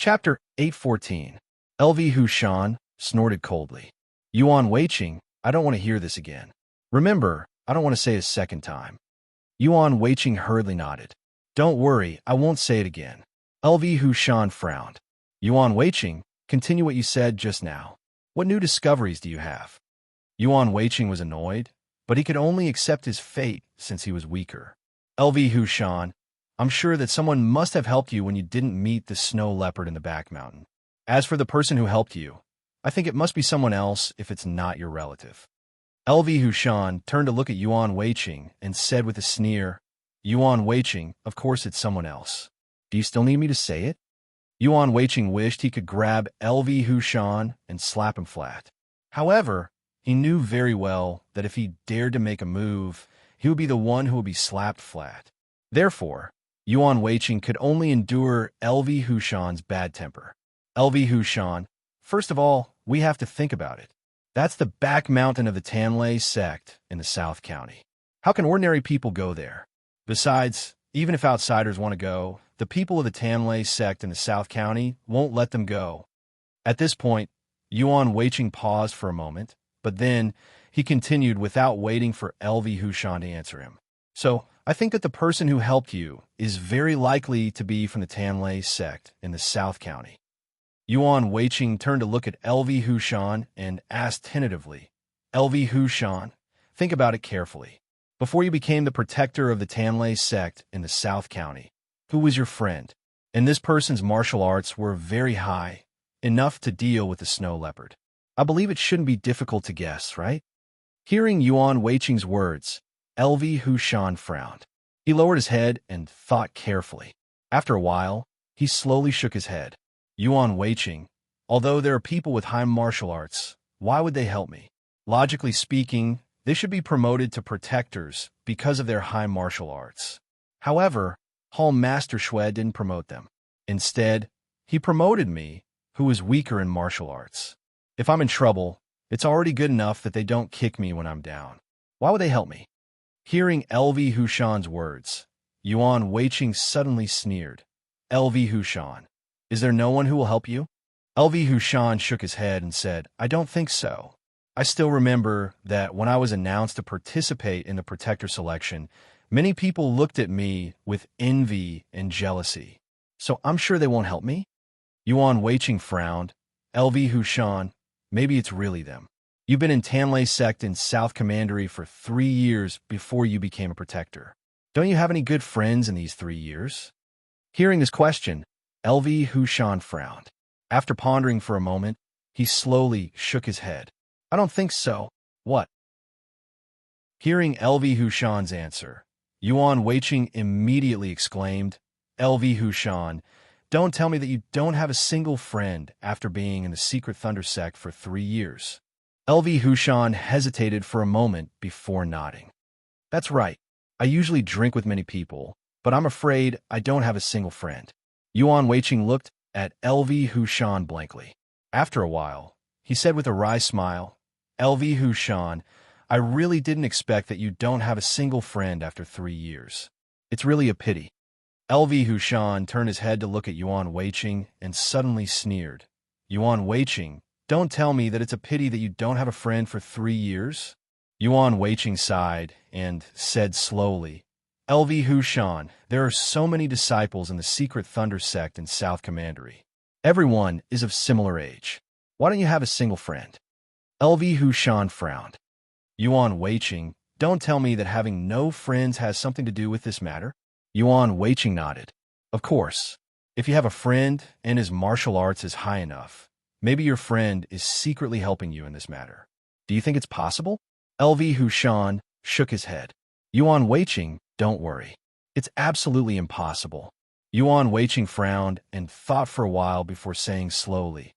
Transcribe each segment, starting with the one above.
Chapter 814. LV Hushan snorted coldly. Yuan Weiqing, I don't want to hear this again. Remember, I don't want to say it a second time. Yuan Weiqing hurriedly nodded. Don't worry, I won't say it again. LV Hushan frowned. Yuan Weiqing, continue what you said just now. What new discoveries do you have? Yuan Weiqing was annoyed, but he could only accept his fate since he was weaker. LV Hushan, I'm sure that someone must have helped you when you didn't meet the snow leopard in the back mountain. As for the person who helped you, I think it must be someone else if it's not your relative. LV Hushan turned to look at Yuan Weiqing and said with a sneer, Yuan Weiqing, of course it's someone else. Do you still need me to say it? Yuan Weiqing wished he could grab LV Hushan and slap him flat. However, he knew very well that if he dared to make a move, he would be the one who would be slapped flat. Therefore, Yuan Weiqing could only endure LV Hushan's bad temper. LV Hushan, first of all, we have to think about it. That's the back mountain of the Tanlei sect in the South County. How can ordinary people go there? Besides, even if outsiders want to go, the people of the Tanlei sect in the South County won't let them go. At this point, Yuan Weiqing paused for a moment, but then he continued without waiting for LV Hushan to answer him. So, I think that the person who helped you is very likely to be from the Tanlei sect in the South County. Yuan Weiqing turned to look at LV Hushan and asked tentatively, LV Hushan, think about it carefully. Before you became the protector of the Tanlei sect in the South County, who was your friend? And this person's martial arts were very high, enough to deal with the snow leopard. I believe it shouldn't be difficult to guess, right? Hearing Yuan Weiqing's words, LV Hushan frowned. He lowered his head and thought carefully. After a while, he slowly shook his head. Yuan Weiqing, although there are people with high martial arts, why would they help me? Logically speaking, they should be promoted to protectors because of their high martial arts. However, Hall Master Xue didn't promote them. Instead, he promoted me, who was weaker in martial arts. If I'm in trouble, it's already good enough that they don't kick me when I'm down. Why would they help me? Hearing LV Hushan's words, Yuan Weiqing suddenly sneered. LV Hushan, is there no one who will help you? LV Hushan shook his head and said, I don't think so. I still remember that when I was announced to participate in the protector selection, many people looked at me with envy and jealousy. So I'm sure they won't help me? Yuan Weiqing frowned. LV Hushan, maybe it's really them. You've been in Tanlei sect in South Commandery for 3 years before you became a protector. Don't you have any good friends in these 3 years? Hearing this question, LV Hushan frowned. After pondering for a moment, he slowly shook his head. I don't think so. What? Hearing LV Hushan's answer, Yuan Weiqing immediately exclaimed, LV Hushan, don't tell me that you don't have a single friend after being in the Secret Thunder sect for 3 years. LV Hushan hesitated for a moment before nodding. That's right. I usually drink with many people, but I'm afraid I don't have a single friend. Yuan Weiqing looked at LV Hushan blankly. After a while, he said with a wry smile, LV Hushan, I really didn't expect that you don't have a single friend after 3 years. It's really a pity. LV Hushan turned his head to look at Yuan Weiqing and suddenly sneered. Yuan Weiqing, don't tell me that it's a pity that you don't have a friend for 3 years? Yuan Weiqing sighed and said slowly, LV Hushan, there are so many disciples in the Secret Thunder sect in South Commandery. Everyone is of similar age. Why don't you have a single friend? LV Hushan frowned. Yuan Weiqing, don't tell me that having no friends has something to do with this matter? Yuan Weiqing nodded. Of course. If you have a friend and his martial arts is high enough, maybe your friend is secretly helping you in this matter. Do you think it's possible? LV Hushan shook his head. Yuan Weiqing, don't worry. It's absolutely impossible. Yuan Weiqing frowned and thought for a while before saying slowly,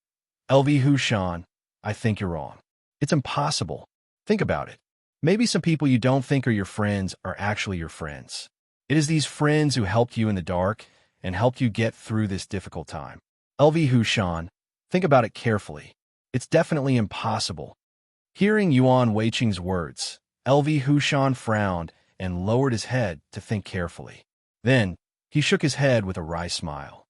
LV Hushan, I think you're wrong. It's impossible. Think about it. Maybe some people you don't think are your friends are actually your friends. It is these friends who helped you in the dark and helped you get through this difficult time. LV Hushan, think about it carefully. It's definitely impossible. Hearing Yuan Weiqing's words, LV Hushan frowned and lowered his head to think carefully. Then, he shook his head with a wry smile.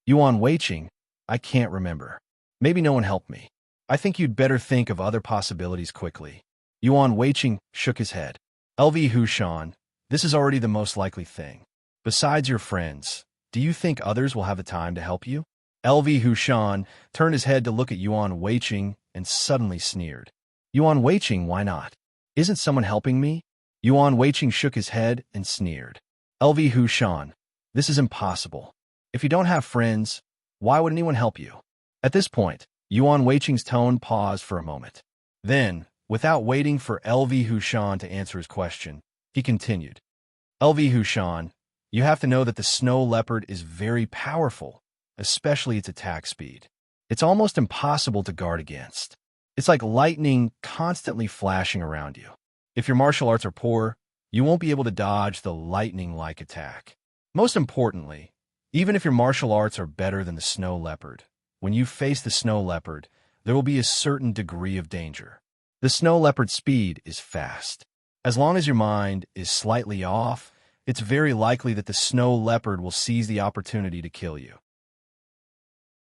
Yuan Weiqing, I can't remember. Maybe no one helped me. I think you'd better think of other possibilities quickly. Yuan Weiqing shook his head. LV Hushan, this is already the most likely thing. Besides your friends, do you think others will have the time to help you? LV Hushan turned his head to look at Yuan Weiqing and suddenly sneered. Yuan Weiqing, why not? Isn't someone helping me? Yuan Weiqing shook his head and sneered. LV Hushan, this is impossible. If you don't have friends, why would anyone help you? At this point, Yuan Weiqing's tone paused for a moment. Then, without waiting for LV Hushan to answer his question, he continued. LV Hushan, you have to know that the snow leopard is very powerful, especially its attack speed. It's almost impossible to guard against. It's like lightning constantly flashing around you. If your martial arts are poor, you won't be able to dodge the lightning-like attack. Most importantly, even if your martial arts are better than the snow leopard, when you face the snow leopard, there will be a certain degree of danger. The snow leopard's speed is fast. As long as your mind is slightly off, it's very likely that the snow leopard will seize the opportunity to kill you.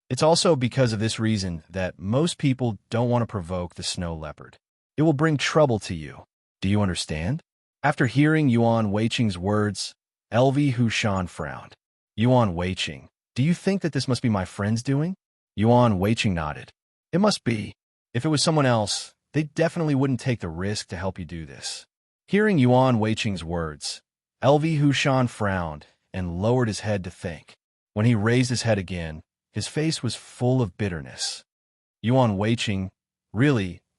It's also because of this reason that most people don't want to provoke the snow leopard. It will bring trouble to you. Do you understand? After hearing Yuan Weiqing's words, LV Hushan frowned. Yuan Weiqing, do you think that this must be my friend's doing? Yuan Weiqing nodded. It must be. If it was someone else, they definitely wouldn't take the risk to help you do this. Hearing Yuan Weiqing's words, LV Hushan frowned and lowered his head to think. When he raised his head again, his face was full of bitterness. Yuan Weiqing,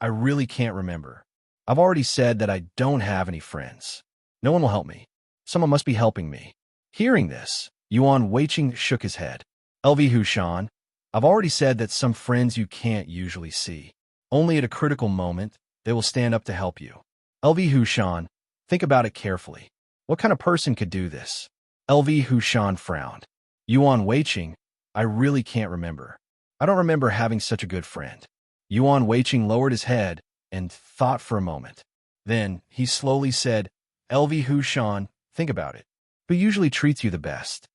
I really can't remember. I've already said that I don't have any friends. No one will help me. Someone must be helping me. Hearing this, Yuan Weiqing shook his head. LV Hushan, I've already said that some friends you can't usually see. Only at a critical moment, they will stand up to help you. LV Hushan, think about it carefully. What kind of person could do this? LV Hushan frowned. Yuan Weiqing, I really can't remember. I don't remember having such a good friend. Yuan Weiqing lowered his head and thought for a moment. Then he slowly said, LV Hushan, think about it. Who usually treats you the best?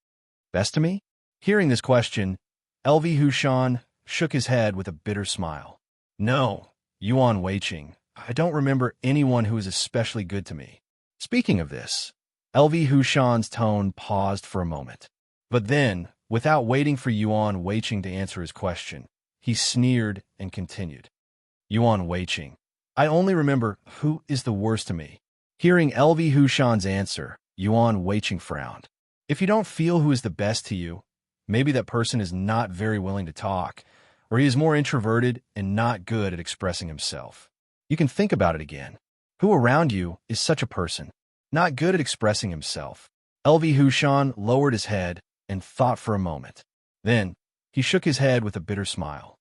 Best to me? Hearing this question, LV Hushan shook his head with a bitter smile. No, Yuan Weiqing, I don't remember anyone who is especially good to me. Speaking of this, LV Hushan's tone paused for a moment. But then, without waiting for Yuan Weiqing to answer his question, he sneered and continued. Yuan Weiqing, I only remember who is the worst to me. Hearing LV Hushan's answer, Yuan Weiqing frowned. If you don't feel who is the best to you, maybe that person is not very willing to talk, or he is more introverted and not good at expressing himself. You can think about it again. Who around you is such a person? Not good at expressing himself. LV Hushan lowered his head and thought for a moment. Then, he shook his head with a bitter smile.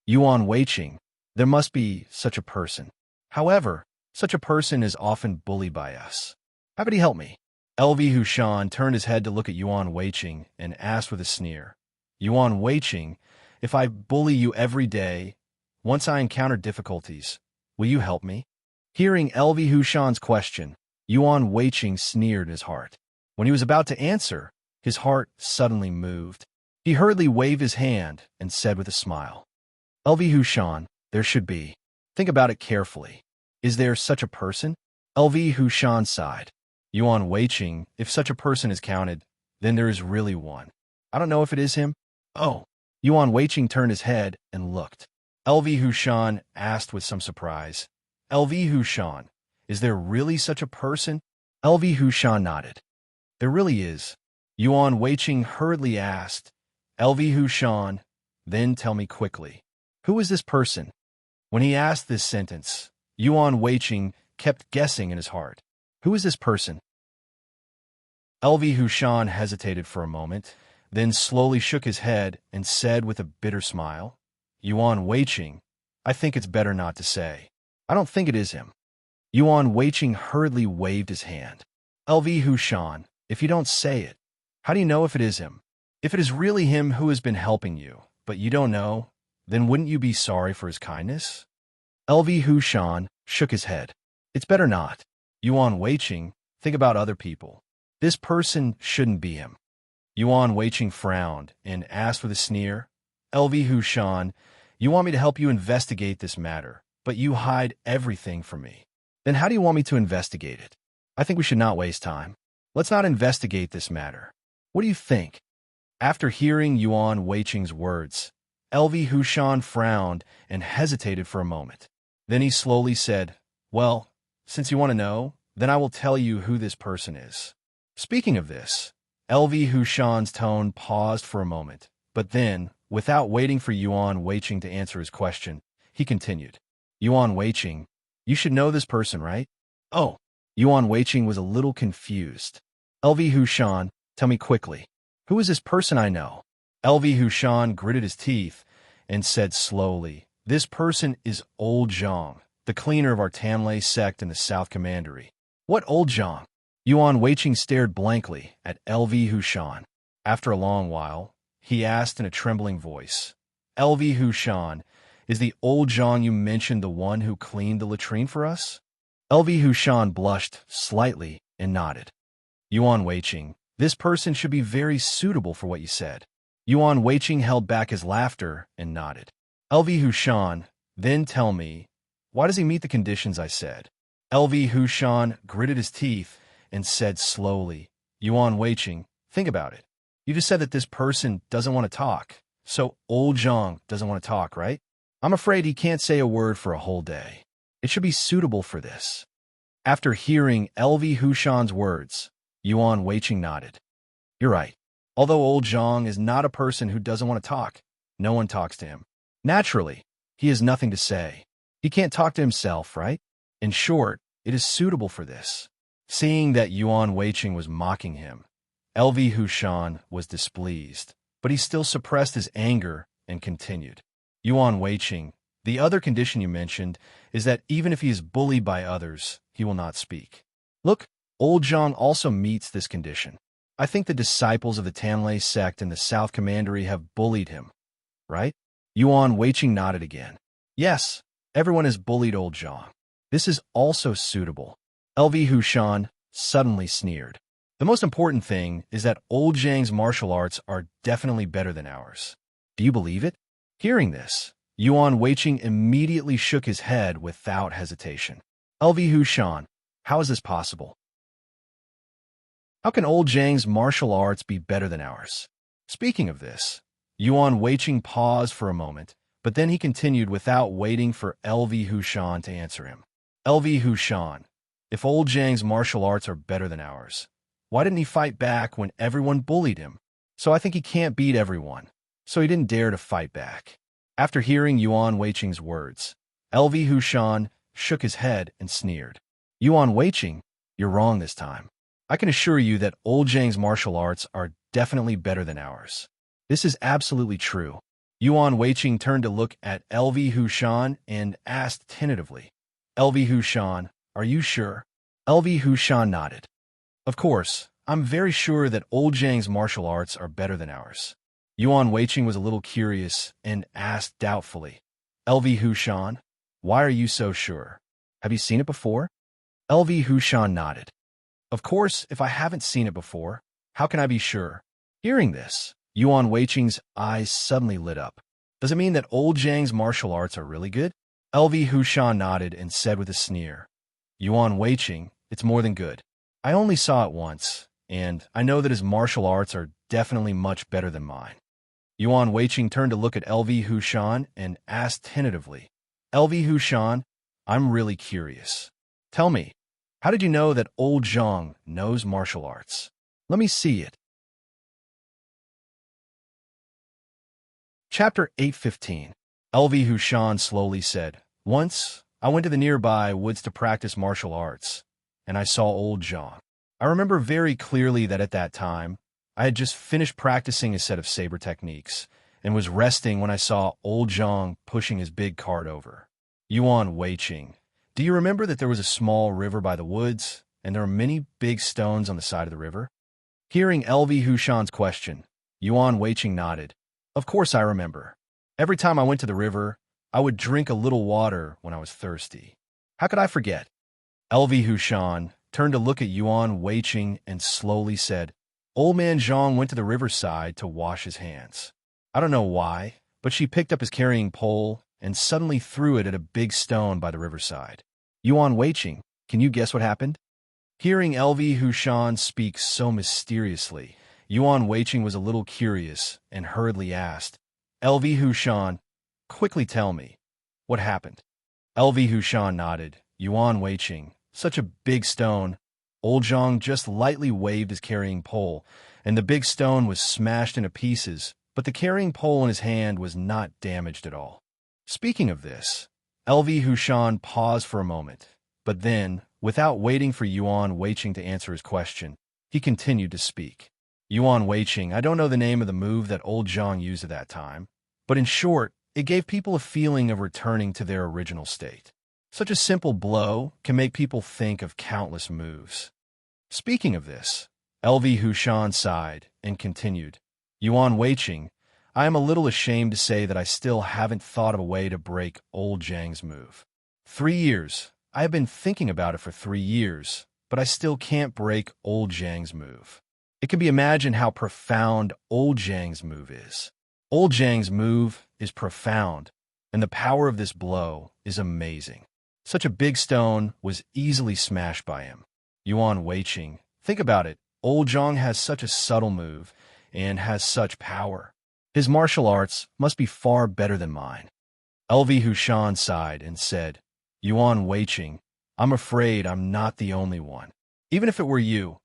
Yuan Weiqing, there must be such a person. However, such a person is often bullied by us. How could he help me? LV Hushan turned his head to look at Yuan Weiqing and asked with a sneer. Yuan Weiqing, if I bully you every day, once I encounter difficulties, will you help me? Hearing LV Hushan's question, Yuan Weiqing sneered in his heart. When he was about to answer, his heart suddenly moved. He hurriedly waved his hand and said with a smile, LV Hushan, there should be. Think about it carefully. Is there such a person? LV Hushan sighed. Yuan Weiqing, if such a person is counted, then there is really one. I don't know if it is him. Oh. Yuan Weiqing turned his head and looked. LV Hushan asked with some surprise. LV Hushan, is there really such a person? LV Hushan nodded. There really is. Yuan Weiqing hurriedly asked. LV Hushan, then tell me quickly. Who is this person? When he asked this sentence, Yuan Weiqing kept guessing in his heart. Who is this person? LV Hushan hesitated for a moment, then slowly shook his head and said with a bitter smile, Yuan Weiqing, I think it's better not to say. I don't think it is him. Yuan Weiqing hurriedly waved his hand. LV Hushan, if you don't say it, how do you know if it is him? If it is really him who has been helping you, but you don't know, then wouldn't you be sorry for his kindness? LV Hushan shook his head. It's better not. Yuan Weiqing, think about other people. This person shouldn't be him. Yuan Weiqing frowned and asked with a sneer, LV Hushan, you want me to help you investigate this matter, but you hide everything from me. Then how do you want me to investigate it? I think we should not waste time. Let's not investigate this matter. What do you think? After hearing Yuan Weiqing's words, LV Hushan frowned and hesitated for a moment. Then he slowly said, "Well, since you want to know, then I will tell you who this person is." Speaking of this, LV Hushan's tone paused for a moment, but then, without waiting for Yuan Weiqing to answer his question, he continued, "Yuan Weiqing, you should know this person, right?" "Oh." Yuan Weiqing was a little confused. "LV Hushan, tell me quickly. Who is this person I know?" LV Hushan gritted his teeth and said slowly, "This person is Old Zhang, the cleaner of our Tanlei sect in the South Commandery." "What Old Zhang?" Yuan Weiqing stared blankly at LV Hushan. After a long while, he asked in a trembling voice, "LV Hushan, is the Old Zhang you mentioned the one who cleaned the latrine for us?" LV Hushan blushed slightly and nodded. "Yuan Weiqing, this person should be very suitable for what you said." Yuan Weiqing held back his laughter and nodded. "LV Hushan, then tell me, why does he meet the conditions I said?" LV Hushan gritted his teeth and said slowly, "Yuan Weiqing, think about it. You just said that this person doesn't want to talk, so Old Zhang doesn't want to talk, right? I'm afraid he can't say a word for a whole day. It should be suitable for this." After hearing LV Hushan's words, Yuan Weiqing nodded. "You're right. Although Old Zhang is not a person who doesn't want to talk, no one talks to him. Naturally, he has nothing to say. He can't talk to himself, right? In short, it is suitable for this." Seeing that Yuan Weiqing was mocking him, LV Hushan was displeased, but he still suppressed his anger and continued. "Yuan Weiqing, the other condition you mentioned is that even if he is bullied by others, he will not speak. Look, Old Zhang also meets this condition. I think the disciples of the Tanlei sect in the South Commandery have bullied him, right?" Yuan Weiqing nodded again. "Yes, everyone has bullied Old Zhang. This is also suitable." LV Hushan suddenly sneered. "The most important thing is that Old Zhang's martial arts are definitely better than ours. Do you believe it?" Hearing this, Yuan Weiqing immediately shook his head without hesitation. "LV Hushan, how is this possible? How can Old Zhang's martial arts be better than ours?" Speaking of this, Yuan Weiqing paused for a moment, but then he continued without waiting for LV Hushan to answer him. "LV Hushan, if Old Zhang's martial arts are better than ours, why didn't he fight back when everyone bullied him? So I think he can't beat everyone, so he didn't dare to fight back." After hearing Yuan Weiqing's words, LV Hushan shook his head and sneered. "Yuan Weiqing, you're wrong this time. I can assure you that Old Zhang's martial arts are definitely better than ours. This is absolutely true." Yuan Weiqing turned to look at LV Hushan and asked tentatively, "LV Hushan, are you sure?" LV Hushan nodded. "Of course, I'm very sure that Old Zhang's martial arts are better than ours." Yuan Weiqing was a little curious and asked doubtfully, "LV Hushan, why are you so sure? Have you seen it before?" LV Hushan nodded. "Of course, if I haven't seen it before, how can I be sure?" Hearing this, Yuan Weiqing's eyes suddenly lit up. "Does it mean that Old Zhang's martial arts are really good?" LV Hushan nodded and said with a sneer, "Yuan Weiqing, it's more than good. I only saw it once, and I know that his martial arts are definitely much better than mine." Yuan Weiqing turned to look at LV Hushan and asked tentatively, "LV Hushan, I'm really curious. Tell me, how did you know that Old Zhang knows martial arts? Let me see it." Chapter 815. LV Hushan slowly said, "Once, I went to the nearby woods to practice martial arts, and I saw Old Zhang. I remember very clearly that at that time, I had just finished practicing a set of saber techniques, and was resting when I saw Old Zhang pushing his big cart over." Yuan Weiqing, do you remember that there was a small river by the woods, and there were many big stones on the side of the river? Hearing LV Hushan's question, Yuan Weiqing nodded. "Of course I remember. Every time I went to the river, I would drink a little water when I was thirsty. How could I forget?" LV Hushan turned to look at Yuan Weiqing and slowly said, "Old man Zhang went to the riverside to wash his hands. I don't know why, but she picked up his carrying pole and suddenly threw it at a big stone by the riverside. Yuan Weiqing, can you guess what happened? Hearing LV Hushan speak so mysteriously, Yuan Weiqing was a little curious and hurriedly asked, LV Hushan, quickly tell me, what happened? LV Hushan nodded. Yuan Weiqing, such a big stone. Old Zhang just lightly waved his carrying pole, and the big stone was smashed into pieces, but the carrying pole in his hand was not damaged at all. Speaking of this, LV Hushan paused for a moment, but then, without waiting for Yuan Weiqing to answer his question, he continued to speak. Yuan Weiqing, I don't know the name of the move that old Zhang used at that time, but in short, it gave people a feeling of returning to their original state. Such a simple blow can make people think of countless moves. Speaking of this, LV Hushan sighed and continued, Yuan Weiqing, I am a little ashamed to say that I still haven't thought of a way to break old Zhang's move. 3 years. I have been thinking about it for 3 years, but I still can't break old Zhang's move. It can be imagined how profound old Zhang's move is. Old Zhang's move is profound, and the power of this blow is amazing. Such a big stone was easily smashed by him. Yuan Weiqing, think about it. Old Zhang has such a subtle move and has such power. His martial arts must be far better than mine. LV Hushan sighed and said, Yuan Weiqing, I'm afraid I'm not the only one. Even if it were you,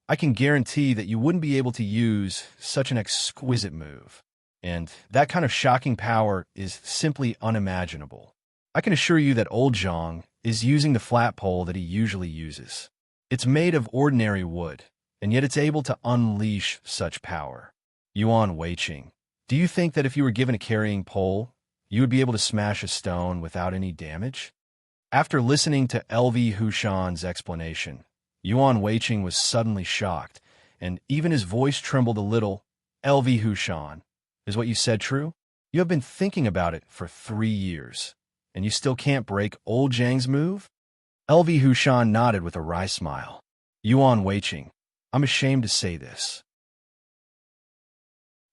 I can guarantee that you wouldn't be able to use such an exquisite move. And that kind of shocking power is simply unimaginable. I can assure you that old Zhang is using the flat pole that he usually uses. It's made of ordinary wood, and yet it's able to unleash such power. Yuan Weiqing, do you think that if you were given a carrying pole, you would be able to smash a stone without any damage? After listening to LV Hushan's explanation, Yuan Weiqing was suddenly shocked, and even his voice trembled a little. LV Hushan, is what you said true? You have been thinking about it for 3 years, and you still can't break old Zhang's move? LV Hushan nodded with a wry smile. Yuan Weiqing, I'm ashamed to say this.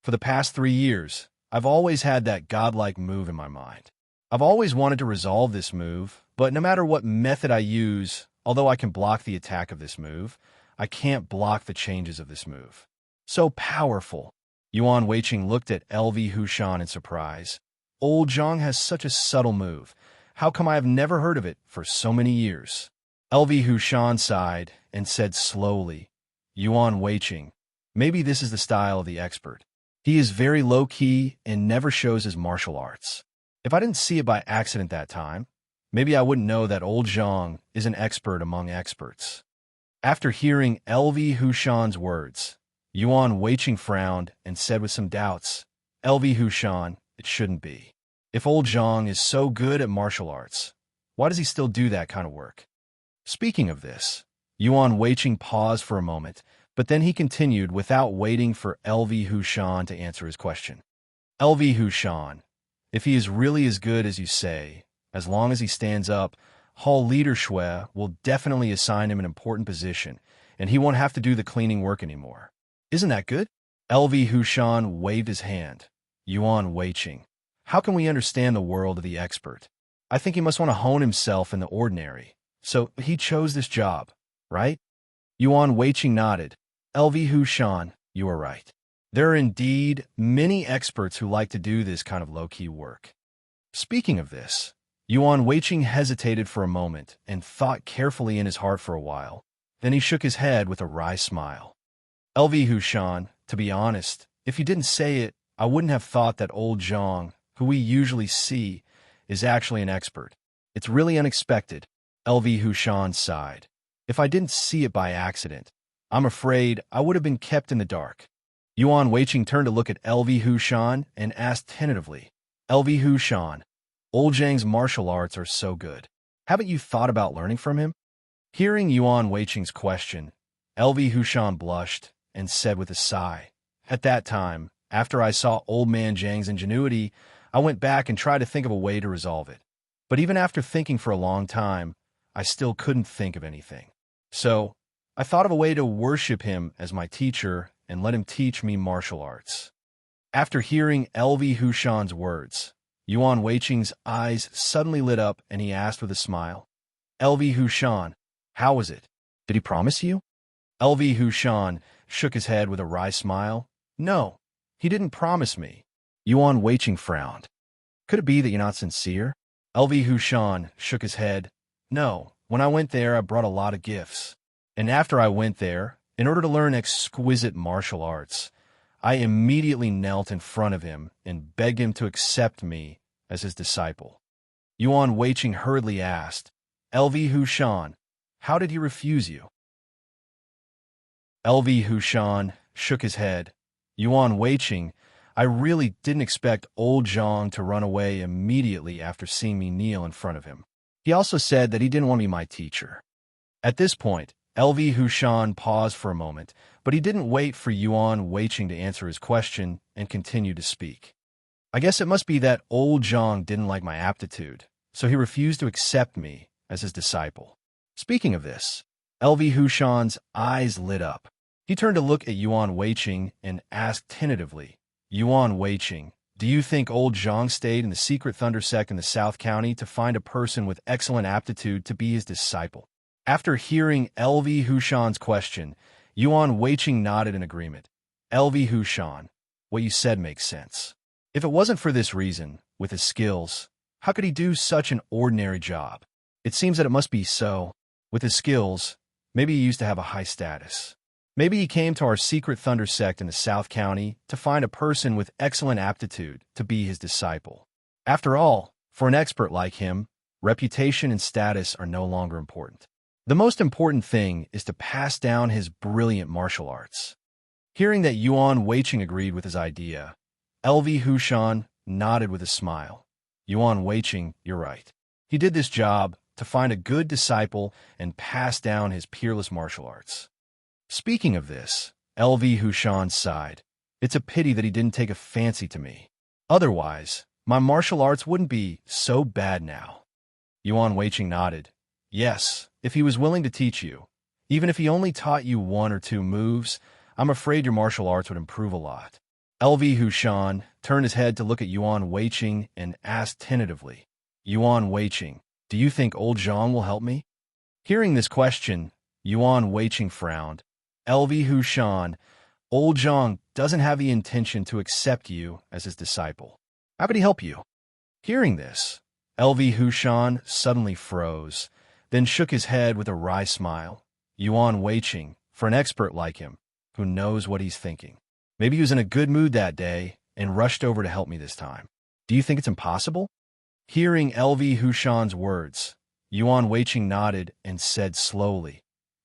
For the past 3 years, I've always had that godlike move in my mind. I've always wanted to resolve this move, but no matter what method I use, although I can block the attack of this move, I can't block the changes of this move. So powerful. Yuan Weiqing looked at LV Hushan in surprise. Old Zhang has such a subtle move. How come I have never heard of it for so many years? LV Hushan sighed and said slowly, Yuan Weiqing, maybe this is the style of the expert. He is very low-key and never shows his martial arts. If I didn't see it by accident that time, maybe I wouldn't know that old Zhang is an expert among experts. After hearing LV Hushan's words, Yuan Weiqing frowned and said with some doubts, LV Hushan, it shouldn't be. If old Zhang is so good at martial arts, why does he still do that kind of work? Speaking of this, Yuan Weiqing paused for a moment, but then he continued without waiting for LV Hushan to answer his question. LV Hushan, if he is really as good as you say, as long as he stands up, Hall Leader Shui will definitely assign him an important position, and he won't have to do the cleaning work anymore. Isn't that good? LV Hushan waved his hand. Yuan Weiqing, how can we understand the world of the expert? I think he must want to hone himself in the ordinary. So he chose this job, right? Yuan Weiqing nodded. LV Hushan, you are right. There are indeed many experts who like to do this kind of low-key work. Speaking of this, Yuan Weiqing hesitated for a moment and thought carefully in his heart for a while. Then he shook his head with a wry smile. LV Hushan, to be honest, if you didn't say it, I wouldn't have thought that old Zhang, who we usually see, is actually an expert. It's really unexpected. LV Hushan sighed. If I didn't see it by accident, I'm afraid I would have been kept in the dark. Yuan Weiqing turned to look at LV Hushan and asked tentatively, LV Hushan, old Zhang's martial arts are so good. Haven't you thought about learning from him? Hearing Yuan Weiqing's question, LV Hushan blushed and said with a sigh, at that time, after I saw old man Zhang's ingenuity, I went back and tried to think of a way to resolve it. But even after thinking for a long time, I still couldn't think of anything. So, I thought of a way to worship him as my teacher and let him teach me martial arts. After hearing LV Hushan's words, Yuan Weiqing's eyes suddenly lit up and he asked with a smile, LV Hushan, how was it? Did he promise you? LV Hushan shook his head with a wry smile. No, he didn't promise me. Yuan Weiqing frowned. Could it be that you're not sincere? LV Hushan shook his head. No, when I went there, I brought a lot of gifts. And after I went there, in order to learn exquisite martial arts, I immediately knelt in front of him and begged him to accept me as his disciple. Yuan Weiqing hurriedly asked, LV Hushan, how did he refuse you? LV Hushan shook his head. Yuan Weiqing, I really didn't expect old Zhang to run away immediately after seeing me kneel in front of him. He also said that he didn't want to be my teacher. At this point, LV Hushan paused for a moment, but he didn't wait for Yuan Weiqing to answer his question and continued to speak. I guess it must be that old Zhang didn't like my aptitude, so he refused to accept me as his disciple. Speaking of this, LV Hushan's eyes lit up. He turned to look at Yuan Weiqing and asked tentatively, Yuan Weiqing, do you think old Zhang stayed in the secret thunder sect in the South County to find a person with excellent aptitude to be his disciple? After hearing LV Hushan's question, Yuan Weiqing nodded in agreement. LV Hushan, what you said makes sense. If it wasn't for this reason, with his skills, how could he do such an ordinary job? It seems that it must be so. With his skills, maybe he used to have a high status. Maybe he came to our secret thunder sect in the South County to find a person with excellent aptitude to be his disciple. After all, for an expert like him, reputation and status are no longer important. The most important thing is to pass down his brilliant martial arts. Hearing that Yuan Weiqing agreed with his idea, LV Hushan nodded with a smile. Yuan Weiqing, you're right. He did this job to find a good disciple and pass down his peerless martial arts. Speaking of this, LV Hushan sighed. It's a pity that he didn't take a fancy to me. Otherwise, my martial arts wouldn't be so bad now. Yuan Weiqing nodded. Yes, if he was willing to teach you. Even if he only taught you 1 or 2 moves, I'm afraid your martial arts would improve a lot. LV Hushan turned his head to look at Yuan Weiqing and asked tentatively, Yuan Weiqing, do you think old Zhang will help me? Hearing this question, Yuan Weiqing frowned. LV Hushan, old Zhang doesn't have the intention to accept you as his disciple. How could he help you? Hearing this, LV Hushan suddenly froze, then shook his head with a wry smile. Yuan Weiqing, for an expert like him, who knows what he's thinking. Maybe he was in a good mood that day and rushed over to help me this time. Do you think it's impossible? Hearing LV Hushan's words, Yuan Weiqing nodded and said slowly,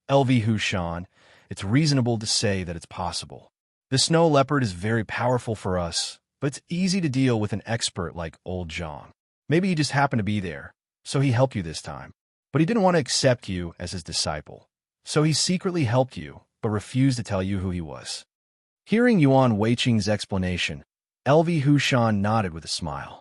LV Hushan, it's reasonable to say that it's possible. The snow leopard is very powerful for us, but it's easy to deal with an expert like old Zhang. Maybe he just happened to be there, so he helped you this time. But he didn't want to accept you as his disciple. So he secretly helped you, but refused to tell you who he was. Hearing Yuan Weiqing's explanation, LV Hushan nodded with a smile.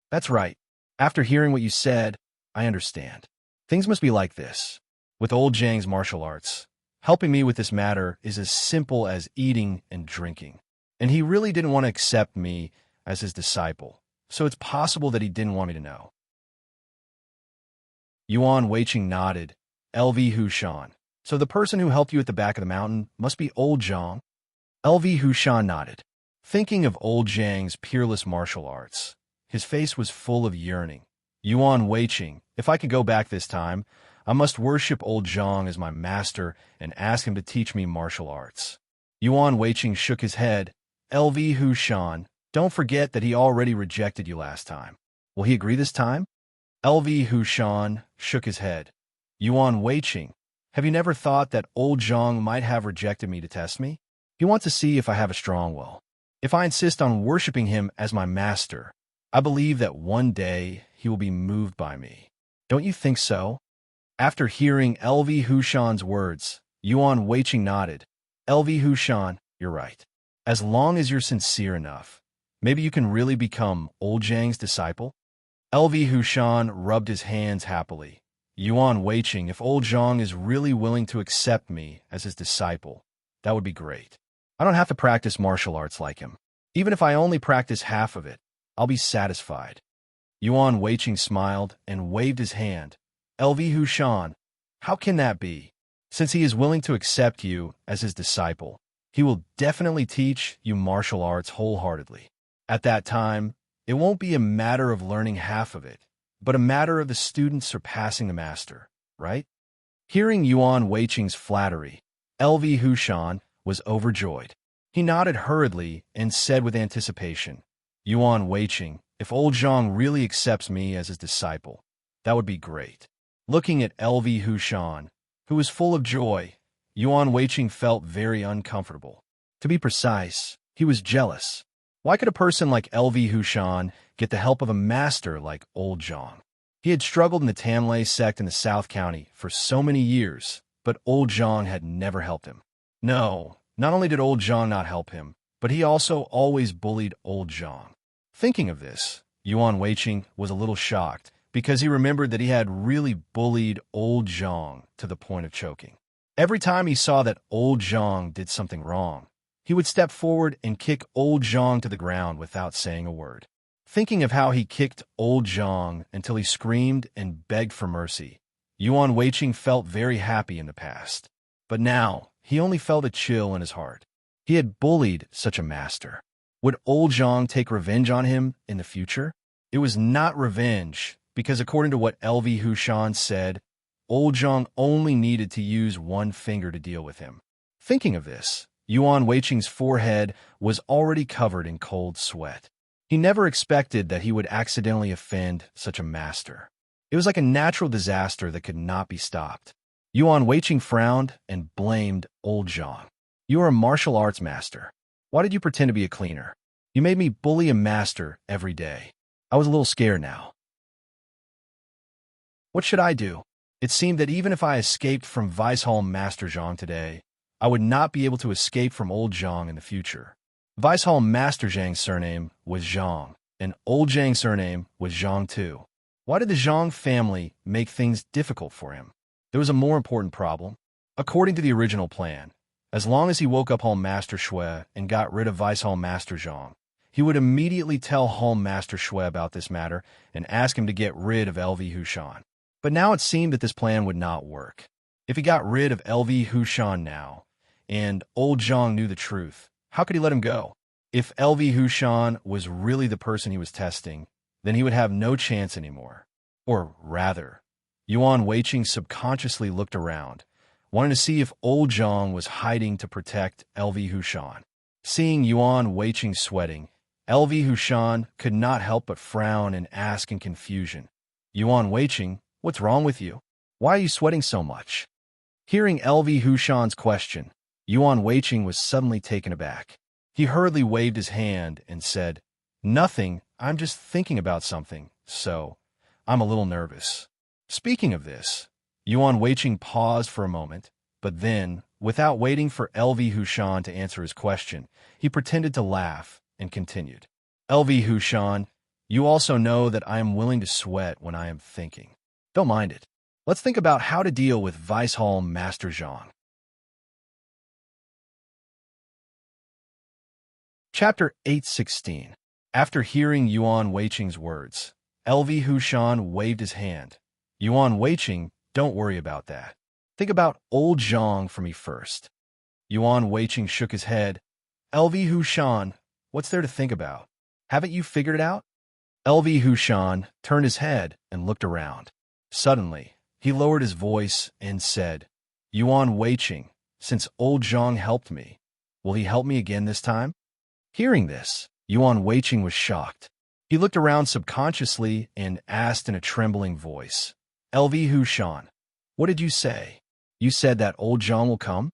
That's right. After hearing what you said, I understand. Things must be like this. With old Zhang's martial arts, helping me with this matter is as simple as eating and drinking. And he really didn't want to accept me as his disciple, so it's possible that he didn't want me to know. Yuan Weiqing nodded. LV Hushan. So the person who helped you at the back of the mountain must be old Zhang? LV Hushan nodded. Thinking of old Zhang's peerless martial arts, his face was full of yearning. Yuan Weiqing, if I could go back this time, I must worship old Zhang as my master and ask him to teach me martial arts. Yuan Weiqing shook his head. LV Hushan, don't forget that he already rejected you last time. Will he agree this time? LV Hushan shook his head. Yuan Weiqing, have you never thought that old Zhang might have rejected me to test me? He wants to see if I have a strong will. If I insist on worshiping him as my master, I believe that one day he will be moved by me. Don't you think so? After hearing LV Hushan's words, Yuan Weiqing nodded. LV Hushan, you're right. As long as you're sincere enough, maybe you can really become old Zhang's disciple? LV Hushan rubbed his hands happily. Yuan Weiqing, if old Zhang is really willing to accept me as his disciple, that would be great. I don't have to practice martial arts like him. Even if I only practice half of it, I'll be satisfied. Yuan Weiqing smiled and waved his hand. LV Hushan, how can that be? Since he is willing to accept you as his disciple, he will definitely teach you martial arts wholeheartedly. At that time, it won't be a matter of learning half of it, but a matter of the student surpassing the master, right? Hearing Yuan Weiqing's flattery, LV Hushan was overjoyed. He nodded hurriedly and said with anticipation, Yuan Weiqing, if old Zhang really accepts me as his disciple, that would be great. Looking at LV Hushan, who was full of joy, Yuan Weiqing felt very uncomfortable. To be precise, he was jealous. Why could a person like LV Hushan get the help of a master like old Zhang? He had struggled in the Tamlay sect in the South County for so many years, but old Zhang had never helped him. No, not only did old Zhang not help him, but he also always bullied old Zhang. Thinking of this, Yuan Weiqing was a little shocked because he remembered that he had really bullied old Zhang to the point of choking. Every time he saw that old Zhang did something wrong, he would step forward and kick old Zhang to the ground without saying a word. Thinking of how he kicked old Zhang until he screamed and begged for mercy, Yuan Weiqing felt very happy in the past. But now, he only felt a chill in his heart. He had bullied such a master. Would old Zhang take revenge on him in the future? It was not revenge, because according to what LV Hushan said, old Zhang only needed to use one finger to deal with him. Thinking of this, Yuan Weiqing's forehead was already covered in cold sweat. He never expected that he would accidentally offend such a master. It was like a natural disaster that could not be stopped. Yuan Weiqing frowned and blamed old Zhang. You are a martial arts master. Why did you pretend to be a cleaner? You made me bully a master every day. I was a little scared now. What should I do? It seemed that even if I escaped from Weishall Master Zhang today, I would not be able to escape from old Zhang in the future. Weishall Master Zhang's surname was Zhang, and old Zhang's surname was Zhang too. Why did the Zhang family make things difficult for him? There was a more important problem. According to the original plan, as long as he woke up Hall Master Shui and got rid of Weishall Master Zhang, he would immediately tell Hall Master Shui about this matter and ask him to get rid of LV Hushan. But now it seemed that this plan would not work. If he got rid of LV Hushan now, and old Zhang knew the truth, how could he let him go? If LV Hushan was really the person he was testing, then he would have no chance anymore. Or rather, Yuan Weiqing subconsciously looked around, wanting to see if old Zhang was hiding to protect LV Hushan. Seeing Yuan Weiqing sweating, LV Hushan could not help but frown and ask in confusion, Yuan Weiqing, what's wrong with you? Why are you sweating so much? Hearing LV Hushan's question, Yuan Weiqing was suddenly taken aback. He hurriedly waved his hand and said, Nothing, I'm just thinking about something, so I'm a little nervous. Speaking of this, Yuan Weiqing paused for a moment, but then, without waiting for LV Hushan to answer his question, he pretended to laugh and continued. LV Hushan, you also know that I am willing to sweat when I am thinking. Don't mind it. Let's think about how to deal with Weishall Master Zhang. Chapter 816. After hearing Yuan Weiqing's words, LV Hushan waved his hand. Yuan Weiqing, don't worry about that. Think about old Zhang for me first. Yuan Weiqing shook his head. LV Hushan, what's there to think about? Haven't you figured it out? LV Hushan turned his head and looked around. Suddenly, he lowered his voice and said, Yuan Weiqing, since old Zhang helped me, will he help me again this time? Hearing this, Yuan Weiqing was shocked. He looked around subconsciously and asked in a trembling voice, LV Hushan, what did you say? You said that old Zhang will come?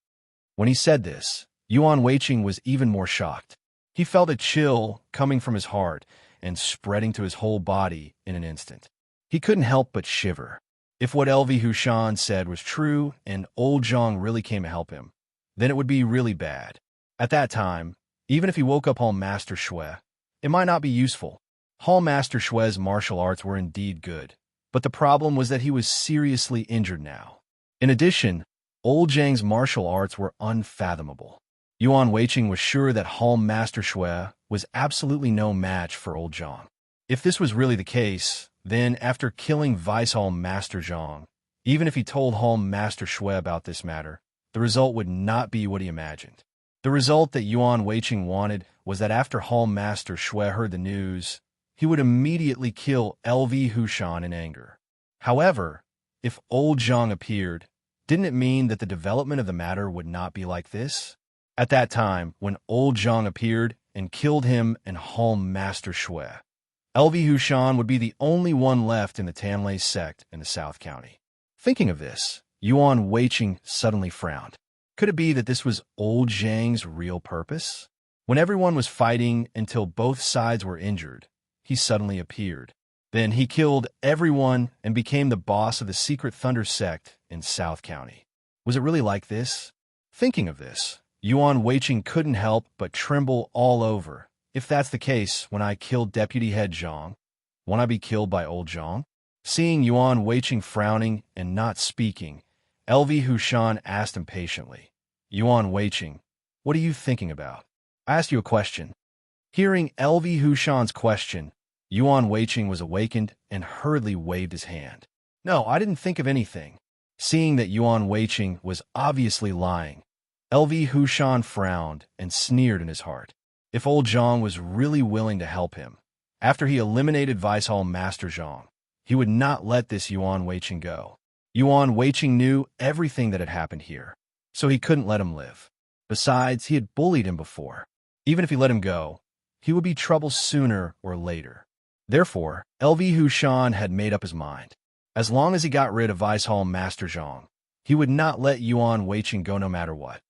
When he said this, Yuan Weiqing was even more shocked. He felt a chill coming from his heart and spreading to his whole body in an instant. He couldn't help but shiver. If what LV Hushan said was true and old Zhang really came to help him, then it would be really bad. At that time, even if he woke up Hall Master Shui, it might not be useful. Hall Master Shui's martial arts were indeed good, but the problem was that he was seriously injured now. In addition, old Zhang's martial arts were unfathomable. Yuan Weiqing was sure that Halm Master Shui was absolutely no match for old Zhang. If this was really the case, then after killing Vice Halm Master Zhang, even if he told Halm Master Shui about this matter, the result would not be what he imagined. The result that Yuan Weiqing wanted was that after Halm Master Shui heard the news, he would immediately kill LV Hushan in anger. However, if old Zhang appeared, didn't it mean that the development of the matter would not be like this? At that time, when old Zhang appeared and killed him and Halm Master Shui, LV Hushan would be the only one left in the Tanlei sect in the South County. Thinking of this, Yuan Weiqing suddenly frowned. Could it be that this was old Zhang's real purpose? When everyone was fighting until both sides were injured, he suddenly appeared. Then he killed everyone and became the boss of the Secret Thunder sect in South County. Was it really like this? Thinking of this, Yuan Weiqing couldn't help but tremble all over. If that's the case, when I killed Deputy Head Zhang, won't I be killed by old Zhang? Seeing Yuan Weiqing frowning and not speaking, LV Hushan asked impatiently, Yuan Weiqing, what are you thinking about? I asked you a question. Hearing LV Hushan's question, Yuan Weiqing was awakened and hurriedly waved his hand. No, I didn't think of anything. Seeing that Yuan Weiqing was obviously lying, LV Hushan frowned and sneered in his heart. If old Zhang was really willing to help him, after he eliminated Vice Hall Master Zhang, he would not let this Yuan Weiqing go. Yuan Weiqing knew everything that had happened here, so he couldn't let him live. Besides, he had bullied him before. Even if he let him go, he would be trouble sooner or later. Therefore, LV Hushan had made up his mind. As long as he got rid of Vice Hall Master Zhang, he would not let Yuan Weiqing go no matter what.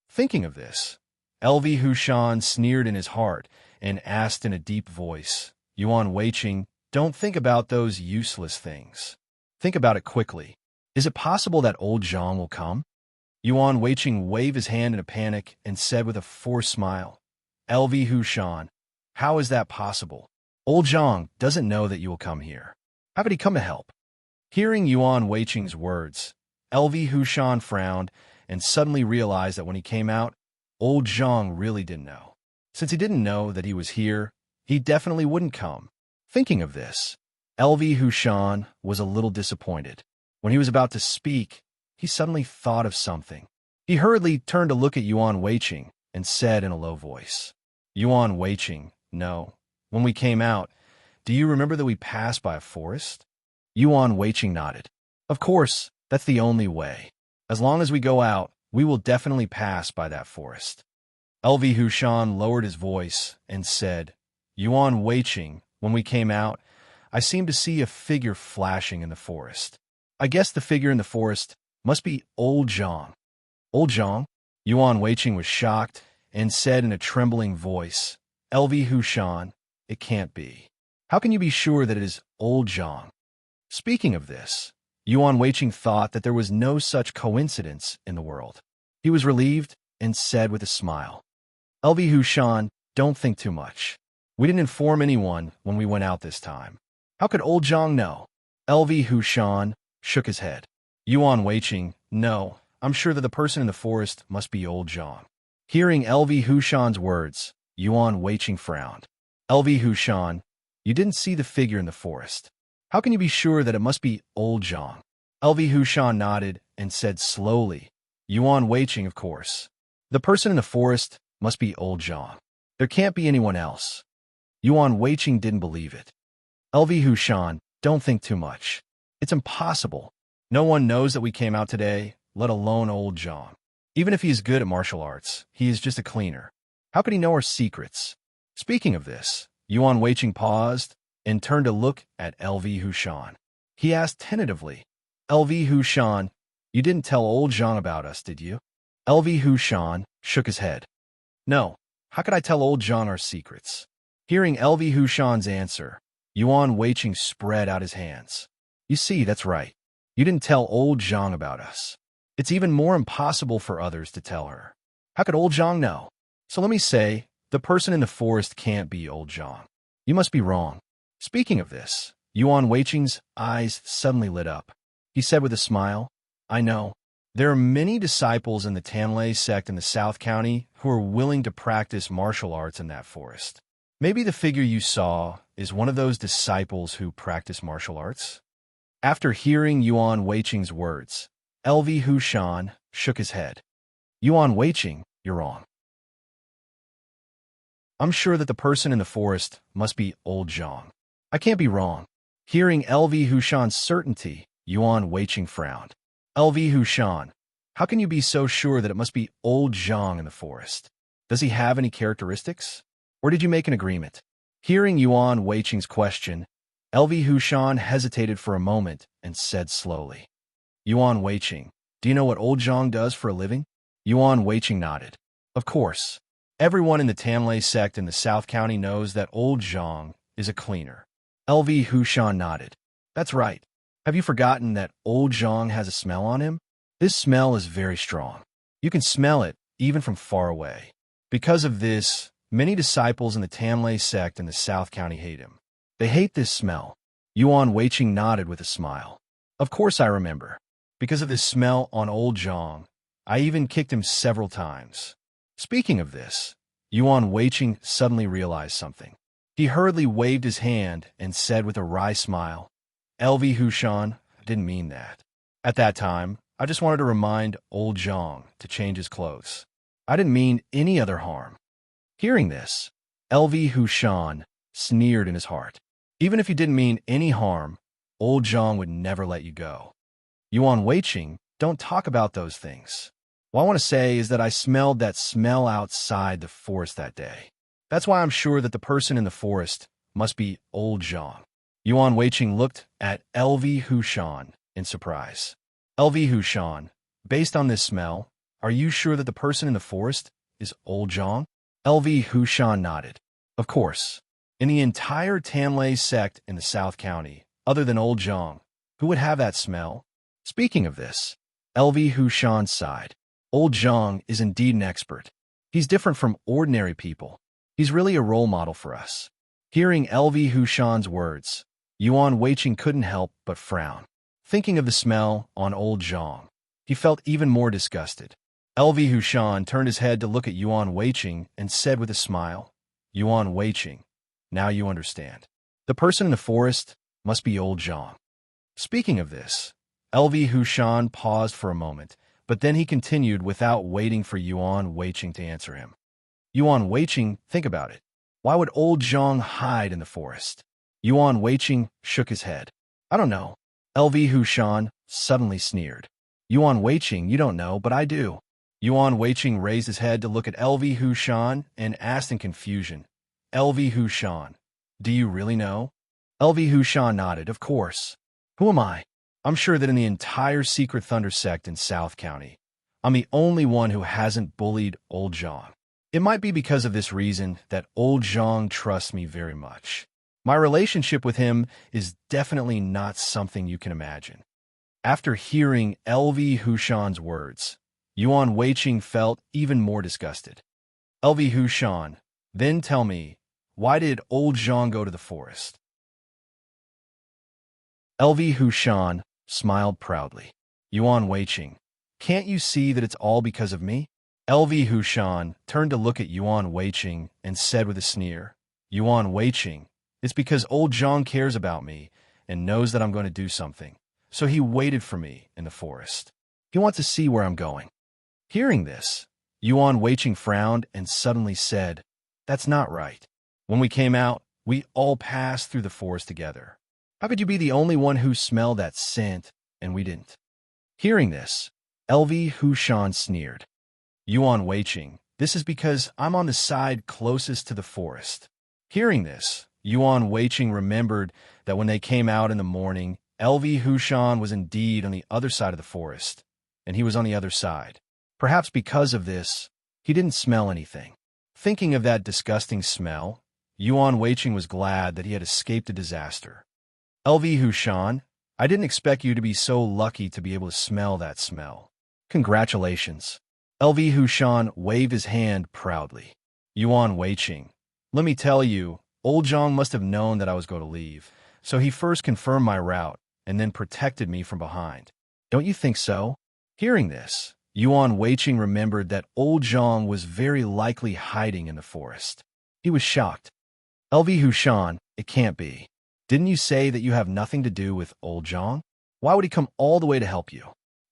Thinking of this, LV Hushan sneered in his heart and asked in a deep voice, Yuan Weiqing, don't think about those useless things. Think about it quickly. Is it possible that old Zhang will come? Yuan Weiqing waved his hand in a panic and said with a forced smile, LV Hushan, how is that possible? Old Zhang doesn't know that you will come here. How could he come to help? Hearing Yuan Weiqing's words, LV Hushan frowned and suddenly realized that when he came out, old Zhang really didn't know. Since he didn't know that he was here, he definitely wouldn't come. Thinking of this, LV Hushan was a little disappointed. When he was about to speak, he suddenly thought of something. He hurriedly turned to look at Yuan Weiqing and said in a low voice, Yuan Weiqing, no. When we came out, do you remember that we passed by a forest? Yuan Weiqing nodded. Of course, that's the only way. As long as we go out, we will definitely pass by that forest. LV Hushan lowered his voice and said, Yuan Weiqing, when we came out, I seemed to see a figure flashing in the forest. I guess the figure in the forest must be old Zhang. Old Zhang? Yuan Weiqing was shocked and said in a trembling voice, LV Hushan, it can't be. How can you be sure that it is old Zhang? Speaking of this, Yuan Weiqing thought that there was no such coincidence in the world. He was relieved and said with a smile, LV Hushan, don't think too much. We didn't inform anyone when we went out this time. How could old Zhang know? LV Hushan shook his head. Yuan Weiqing, no, I'm sure that the person in the forest must be old Zhang. Hearing LV Hushan's words, Yuan Weiqing frowned. LV Hushan, you didn't see the figure in the forest. How can you be sure that it must be old Zhang? LV Hushan nodded and said slowly, Yuan Weiqing, of course. The person in the forest must be old Zhang. There can't be anyone else. Yuan Weiqing didn't believe it. LV Hushan, don't think too much. It's impossible. No one knows that we came out today, let alone old Zhang. Even if he is good at martial arts, he is just a cleaner. How could he know our secrets? Speaking of this, Yuan Weiqing paused and turned to look at LV Hushan. He asked tentatively, LV Hushan, you didn't tell old Zhang about us, did you? LV Hushan shook his head. No, how could I tell old Zhang our secrets? Hearing LV Hushan's answer, Yuan Weiqing spread out his hands. You see, that's right. You didn't tell old Zhang about us. It's even more impossible for others to tell her. How could old Zhang know? So let me say, the person in the forest can't be old Zhang. You must be wrong. Speaking of this, Yuan Weiqing's eyes suddenly lit up. He said with a smile, I know. There are many disciples in the Tanlay sect in the South County who are willing to practice martial arts in that forest. Maybe the figure you saw is one of those disciples who practice martial arts? After hearing Yuan Weiqing's words, LV Hushan shook his head. Yuan Weiqing, you're wrong. I'm sure that the person in the forest must be old Zhang. I can't be wrong. Hearing LV Hushan's certainty, Yuan Weiqing frowned. LV Hushan, how can you be so sure that it must be old Zhang in the forest? Does he have any characteristics? Or did you make an agreement? Hearing Yuan Weiqing's question, LV Hushan hesitated for a moment and said slowly, Yuan Weiqing, do you know what old Zhang does for a living? Yuan Weiqing nodded. Of course. Everyone in the Tanlay sect in the South County knows that old Zhang is a cleaner. LV Hushan nodded. That's right. Have you forgotten that old Zhang has a smell on him? This smell is very strong. You can smell it even from far away. Because of this, many disciples in the Tanlay sect in the South County hate him. They hate this smell. Yuan Weiqing nodded with a smile. Of course I remember. Because of this smell on old Zhang, I even kicked him several times. Speaking of this, Yuan Weiqing suddenly realized something. He hurriedly waved his hand and said with a wry smile, LV Hushan, I didn't mean that. At that time, I just wanted to remind old Zhang to change his clothes. I didn't mean any other harm. Hearing this, LV Hushan sneered in his heart. Even if you didn't mean any harm, old Zhang would never let you go. Yuan Weiqing, don't talk about those things. What I want to say is that I smelled that smell outside the forest that day. That's why I'm sure that the person in the forest must be old Zhang. Yuan Weiqing looked at LV Hushan in surprise. LV Hushan, based on this smell, are you sure that the person in the forest is old Zhang? LV Hushan nodded. Of course. In the entire Tanlay sect in the South County, other than old Zhang, who would have that smell? Speaking of this, LV Hushan sighed. Old Zhang is indeed an expert. He's different from ordinary people. He's really a role model for us. Hearing LV Hushan's words, Yuan Weiqing couldn't help but frown. Thinking of the smell on old Zhang, he felt even more disgusted. LV Hushan turned his head to look at Yuan Weiqing and said with a smile, Yuan Weiqing, now you understand. The person in the forest must be old Zhang. Speaking of this, LV Hushan paused for a moment, but then he continued without waiting for Yuan Weiqing to answer him. Yuan Weiqing, think about it. Why would old Zhang hide in the forest? Yuan Weiqing shook his head. I don't know. LV Hushan suddenly sneered. Yuan Weiqing, you don't know, but I do. Yuan Weiqing raised his head to look at LV Hushan and asked in confusion, LV Hushan, do you really know? LV Hushan nodded, of course. Who am I? I'm sure that in the entire Secret Thunder sect in South County, I'm the only one who hasn't bullied old Zhang. It might be because of this reason that old Zhang trusts me very much. My relationship with him is definitely not something you can imagine. After hearing LV Hushan's words, Yuan Weiqing felt even more disgusted. LV Hushan, then tell me, why did old Zhang go to the forest? LV Hushan smiled proudly. Yuan Weiqing, can't you see that it's all because of me? LV Hushan turned to look at Yuan Weiqing and said with a sneer, Yuan Weiqing, it's because old Zhang cares about me and knows that I'm going to do something. So he waited for me in the forest. He wants to see where I'm going. Hearing this, Yuan Weiqing frowned and suddenly said, that's not right. When we came out, we all passed through the forest together. How could you be the only one who smelled that scent, and we didn't? Hearing this, LV Hushan sneered. Yuan Weiqing, this is because I'm on the side closest to the forest. Hearing this, Yuan Weiqing remembered that when they came out in the morning, LV Hushan was indeed on the other side of the forest, and he was on the other side. Perhaps because of this, he didn't smell anything. Thinking of that disgusting smell, Yuan Weiqing was glad that he had escaped a disaster. LV Hushan, I didn't expect you to be so lucky to be able to smell that smell. Congratulations. LV Hushan waved his hand proudly. Yuan Weiqing, let me tell you, old Zhang must have known that I was going to leave, so he first confirmed my route and then protected me from behind. Don't you think so? Hearing this, Yuan Weiqing remembered that old Zhang was very likely hiding in the forest. He was shocked. LV Hushan, it can't be. Didn't you say that you have nothing to do with old Zhang? Why would he come all the way to help you?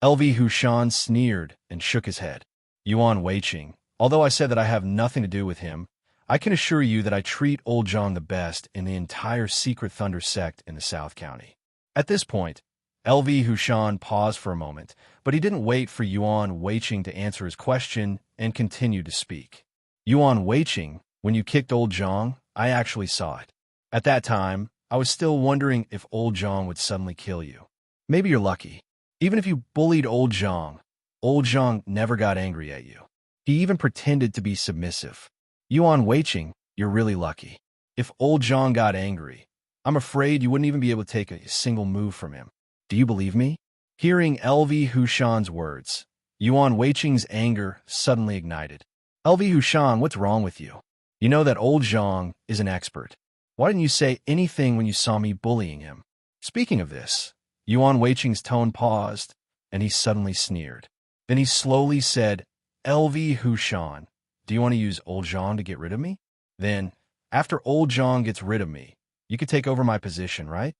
LV Hushan sneered and shook his head. Yuan Weiqing, although I said that I have nothing to do with him, I can assure you that I treat old Zhang the best in the entire Secret Thunder sect in the South County. At this point, LV Hushan paused for a moment, but he didn't wait for Yuan Weiqing to answer his question and continued to speak. Yuan Weiqing, when you kicked old Zhang, I actually saw it. At that time, I was still wondering if old Zhang would suddenly kill you. Maybe you're lucky. Even if you bullied old Zhang never got angry at you. He even pretended to be submissive. Yuan Weiqing, you're really lucky. If old Zhang got angry, I'm afraid you wouldn't even be able to take a single move from him. Do you believe me? Hearing LV Hushan's words, Yuan Weiqing's anger suddenly ignited. LV Hushan, what's wrong with you? You know that old Zhang is an expert. Why didn't you say anything when you saw me bullying him? Speaking of this, Yuan Weiqing's tone paused, and he suddenly sneered. Then he slowly said, LV Hushan, do you want to use old Zhang to get rid of me? Then, after old Zhang gets rid of me, you could take over my position, right?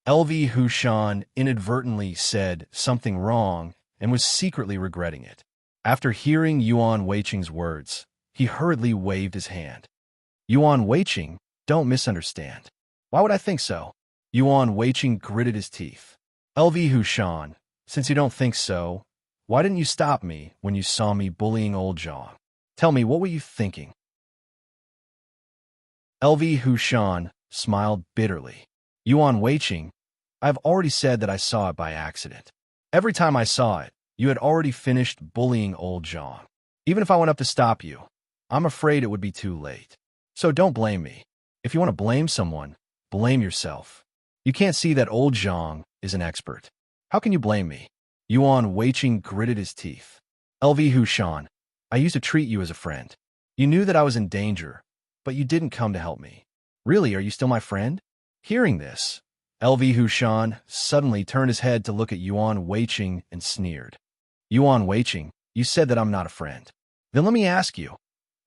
LV Hushan inadvertently said something wrong and was secretly regretting it. After hearing Yuan Weiqing's words, he hurriedly waved his hand. Yuan Weiqing, don't misunderstand. Why would I think so? Yuan Weiqing gritted his teeth. LV Hushan, since you don't think so, why didn't you stop me when you saw me bullying old Zhang? Tell me, what were you thinking? LV Hushan smiled bitterly. Yuan Weiqing, I've already said that I saw it by accident. Every time I saw it, you had already finished bullying old Zhang. Even if I went up to stop you, I'm afraid it would be too late. So don't blame me. If you want to blame someone, blame yourself. You can't see that old Zhang is an expert. How can you blame me? Yuan Weiqing gritted his teeth. LV Hushan, I used to treat you as a friend. You knew that I was in danger, but you didn't come to help me. Really, are you still my friend? Hearing this, LV Hushan suddenly turned his head to look at Yuan Weiqing and sneered. Yuan Weiqing, you said that I'm not a friend. Then let me ask you,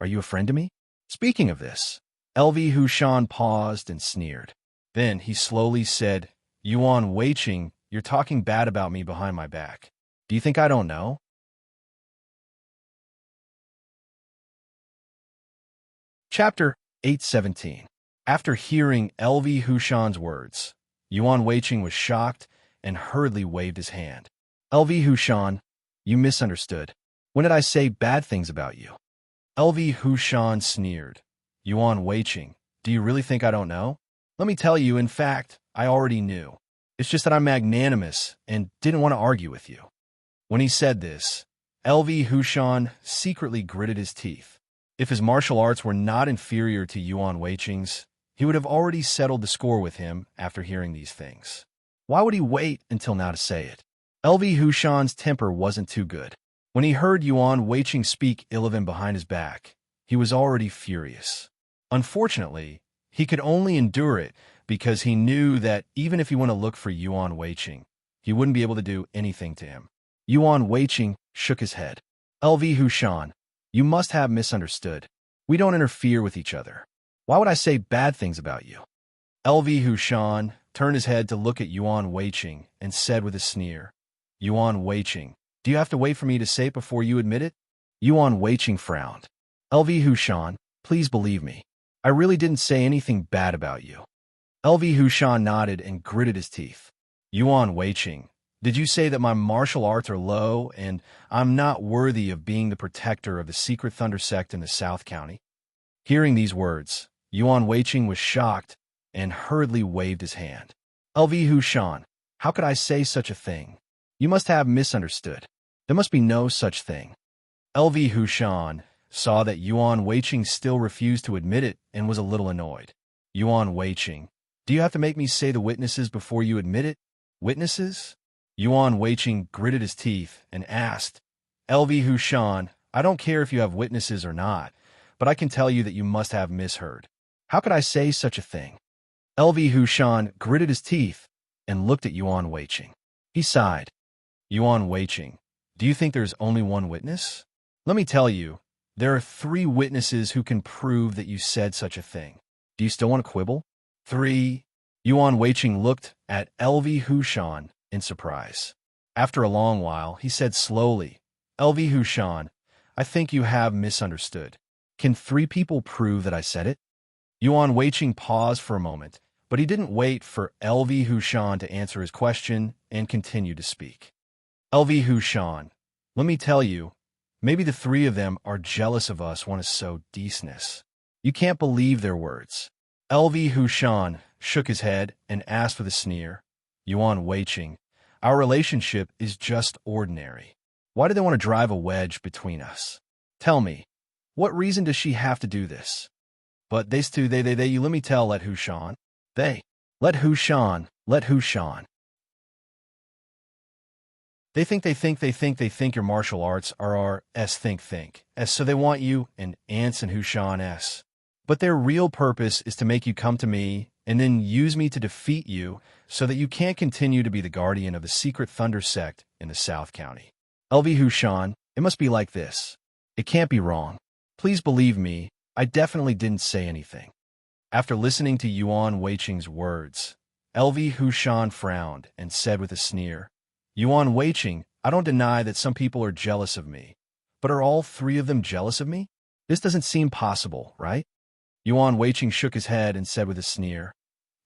are you a friend to me? Speaking of this, LV Hushan paused and sneered. Then he slowly said, Yuan Weiqing, you're talking bad about me behind my back. Do you think I don't know? Chapter 817. After hearing LV Hushan's words, Yuan Weiqing was shocked and hurriedly waved his hand. LV Hushan, you misunderstood. When did I say bad things about you? LV Hushan sneered. Yuan Weiqing, do you really think I don't know? Let me tell you, in fact, I already knew. It's just that I'm magnanimous and didn't want to argue with you. When he said this, LV Hushan secretly gritted his teeth. If his martial arts were not inferior to Yuan Weiqing's, he would have already settled the score with him after hearing these things. Why would he wait until now to say it? LV Hushan's temper wasn't too good. When he heard Yuan Weiqing speak ill of him behind his back, he was already furious. Unfortunately, he could only endure it because he knew that even if he went to look for Yuan Weiqing, he wouldn't be able to do anything to him. Yuan Weiqing shook his head. LV Hushan, you must have misunderstood. We don't interfere with each other. Why would I say bad things about you? LV Hushan turned his head to look at Yuan Weiqing and said with a sneer, Yuan Weiqing, do you have to wait for me to say it before you admit it? Yuan Weiqing frowned. LV Hushan, please believe me. I really didn't say anything bad about you. LV Hushan nodded and gritted his teeth. Yuan Weiqing, did you say that my martial arts are low and I'm not worthy of being the protector of the Secret Thunder sect in the South County? Hearing these words, Yuan Weiqing was shocked and hurriedly waved his hand. LV Hushan, how could I say such a thing? You must have misunderstood. There must be no such thing. LV Hushan saw that Yuan Weiqing still refused to admit it and was a little annoyed. Yuan Weiqing, do you have to make me say the witnesses before you admit it? Witnesses? Yuan Weiqing gritted his teeth and asked, LV Hushan, I don't care if you have witnesses or not, but I can tell you that you must have misheard. How could I say such a thing? LV Hushan gritted his teeth and looked at Yuan Weiqing. He sighed. Yuan Weiqing, Do you think there's only one witness? Let me tell you, there are 3 witnesses who can prove that you said such a thing. Do you still want to quibble? 3. Yuan Weiqing looked at LV Hushan in surprise. After a long while, he said slowly, LV Hushan, I think you have misunderstood. Can 3 people prove that I said it? Yuan Weiqing paused for a moment, but he didn't wait for LV Hushan to answer his question and continued to speak. LV Hushan, let me tell you, maybe the 3 of them are jealous of us want to sow decentness. You can't believe their words. LV Hushan shook his head and asked with a sneer, Yuan Weiqing, our relationship is just ordinary. Why do they want to drive a wedge between us? Tell me, what reason does she have to do this? But these 2, you let me tell, let Hushan. Let Hushan. They think your martial arts are our think, so they want you and Ants and Hushan s. But their real purpose is to make you come to me and then use me to defeat you so that you can't continue to be the guardian of the secret Thunder sect in the South County. LV Hushan, it must be like this. It can't be wrong. Please believe me, I definitely didn't say anything. After listening to Yuan Weiqing's words, LV Hushan frowned and said with a sneer, Yuan Weiqing, I don't deny that some people are jealous of me, but are all 3 of them jealous of me? This doesn't seem possible, right? Yuan Weiqing shook his head and said with a sneer,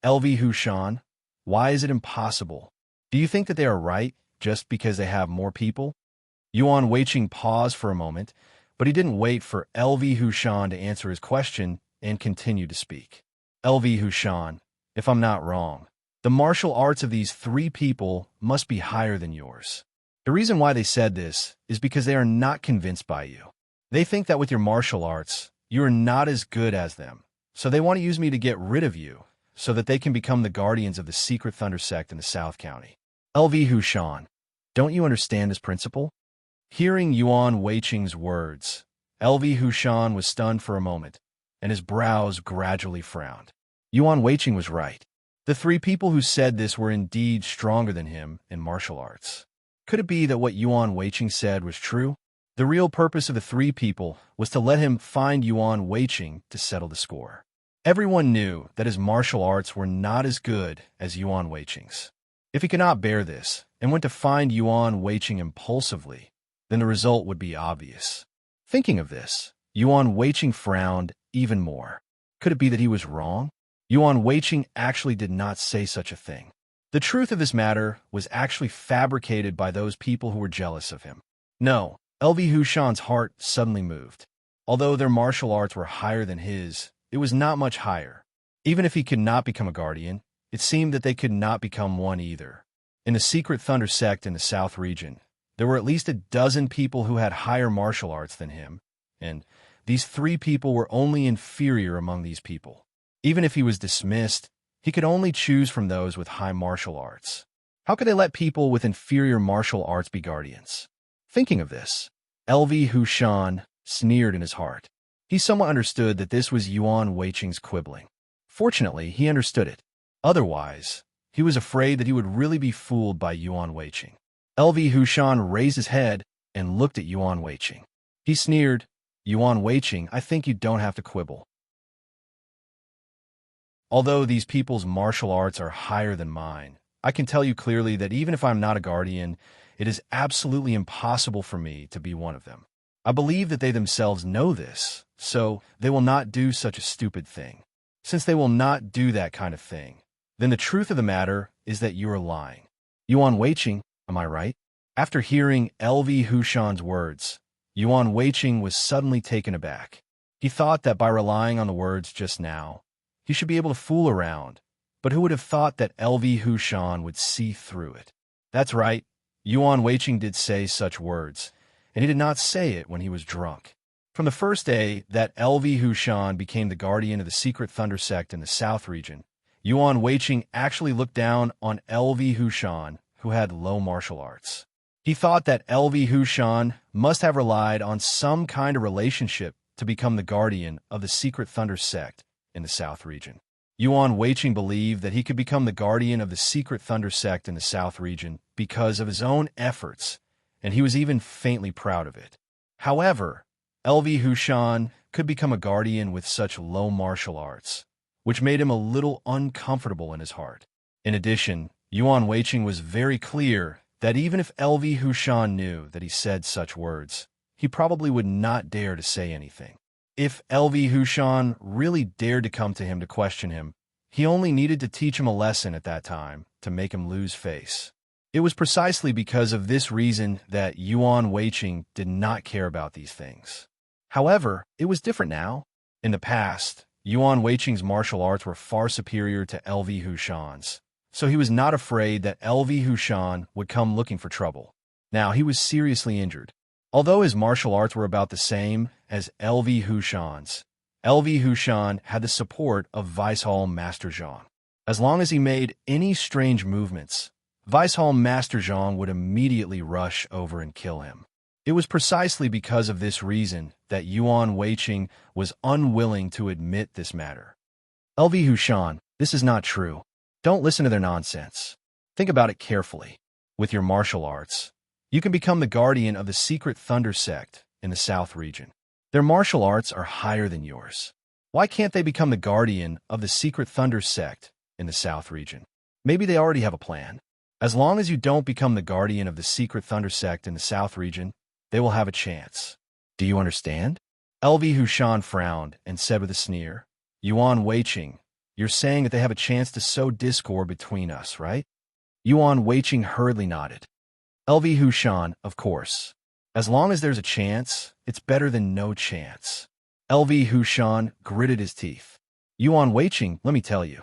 LV Hushan, why is it impossible? Do you think that they are right just because they have more people? Yuan Weiqing paused for a moment, but he didn't wait for LV Hushan to answer his question and continued to speak. LV Hushan, if I'm not wrong, the martial arts of these 3 people must be higher than yours. The reason why they said this is because they are not convinced by you. They think that with your martial arts, you are not as good as them, so they want to use me to get rid of you so that they can become the guardians of the secret Thunder sect in the South County. LV Hushan, don't you understand this principle? Hearing Yuan Weiqing's words, LV Hushan was stunned for a moment, and his brows gradually frowned. Yuan Weiqing was right. The 3 people who said this were indeed stronger than him in martial arts. Could it be that what Yuan Weiqing said was true? The real purpose of the 3 people was to let him find Yuan Weiqing to settle the score. Everyone knew that his martial arts were not as good as Yuan Weiqing's. If he could not bear this and went to find Yuan Weiqing impulsively, then the result would be obvious. Thinking of this, Yuan Weiqing frowned even more. Could it be that he was wrong? Yuan Weiqing actually did not say such a thing. The truth of this matter was actually fabricated by those people who were jealous of him. No, LV Hushan's heart suddenly moved. Although their martial arts were higher than his, it was not much higher. Even if he could not become a guardian, it seemed that they could not become one either. In the secret Thunder sect in the South region, there were at least a dozen people who had higher martial arts than him, and these 3 people were only inferior among these people. Even if he was dismissed, he could only choose from those with high martial arts. How could they let people with inferior martial arts be guardians? Thinking of this, LV Hushan sneered in his heart. He somewhat understood that this was Yuan Weiqing's quibbling. Fortunately, he understood it. Otherwise, he was afraid that he would really be fooled by Yuan Weiqing. LV Hushan raised his head and looked at Yuan Weiqing. He sneered, Yuan Weiqing, I think you don't have to quibble. Although these people's martial arts are higher than mine, I can tell you clearly that even if I'm not a guardian, it is absolutely impossible for me to be one of them. I believe that they themselves know this, so they will not do such a stupid thing. Since they will not do that kind of thing, then the truth of the matter is that you are lying. Yuan Weiqing, am I right? After hearing LV Hushan's words, Yuan Weiqing was suddenly taken aback. He thought that by relying on the words just now, he should be able to fool around, but who would have thought that LV Hushan would see through it? That's right, Yuan Weiqing did say such words, and he did not say it when he was drunk. From the first day that LV Hushan became the guardian of the secret Thunder sect in the South region, Yuan Weiqing actually looked down on LV Hushan, who had low martial arts. He thought that LV Hushan must have relied on some kind of relationship to become the guardian of the secret Thunder sect in the South region. Yuan Weiqing believed that he could become the guardian of the secret Thunder sect in the South region because of his own efforts, and he was even faintly proud of it. However, LV Hushan could become a guardian with such low martial arts, which made him a little uncomfortable in his heart. In addition, Yuan Weiqing was very clear that even if LV Hushan knew that he said such words, he probably would not dare to say anything. If LV Hushan really dared to come to him to question him, he only needed to teach him a lesson at that time to make him lose face. It was precisely because of this reason that Yuan Weiqing did not care about these things. However, it was different now. In the past, Yuan Weiqing's martial arts were far superior to LV Hushan's, so he was not afraid that LV Hushan would come looking for trouble. Now he was seriously injured. Although his martial arts were about the same as LV Hushan's, LV Hushan had the support of Vicehall Master Zhang. As long as he made any strange movements, Vicehall Master Zhang would immediately rush over and kill him. It was precisely because of this reason that Yuan Weiqing was unwilling to admit this matter. LV Hushan, this is not true. Don't listen to their nonsense. Think about it carefully. With your martial arts, you can become the guardian of the secret Thunder sect in the South region. Their martial arts are higher than yours. Why can't they become the guardian of the secret Thunder sect in the South region? Maybe they already have a plan. As long as you don't become the guardian of the secret Thunder sect in the South region, they will have a chance. Do you understand? LV Hushan frowned and said with a sneer, Yuan Weiqing, you're saying that they have a chance to sow discord between us, right? Yuan Weiqing hurriedly nodded. LV Hushan, of course. As long as there's a chance, it's better than no chance. LV Hushan gritted his teeth. Yuan Weiqing, let me tell you.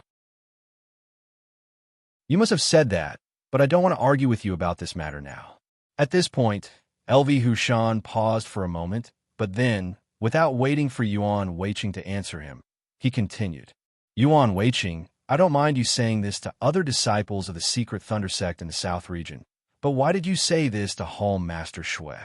You must have said that, but I don't want to argue with you about this matter now. At this point, LV Hushan paused for a moment, but then, without waiting for Yuan Weiqing to answer him, he continued. Yuan Weiqing, I don't mind you saying this to other disciples of the secret Thunder sect in the South region, but why did you say this to Hall Master Shui?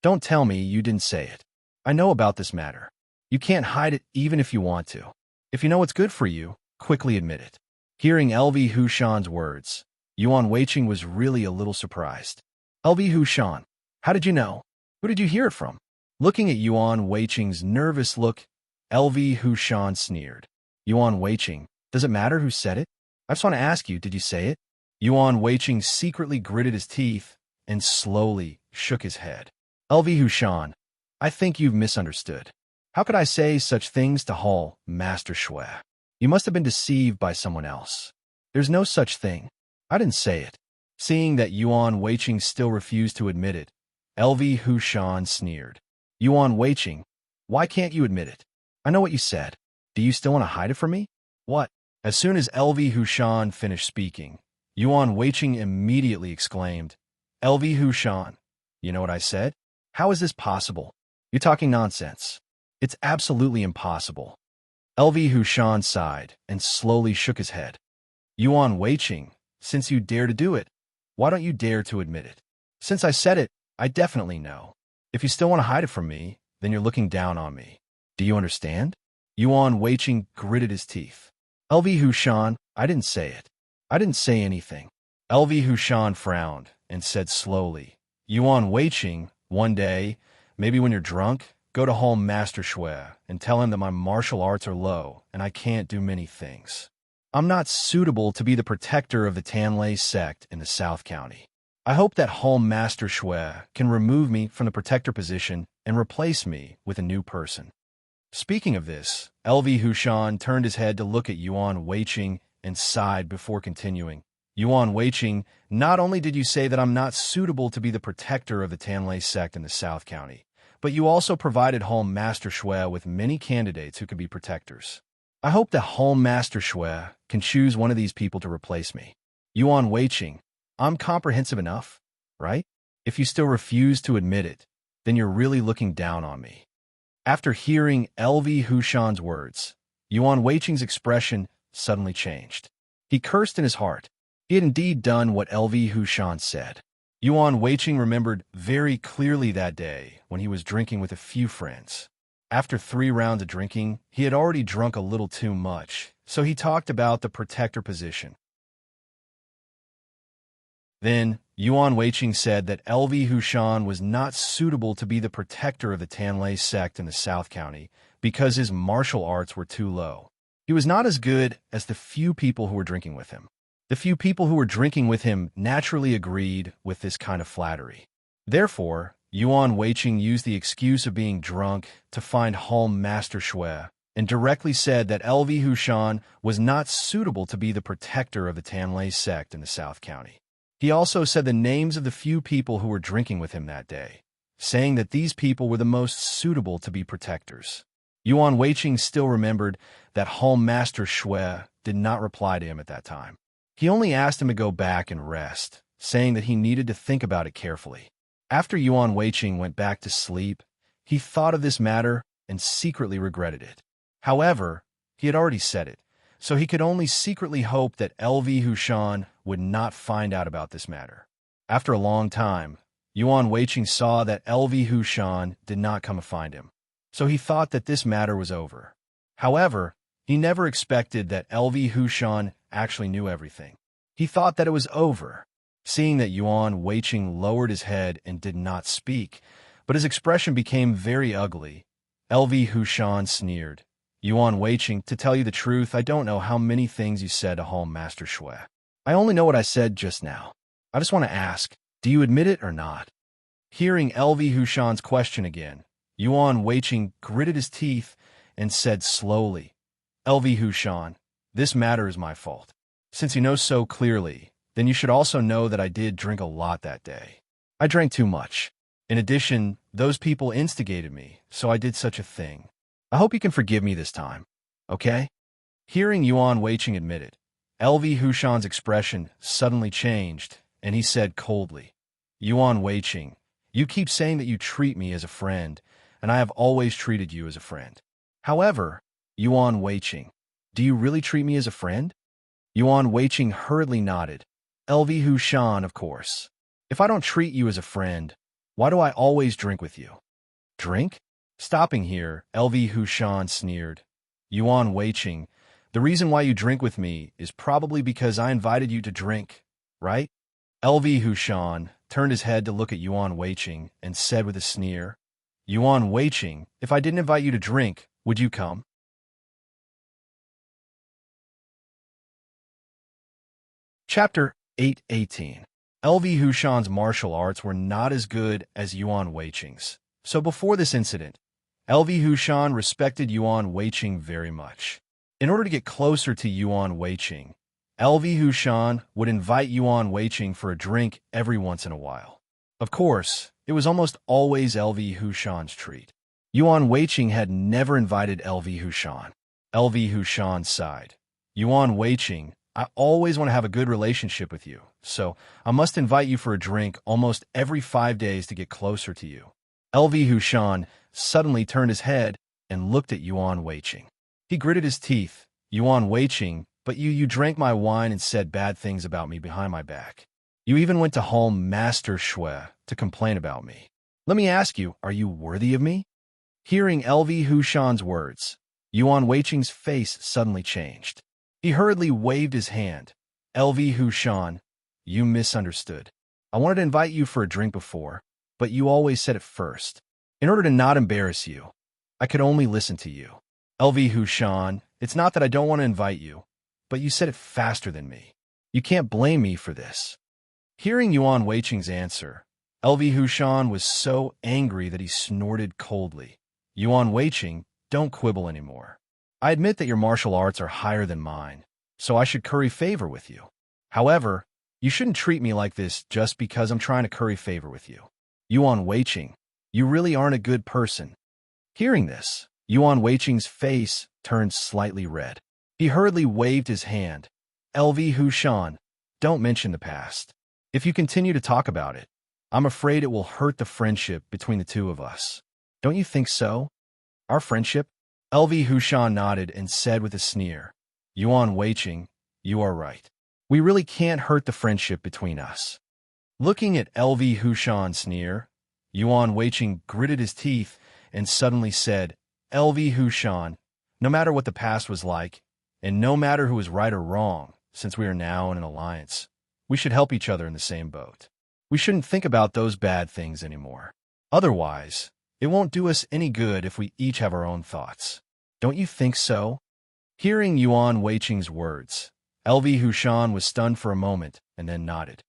Don't tell me you didn't say it. I know about this matter. You can't hide it even if you want to. If you know what's good for you, quickly admit it. Hearing LV Hushan's words, Yuan Weiqing was really a little surprised. LV Hushan, how did you know? Who did you hear it from? Looking at Yuan Weiqing's nervous look, LV Hushan sneered. Yuan Weiqing, does it matter who said it? I just want to ask you, did you say it? Yuan Weiqing secretly gritted his teeth and slowly shook his head. LV Hushan, I think you've misunderstood. How could I say such things to Hall Master Shui? You must have been deceived by someone else. There's no such thing. I didn't say it. Seeing that Yuan Weiqing still refused to admit it, LV Hushan sneered. Yuan Weiqing, why can't you admit it? I know what you said. Do you still want to hide it from me? What? As soon as LV Hushan finished speaking, Yuan Weiqing immediately exclaimed, LV Hushan, you know what I said? How is this possible? You're talking nonsense. It's absolutely impossible. LV Hushan sighed and slowly shook his head. Yuan Weiqing, since you dare to do it, why don't you dare to admit it? Since I said it, I definitely know. If you still want to hide it from me, then you're looking down on me. Do you understand? Yuan Weiqing gritted his teeth. LV Hushan, I didn't say it. I didn't say anything. LV Hushan frowned and said slowly, Yuan Weiqing, one day, maybe when you're drunk, go to Hall Master Shui and tell him that my martial arts are low and I can't do many things. I'm not suitable to be the protector of the Tanlei sect in the South County. I hope that Hall Master Shui can remove me from the protector position and replace me with a new person. Speaking of this, LV Hushan turned his head to look at Yuan Weiqing and sighed before continuing. Yuan Weiqing, not only did you say that I'm not suitable to be the protector of the Tanlei sect in the South County, but you also provided Hall Master Shui with many candidates who could be protectors. I hope that Hall Master Shui can choose one of these people to replace me. Yuan Weiqing, I'm comprehensive enough, right? If you still refuse to admit it, then you're really looking down on me. After hearing LV Hushan's words, Yuan Weiqing's expression suddenly changed. He cursed in his heart. He had indeed done what LV Hushan said. Yuan Weiqing remembered very clearly that day when he was drinking with a few friends. After 3 rounds of drinking, he had already drunk a little too much, so he talked about the protector position. Then, Yuan Weiqing said that LV Hushan was not suitable to be the protector of the Tanlei sect in the South County because his martial arts were too low. He was not as good as the few people who were drinking with him. The few people who were drinking with him naturally agreed with this kind of flattery. Therefore, Yuan Weiqing used the excuse of being drunk to find Halm Master Shui and directly said that LV Hushan was not suitable to be the protector of the Tanlei sect in the South County. He also said the names of the few people who were drinking with him that day, saying that these people were the most suitable to be protectors. Yuan Weiqing still remembered that Halm Master Shui did not reply to him at that time. He only asked him to go back and rest, saying that he needed to think about it carefully. After Yuan Weiqing went back to sleep, he thought of this matter and secretly regretted it. However, he had already said it, so he could only secretly hope that LV Hushan would not find out about this matter. After a long time, Yuan Weiqing saw that LV Hushan did not come to find him, so he thought that this matter was over. However, he never expected that LV Hushan actually knew everything. He thought that it was over. Seeing that Yuan Weiqing lowered his head and did not speak, but his expression became very ugly, LV Hushan sneered. Yuan Weiqing, to tell you the truth, I don't know how many things you said to Halm Master Shui. I only know what I said just now. I just want to ask, do you admit it or not? Hearing LV Hushan's question again, Yuan Weiqing gritted his teeth and said slowly, LV Hushan, this matter is my fault. Since you know so clearly, then you should also know that I did drink a lot that day. I drank too much. In addition, those people instigated me, so I did such a thing. I hope you can forgive me this time, okay? Hearing Yuan Weiqing admit it, LV Hushan's expression suddenly changed, and he said coldly, Yuan Weiqing, you keep saying that you treat me as a friend, and I have always treated you as a friend. However, Yuan Weiqing, do you really treat me as a friend? Yuan Weiqing hurriedly nodded. LV Hushan, of course. If I don't treat you as a friend, why do I always drink with you? Drink? Stopping here, LV Hushan sneered. Yuan Weiqing, the reason why you drink with me is probably because I invited you to drink, right? LV Hushan turned his head to look at Yuan Weiqing and said with a sneer, Yuan Weiqing, if I didn't invite you to drink, would you come? Chapter 8:18. LV Hushan's martial arts were not as good as Yuan Weiqing's, so before this incident, LV Hushan respected Yuan Weiqing very much. In order to get closer to Yuan Weiqing, LV Hushan would invite Yuan Weiqing for a drink every once in a while. Of course, it was almost always LV Hushan's treat. Yuan Weiqing had never invited LV Hushan. LV Hushan sighed. Yuan Weiqing, I always want to have a good relationship with you, so I must invite you for a drink almost every 5 days to get closer to you. LV Hushan suddenly turned his head and looked at Yuan Weiqing. He gritted his teeth. Yuan Weiqing, but you drank my wine and said bad things about me behind my back. You even went to Halm Master Shui to complain about me. Let me ask you, are you worthy of me? Hearing LV Hushan's words, Yuan Weiqing's face suddenly changed. He hurriedly waved his hand. LV Hushan, you misunderstood. I wanted to invite you for a drink before, but you always said it first. In order to not embarrass you, I could only listen to you. LV Hushan, it's not that I don't want to invite you, but you said it faster than me. You can't blame me for this. Hearing Yuan Weiqing's answer, LV Hushan was so angry that he snorted coldly. Yuan Weiqing, don't quibble anymore. I admit that your martial arts are higher than mine, so I should curry favor with you. However, you shouldn't treat me like this just because I'm trying to curry favor with you. Yuan Weiqing, you really aren't a good person. Hearing this, Yuan Weiqing's face turned slightly red. He hurriedly waved his hand. LV Hushan, don't mention the past. If you continue to talk about it, I'm afraid it will hurt the friendship between the two of us. Don't you think so? Our friendship? LV Hushan nodded and said with a sneer, Yuan Weiqing, you are right. We really can't hurt the friendship between us. Looking at LV Hushan's sneer, Yuan Weiqing gritted his teeth and suddenly said, LV Hushan, no matter what the past was like, and no matter who is right or wrong, since we are now in an alliance, we should help each other in the same boat. We shouldn't think about those bad things anymore. Otherwise, it won't do us any good if we each have our own thoughts. Don't you think so? Hearing Yuan Weiqing's words, LV Hushan was stunned for a moment and then nodded.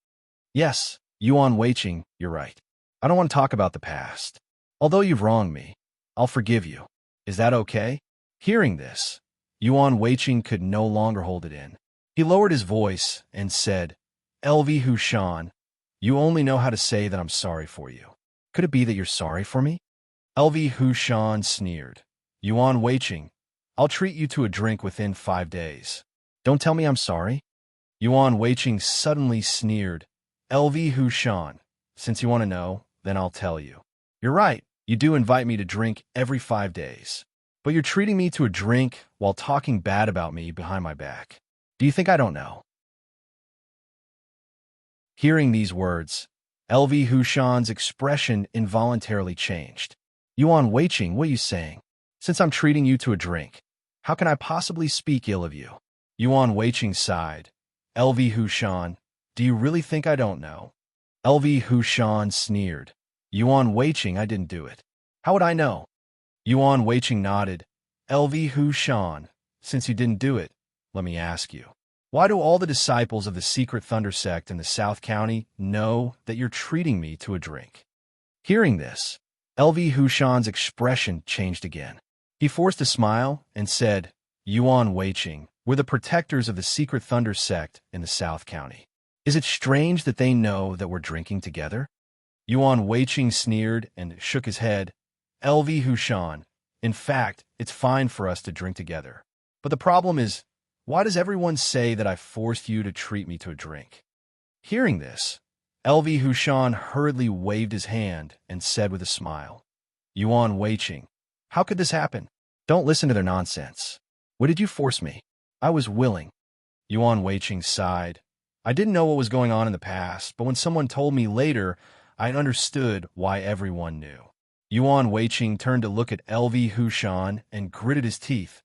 Yes, Yuan Weiqing, you're right. I don't want to talk about the past. Although you've wronged me, I'll forgive you. Is that okay? Hearing this, Yuan Weiqing could no longer hold it in. He lowered his voice and said, LV Hushan, you only know how to say that I'm sorry for you. Could it be that you're sorry for me? LV Hushan sneered. Yuan Weiqing, I'll treat you to a drink within 5 days. Don't tell me I'm sorry. Yuan Weiqing suddenly sneered. LV Hushan, since you want to know, then I'll tell you. You're right, you do invite me to drink every 5 days. But you're treating me to a drink while talking bad about me behind my back. Do you think I don't know? Hearing these words, LV Hushan's expression involuntarily changed. Yuan Weiqing, what are you saying? Since I'm treating you to a drink, how can I possibly speak ill of you? Yuan Weiqing sighed. LV Hushan, do you really think I don't know? LV Hushan sneered. Yuan Weiqing, I didn't do it. How would I know? Yuan Weiqing nodded. LV Hushan, since you didn't do it, let me ask you. Why do all the disciples of the secret Thunder sect in the South County know that you're treating me to a drink? Hearing this, LV Hushan's expression changed again. He forced a smile and said, Yuan Weiqing, we're the protectors of the secret Thunder sect in the South County. Is it strange that they know that we're drinking together? Yuan Weiqing sneered and shook his head. LV Hushan, in fact, it's fine for us to drink together. But the problem is, why does everyone say that I forced you to treat me to a drink? Hearing this, LV Hushan hurriedly waved his hand and said with a smile, Yuan Weiqing, how could this happen? Don't listen to their nonsense. What did you force me? I was willing. Yuan Weiqing sighed. I didn't know what was going on in the past, but when someone told me later, I understood why everyone knew. Yuan Weiqing turned to look at LV Hushan and gritted his teeth.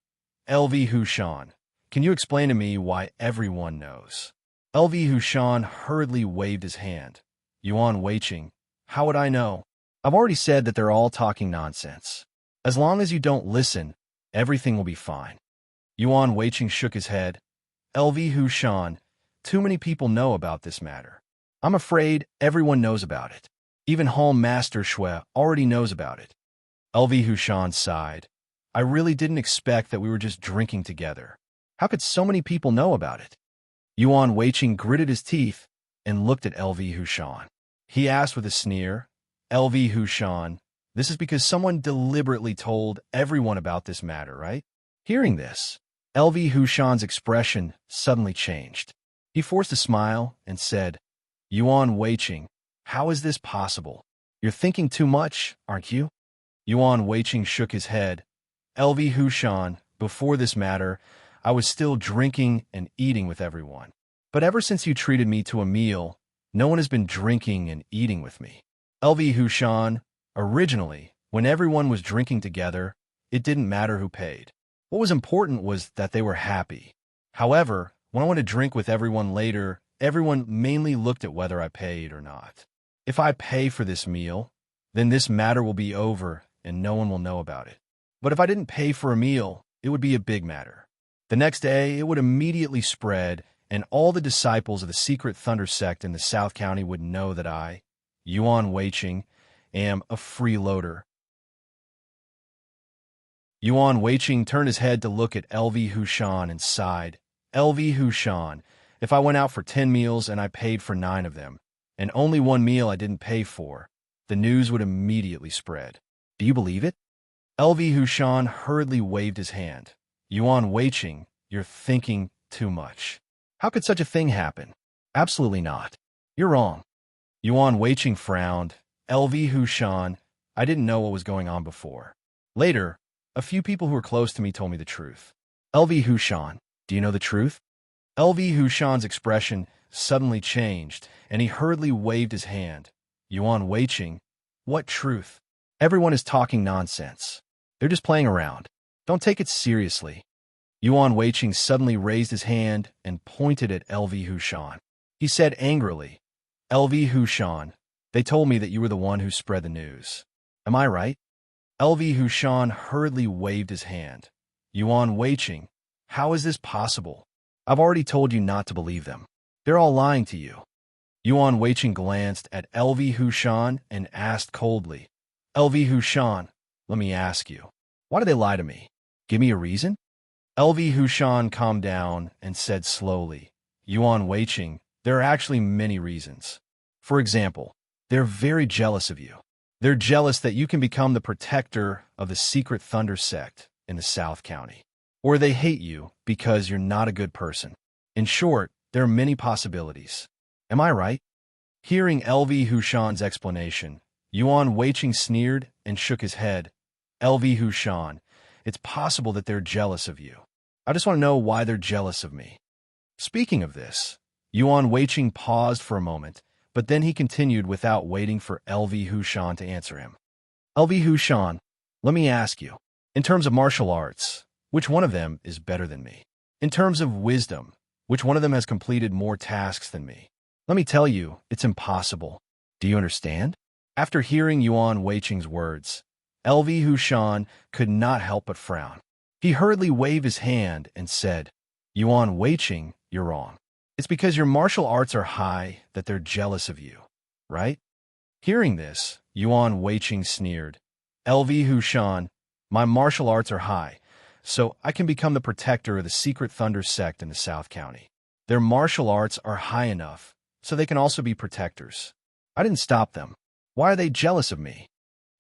LV Hushan, can you explain to me why everyone knows? LV Hushan hurriedly waved his hand. Yuan Weiqing, how would I know? I've already said that they're all talking nonsense. As long as you don't listen, everything will be fine. Yuan Weiqing shook his head. LV Hushan, too many people know about this matter. I'm afraid everyone knows about it. Even Hall Master Shui already knows about it. LV Hushan sighed. I really didn't expect that we were just drinking together. How could so many people know about it? Yuan Weiqing gritted his teeth and looked at LV Hushan. He asked with a sneer, LV Hushan, this is because someone deliberately told everyone about this matter, right? Hearing this, LV Hushan's expression suddenly changed. He forced a smile and said, Yuan Weiqing, how is this possible? You're thinking too much, aren't you? Yuan Weiqing shook his head. LV Hushan, before this matter, I was still drinking and eating with everyone. But ever since you treated me to a meal, no one has been drinking and eating with me. LV Hushan, originally, when everyone was drinking together, it didn't matter who paid. What was important was that they were happy. However, when I went to drink with everyone later, everyone mainly looked at whether I paid or not. If I pay for this meal, then this matter will be over and no one will know about it. But if I didn't pay for a meal, it would be a big matter. The next day, it would immediately spread, and all the disciples of the secret Thunder sect in the South County would know that I, Yuan Weiqing, am a freeloader. Yuan Weiqing turned his head to look at LV Hushan and sighed. LV Hushan, if I went out for 10 meals and I paid for 9 of them, and only one meal I didn't pay for, the news would immediately spread. Do you believe it? LV Hushan hurriedly waved his hand. Yuan Weiqing, you're thinking too much. How could such a thing happen? Absolutely not. You're wrong. Yuan Weiqing frowned. LV Hushan, I didn't know what was going on before. Later, a few people who were close to me told me the truth. LV Hushan, do you know the truth? LV Hushan's expression suddenly changed, and he hurriedly waved his hand. Yuan Weiqing, what truth? Everyone is talking nonsense. They're just playing around. Don't take it seriously. Yuan Weiqing suddenly raised his hand and pointed at LV Hushan. He said angrily, LV Hushan, they told me that you were the one who spread the news. Am I right? LV Hushan hurriedly waved his hand. Yuan Weiqing, how is this possible? I've already told you not to believe them. They're all lying to you. Yuan Weiqing glanced at LV Hushan and asked coldly, LV Hushan, let me ask you, why do they lie to me? Give me a reason? LV Hushan calmed down and said slowly, Yuan Weiqing, there are actually many reasons. For example, they're very jealous of you. They're jealous that you can become the protector of the secret Thunder sect in the South County. Or they hate you because you're not a good person. In short, there are many possibilities. Am I right? Hearing LV Hushan's explanation, Yuan Weiqing sneered and shook his head. LV Hushan, it's possible that they're jealous of you. I just want to know why they're jealous of me. Speaking of this, Yuan Weiqing paused for a moment, but then he continued without waiting for LV Hushan to answer him. LV Hushan, let me ask you, in terms of martial arts, which one of them is better than me? In terms of wisdom, which one of them has completed more tasks than me? Let me tell you, it's impossible. Do you understand? After hearing Yuan Weiqing's words, LV Hushan could not help but frown. He hurriedly waved his hand and said, Yuan Weiqing, you're wrong. It's because your martial arts are high that they're jealous of you, right? Hearing this, Yuan Weiqing sneered. LV Hushan, my martial arts are high, so I can become the protector of the secret Thunder sect in the South County. Their martial arts are high enough, so they can also be protectors. I didn't stop them. Why are they jealous of me?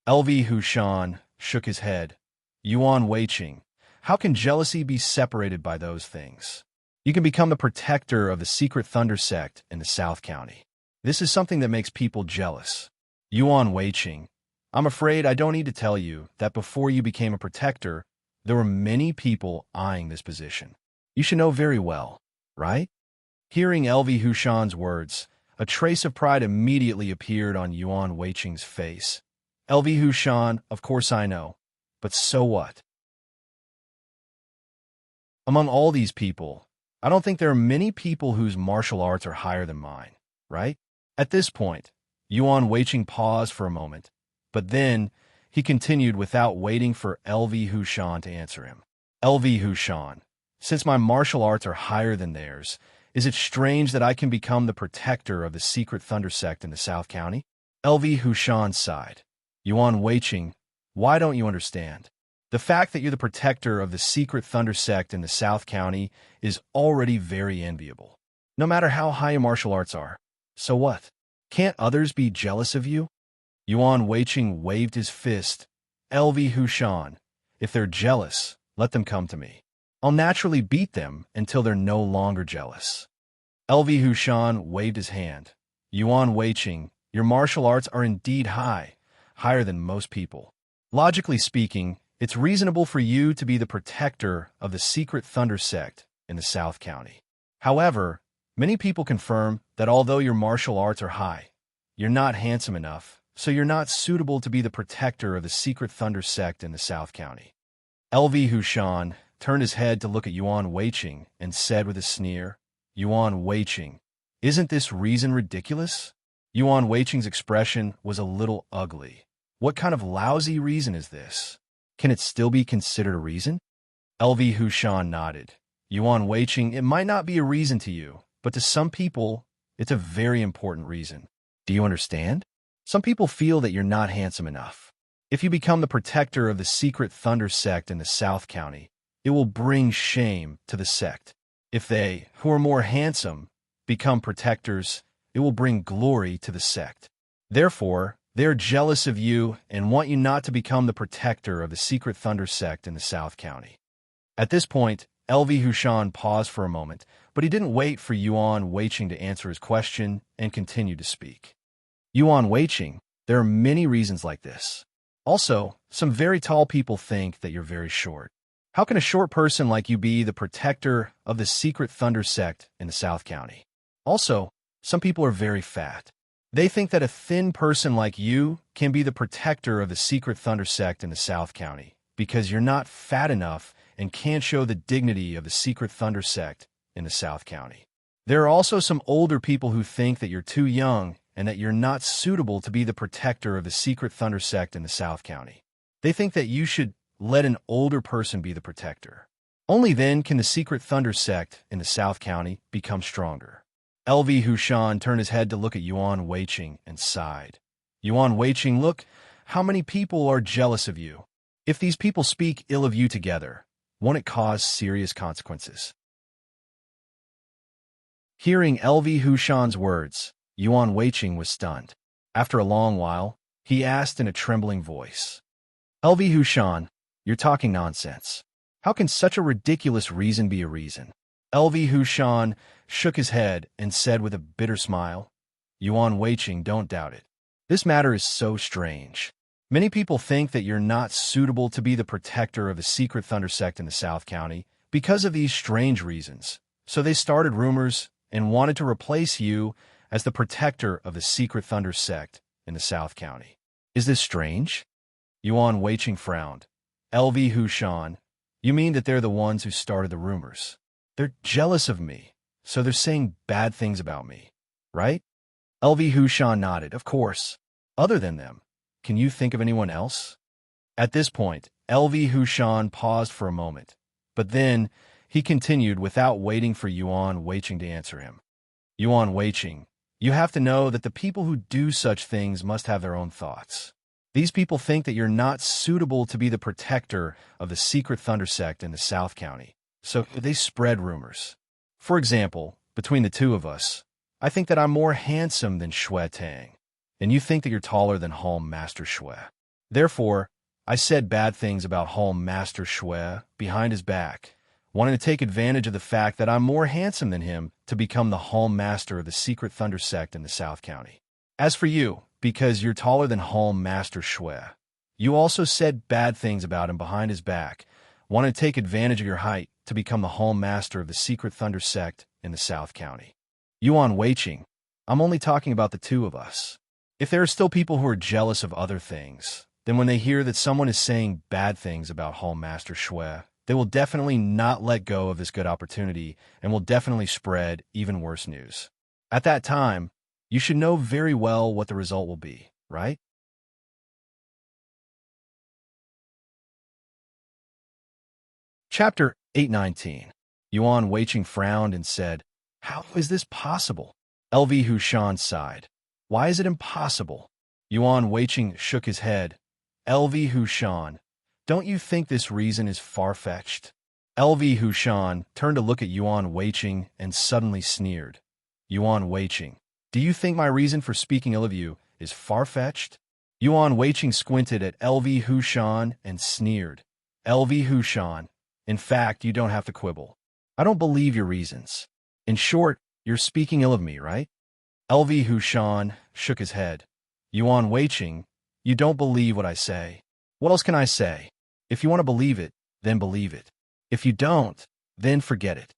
LV Hushan shook his head. Yuan Weiqing, how can jealousy be separated by those things? You can become the protector of the secret Thunder sect in the South County. This is something that makes people jealous. Yuan Weiqing, I'm afraid I don't need to tell you that before you became a protector, there were many people eyeing this position. You should know very well, right? Hearing LV Hushan's words, a trace of pride immediately appeared on Yuan Weiqing's face. LV Hushan, of course I know, but so what? Among all these people, I don't think there are many people whose martial arts are higher than mine, right? At this point, Yuan Weiqing paused for a moment, but then he continued without waiting for LV Hushan to answer him. LV Hushan, since my martial arts are higher than theirs, is it strange that I can become the protector of the secret Thunder sect in the South County? LV Hushan sighed. Yuan Weiqing, why don't you understand? The fact that you're the protector of the secret Thunder sect in the South County is already very enviable. No matter how high your martial arts are. So what? Can't others be jealous of you? Yuan Weiqing waved his fist. LV Hushan, if they're jealous, let them come to me. I'll naturally beat them until they're no longer jealous. LV Hushan waved his hand. Yuan Weiqing, your martial arts are indeed high, higher than most people. Logically speaking, it's reasonable for you to be the protector of the secret Thunder sect in the South County. However, many people confirm that although your martial arts are high, you're not handsome enough, so you're not suitable to be the protector of the secret Thunder sect in the South County. LV Hushan turned his head to look at Yuan Weiqing and said with a sneer, Yuan Weiqing, isn't this reason ridiculous? Yuan Weiqing's expression was a little ugly. What kind of lousy reason is this? Can it still be considered a reason? LV Hushan nodded. Yuan Weiqing, it might not be a reason to you, but to some people, it's a very important reason. Do you understand? Some people feel that you're not handsome enough. If you become the protector of the secret Thunder sect in the South County, it will bring shame to the sect. If they, who are more handsome, become protectors, it will bring glory to the sect. Therefore, they are jealous of you and want you not to become the protector of the secret Thunder sect in the South County. At this point, LV Hushan paused for a moment, but he didn't wait for Yuan Weiqing to answer his question and continued to speak. Yuan Weiqing, there are many reasons like this. Also, some very tall people think that you're very short. How can a short person like you be the protector of the secret Thunder sect in the South County? Also, some people are very fat. They think that a thin person like you can be the protector of the secret Thunder sect in the South County because you're not fat enough and can't show the dignity of the secret Thunder sect in the South County. There are also some older people who think that you're too young and that you're not suitable to be the protector of the secret thunder sect in the South County. They think that you should let an older person be the protector. Only then can the secret thunder sect in the South County become stronger. LV Hushan turned his head to look at Yuan Weiqing and sighed. Yuan Weiqing, look, how many people are jealous of you. If these people speak ill of you together, won't it cause serious consequences? Hearing LV Hushan's words, Yuan Weiqing was stunned. After a long while, he asked in a trembling voice, LV Hushan, you're talking nonsense. How can such a ridiculous reason be a reason? LV Hushan shook his head and said with a bitter smile, Yuan Weiqing, don't doubt it. This matter is so strange. Many people think that you're not suitable to be the protector of the secret thunder sect in the South County because of these strange reasons. So they started rumors and wanted to replace you as the protector of the secret thunder sect in the South County. Is this strange? Yuan Weiqing frowned. LV Hushan, you mean that they're the ones who started the rumors? They're jealous of me, so they're saying bad things about me, right? LV Hushan nodded. Of course. Other than them, can you think of anyone else? At this point, LV Hushan paused for a moment, but then he continued without waiting for Yuan Weiqing to answer him. Yuan Weiqing, you have to know that the people who do such things must have their own thoughts. These people think that you're not suitable to be the protector of the secret thunder sect in the South County, so they spread rumors. For example, between the two of us, I think that I'm more handsome than Shui Tang, and you think that you're taller than Home Master Shui. Therefore, I said bad things about Home Master Shui behind his back, wanting to take advantage of the fact that I'm more handsome than him to become the Home Master of the secret thunder sect in the South County. As for you, because you're taller than Home Master Shui, you also said bad things about him behind his back, wanting to take advantage of your height to become the Home Master of the secret thunder sect in the South County. Yuan Weiqing, I'm only talking about the two of us. If there are still people who are jealous of other things, then when they hear that someone is saying bad things about Home Master Shui, they will definitely not let go of this good opportunity and will definitely spread even worse news. At that time, you should know very well what the result will be, right? Chapter 819. Yuan Weiqing frowned and said, How is this possible? LV Hushan sighed. Why is it impossible? Yuan Weiqing shook his head. LV Hushan, don't you think this reason is far-fetched? LV Hushan turned to look at Yuan Weiqing and suddenly sneered. Yuan Weiqing, do you think my reason for speaking ill of you is far-fetched? Yuan Weiqing squinted at LV Hushan and sneered. LV Hushan, in fact, you don't have to quibble. I don't believe your reasons. In short, you're speaking ill of me, right? LV Hushan shook his head. Yuan Weiqing, you don't believe what I say. What else can I say? If you want to believe it, then believe it. If you don't, then forget it.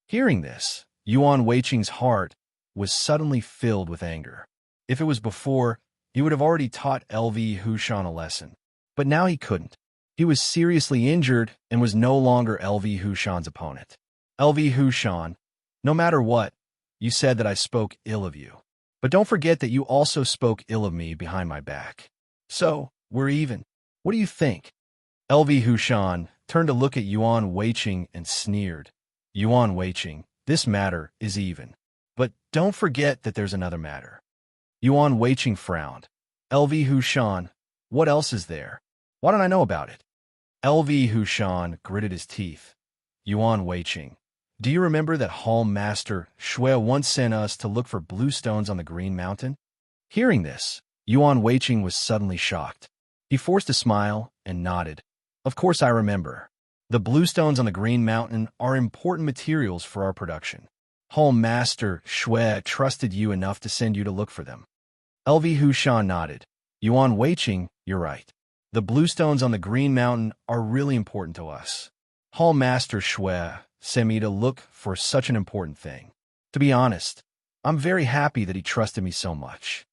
Hearing this, Yuan Weiqing's heart was suddenly filled with anger. If it was before, he would have already taught LV Hushan a lesson. But now he couldn't. He was seriously injured and was no longer LV Hushan's opponent. LV Hushan, no matter what, you said that I spoke ill of you. But don't forget that you also spoke ill of me behind my back. So, we're even. What do you think? LV Hushan turned to look at Yuan Weiqing and sneered. Yuan Weiqing, this matter is even. But don't forget that there's another matter. Yuan Weiqing frowned. LV Hushan, what else is there? Why don't I know about it? LV Hushan gritted his teeth. Yuan Weiqing, do you remember that Home Master Shui once sent us to look for blue stones on the Green Mountain? Hearing this, Yuan Weiqing was suddenly shocked. He forced a smile and nodded. Of course I remember. The blue stones on the Green Mountain are important materials for our production. Home Master Shui trusted you enough to send you to look for them. LV Hushan nodded. Yuan Weiqing, you're right. The blue stones on the Green Mountain are really important to us. Home Master Shui sent me to look for such an important thing. To be honest, I'm very happy that he trusted me so much.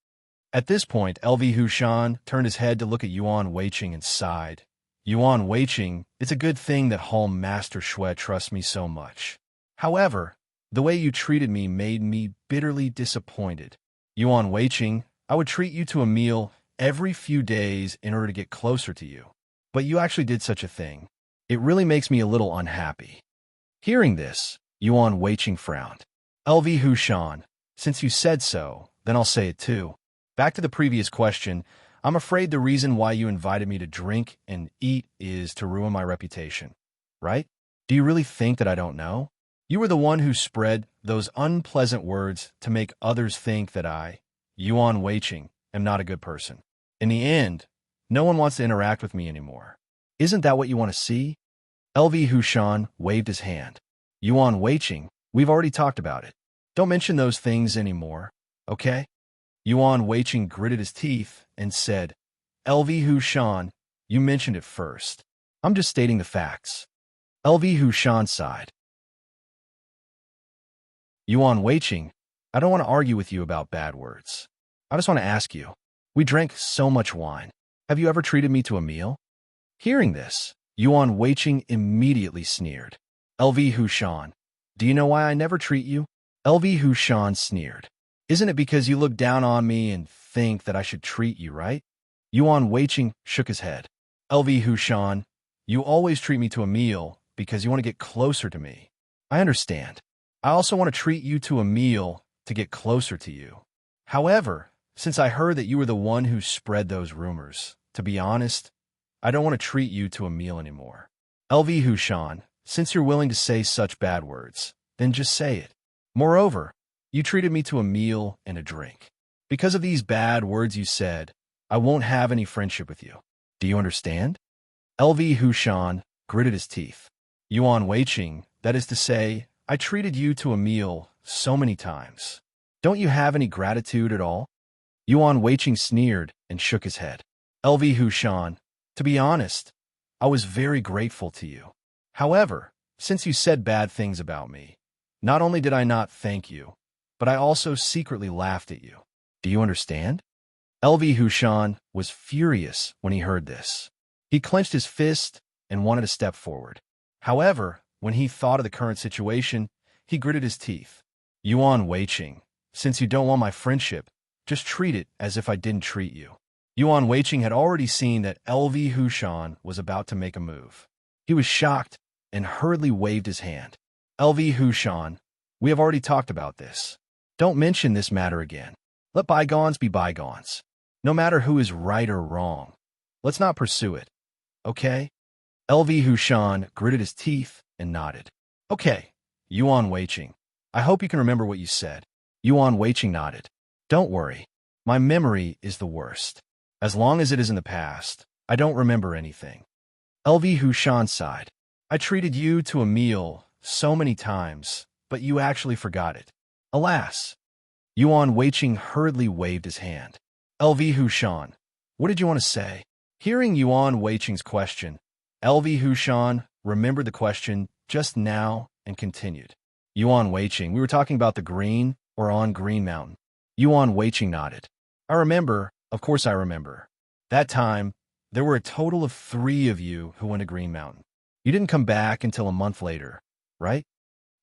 At this point, LV Hushan turned his head to look at Yuan Weiqing and sighed. Yuan Weiqing, it's a good thing that Home Master Shui trusts me so much. However, the way you treated me made me bitterly disappointed. Yuan Weiqing, I would treat you to a meal every few days in order to get closer to you. But you actually did such a thing. It really makes me a little unhappy. Hearing this, Yuan Weiqing frowned. LV Hushan, since you said so, then I'll say it too. Back to the previous question, I'm afraid the reason why you invited me to drink and eat is to ruin my reputation, right? Do you really think that I don't know? You were the one who spread those unpleasant words to make others think that I, Yuan Weiqing, am not a good person. In the end, no one wants to interact with me anymore. Isn't that what you want to see? LV Hushan waved his hand. Yuan Weiqing, we've already talked about it. Don't mention those things anymore, okay? Yuan Weiqing gritted his teeth and said, LV Hushan, you mentioned it first. I'm just stating the facts. LV Hushan sighed. Yuan Weiqing, I don't want to argue with you about bad words. I just want to ask you, we drank so much wine. Have you ever treated me to a meal? Hearing this, Yuan Weiqing immediately sneered. LV Hushan, do you know why I never treat you? LV Hushan sneered. Isn't it because you look down on me and think that I should treat you, right? Yuan Weiqing shook his head. LV Hushan, you always treat me to a meal because you want to get closer to me. I understand. I also want to treat you to a meal to get closer to you. However, since I heard that you were the one who spread those rumors, to be honest, I don't want to treat you to a meal anymore. LV Hushan, since you're willing to say such bad words, then just say it. Moreover, you treated me to a meal and a drink. Because of these bad words you said, I won't have any friendship with you. Do you understand? LV Hushan gritted his teeth. Yuan Weiqing, that is to say, I treated you to a meal so many times. Don't you have any gratitude at all? Yuan Weiqing sneered and shook his head. LV Hushan, to be honest, I was very grateful to you. However, since you said bad things about me, not only did I not thank you, but I also secretly laughed at you. Do you understand? LV Hushan was furious when he heard this. He clenched his fist and wanted to step forward. However, when he thought of the current situation, he gritted his teeth. Yuan Weiqing, since you don't want my friendship, just treat it as if I didn't treat you. Yuan Weiqing had already seen that LV Hushan was about to make a move. He was shocked and hurriedly waved his hand. LV Hushan, we have already talked about this. Don't mention this matter again. Let bygones be bygones. No matter who is right or wrong, let's not pursue it. Okay? LV Hushan gritted his teeth and nodded. Okay, Yuan Weiqing. I hope you can remember what you said. Yuan Weiqing nodded. Don't worry. My memory is the worst. As long as it is in the past, I don't remember anything. LV Hushan sighed. I treated you to a meal so many times, but you actually forgot it. Alas. Yuan Weiqing hurriedly waved his hand. LV Hushan, what did you want to say? Hearing Yuan Weiqing's question, LV Hushan remembered the question just now and continued. Yuan Weiqing, we were talking about the green or on Green Mountain. Yuan Weiqing nodded. I remember, of course I remember. That time, there were a total of 3 of you who went to Green Mountain. You didn't come back until a month later, right?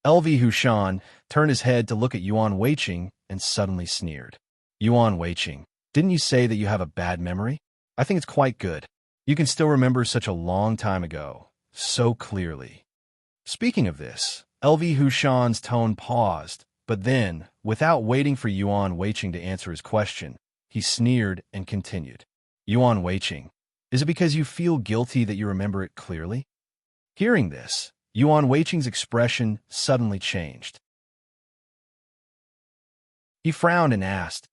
LV Hushan turned his head to look at Yuan Weiqing and suddenly sneered. Yuan Weiqing, didn't you say that you have a bad memory? I think it's quite good. You can still remember such a long time ago, so clearly. Speaking of this, LV Hushan's tone paused, but then, without waiting for Yuan Weiqing to answer his question, he sneered and continued. Yuan Weiqing, is it because you feel guilty that you remember it clearly? Hearing this, Yuan Weiqing's expression suddenly changed. He frowned and asked,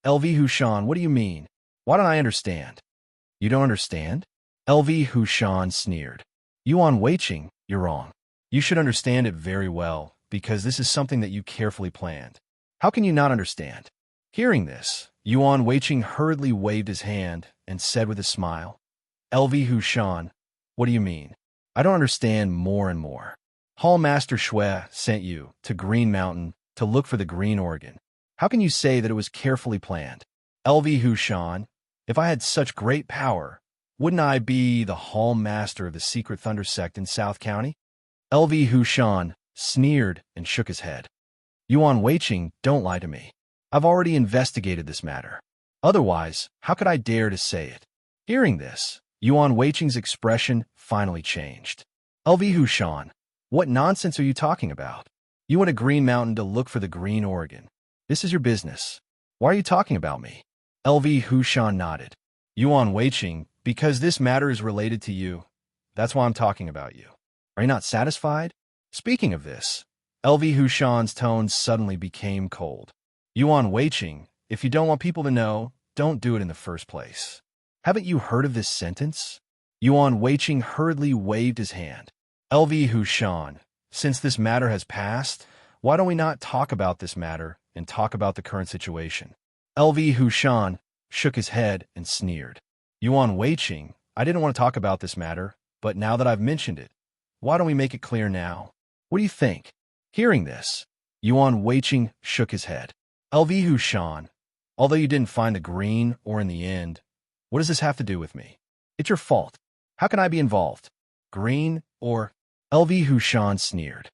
LV Hushan, what do you mean? Why don't I understand? You don't understand? LV Hushan sneered. Yuan Weiqing, you're wrong. You should understand it very well, because this is something that you carefully planned. How can you not understand? Hearing this, Yuan Weiqing hurriedly waved his hand and said with a smile, LV Hushan, what do you mean? I don't understand more and more. Hall Master Shui sent you to Green Mountain to look for the green organ. How can you say that it was carefully planned? LV Hushan, if I had such great power, wouldn't I be the Hall Master of the Secret Thunder Sect in South County? LV Hushan sneered and shook his head. Yuan Weiqing, don't lie to me. I've already investigated this matter. Otherwise, how could I dare to say it? Hearing this, Yuan Weiqing's expression finally changed. LV Hushan, what nonsense are you talking about? You went to Green Mountain to look for the green organ. This is your business. Why are you talking about me? LV Hushan nodded. Yuan Weiqing, because this matter is related to you. That's why I'm talking about you. Are you not satisfied? Speaking of this, LV Hushan's tone suddenly became cold. Yuan Weiqing, if you don't want people to know, don't do it in the first place. Haven't you heard of this sentence? Yuan Weiqing hurriedly waved his hand. LV Hushan, since this matter has passed, why don't we not talk about this matter and talk about the current situation? LV Hushan shook his head and sneered. Yuan Weiqing, I didn't want to talk about this matter, but now that I've mentioned it, why don't we make it clear now? What do you think? Hearing this, Yuan Weiqing shook his head. LV Hushan, although you didn't find the green or in the end, what does this have to do with me? It's your fault. How can I be involved? Green or... LV Hushan sneered.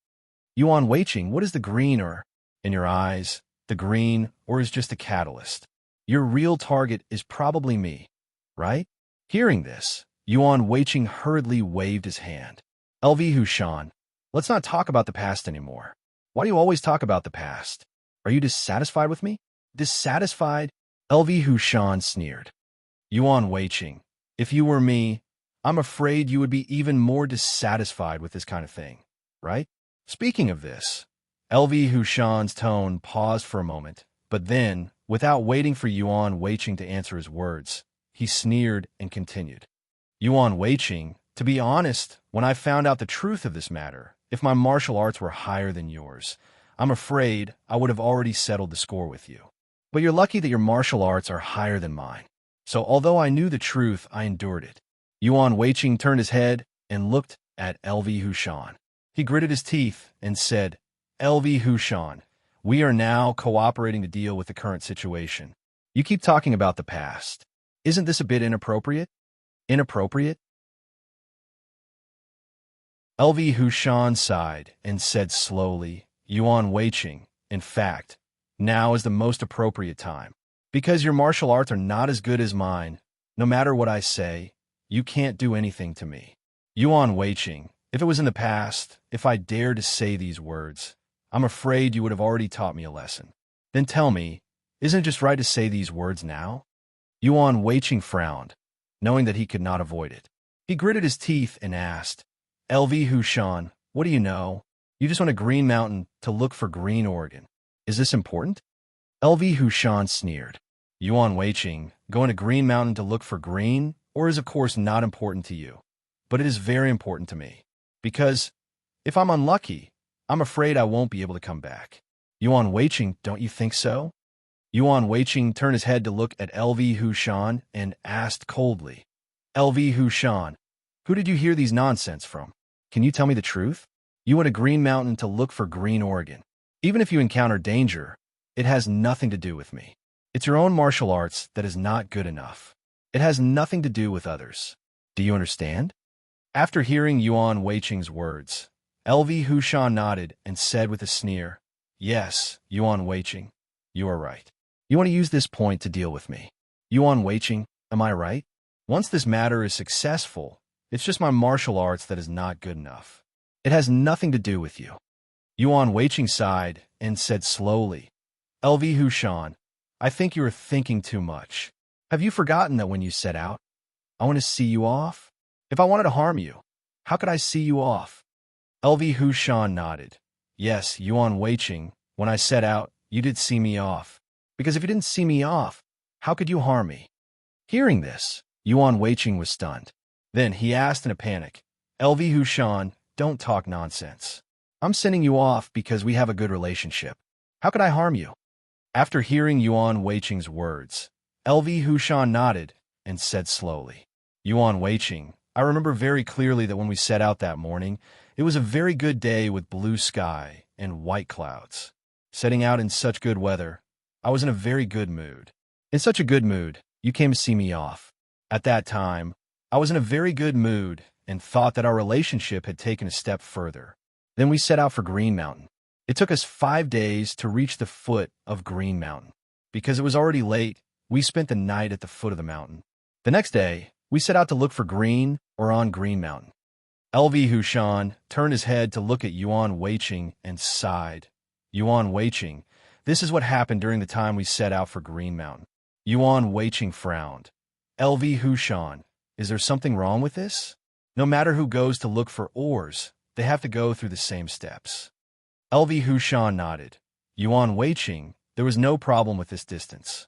Yuan Weiqing, what is the green or... In your eyes, the green or is just a catalyst. Your real target is probably me, right? Hearing this, Yuan Weiqing hurriedly waved his hand. LV Hushan, let's not talk about the past anymore. Why do you always talk about the past? Are you dissatisfied with me? Dissatisfied? LV Hushan sneered. Yuan Weiqing, if you were me, I'm afraid you would be even more dissatisfied with this kind of thing, right? Speaking of this, LV Hushan's tone paused for a moment, but then, without waiting for Yuan Weiqing to answer his words, he sneered and continued. Yuan Weiqing, to be honest, when I found out the truth of this matter, if my martial arts were higher than yours, I'm afraid I would have already settled the score with you. But you're lucky that your martial arts are higher than mine. So although I knew the truth, I endured it. Yuan Weiqing turned his head and looked at LV Hushan. He gritted his teeth and said, LV Hushan, we are now cooperating to deal with the current situation. You keep talking about the past. Isn't this a bit inappropriate? Inappropriate? LV Hushan sighed and said slowly, Yuan Weiqing, in fact, now is the most appropriate time. Because your martial arts are not as good as mine, no matter what I say, you can't do anything to me. Yuan Weiqing, if it was in the past, if I dared to say these words, I'm afraid you would have already taught me a lesson. Then tell me, isn't it just right to say these words now? Yuan Weiqing frowned, knowing that he could not avoid it. He gritted his teeth and asked, LV Hushan, what do you know? You just went to Green Mountain to look for green organ. Is this important? LV Hushan sneered. Yuan Weiqing, going to Green Mountain to look for green, or is of course not important to you. But it is very important to me. Because, if I'm unlucky, I'm afraid I won't be able to come back. Yuan Weiqing, don't you think so? Yuan Weiqing turned his head to look at LV Hushan and asked coldly, LV Hushan, who did you hear these nonsense from? Can you tell me the truth? You went to Green Mountain to look for green organ. Even if you encounter danger, it has nothing to do with me. It's your own martial arts that is not good enough. It has nothing to do with others. Do you understand? After hearing Yuan Weiqing's words, LV Hushan nodded and said with a sneer, Yes, Yuan Weiqing, you are right. You want to use this point to deal with me. Yuan Weiqing, am I right? Once this matter is successful, it's just my martial arts that is not good enough. It has nothing to do with you. Yuan Weiqing sighed and said slowly, LV Hushan, I think you are thinking too much. Have you forgotten that when you set out, I want to see you off? If I wanted to harm you, how could I see you off? LV Hushan nodded. Yes, Yuan Weiqing, when I set out, you did see me off. Because if you didn't see me off, how could you harm me? Hearing this, Yuan Weiqing was stunned. Then he asked in a panic, LV Hushan, don't talk nonsense. I'm sending you off because we have a good relationship. How could I harm you? After hearing Yuan Weiqing's words, LV Hushan nodded and said slowly, Yuan Weiqing, I remember very clearly that when we set out that morning, it was a very good day with blue sky and white clouds. Setting out in such good weather, I was in a very good mood. In such a good mood, you came to see me off. At that time, I was in a very good mood and thought that our relationship had taken a step further. Then we set out for Green Mountain. It took us 5 days to reach the foot of Green Mountain. Because it was already late, we spent the night at the foot of the mountain. The next day, we set out to look for Green or on Green Mountain. LV Hushan turned his head to look at Yuan Weiqing and sighed. Yuan Weiqing, this is what happened during the time we set out for Green Mountain. Yuan Weiqing frowned. LV Hushan, is there something wrong with this? No matter who goes to look for ores, they have to go through the same steps. LV Hushan nodded. Yuan Weiqing, there was no problem with this distance.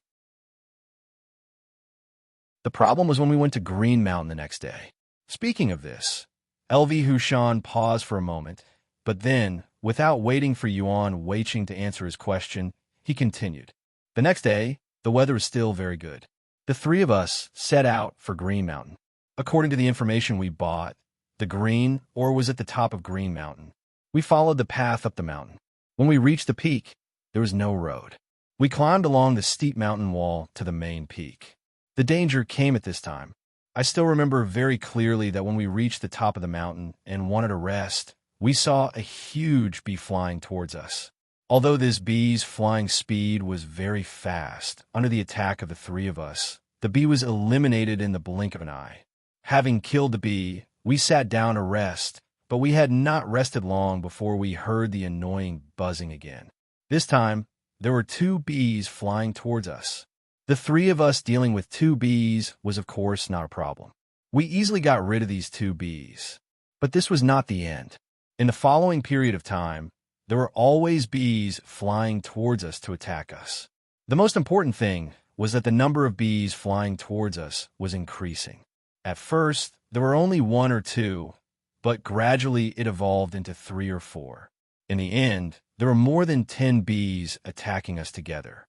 The problem was when we went to Green Mountain the next day. Speaking of this, LV Hushan paused for a moment, but then, without waiting for Yuan Weiqing to answer his question, he continued. The next day, the weather was still very good. The three of us set out for Green Mountain. According to the information we bought, the green ore was at the top of Green Mountain. We followed the path up the mountain. When we reached the peak, there was no road. We climbed along the steep mountain wall to the main peak. The danger came at this time. I still remember very clearly that when we reached the top of the mountain and wanted to rest, we saw a huge bee flying towards us. Although this bee's flying speed was very fast, under the attack of the three of us, the bee was eliminated in the blink of an eye. Having killed the bee, we sat down to rest, but we had not rested long before we heard the annoying buzzing again. This time, there were two bees flying towards us. The three of us dealing with two bees was of course not a problem. We easily got rid of these two bees. But this was not the end. In the following period of time, there were always bees flying towards us to attack us. The most important thing was that the number of bees flying towards us was increasing. At first, there were only one or two, but gradually it evolved into 3 or 4. In the end, there were more than 10 bees attacking us together.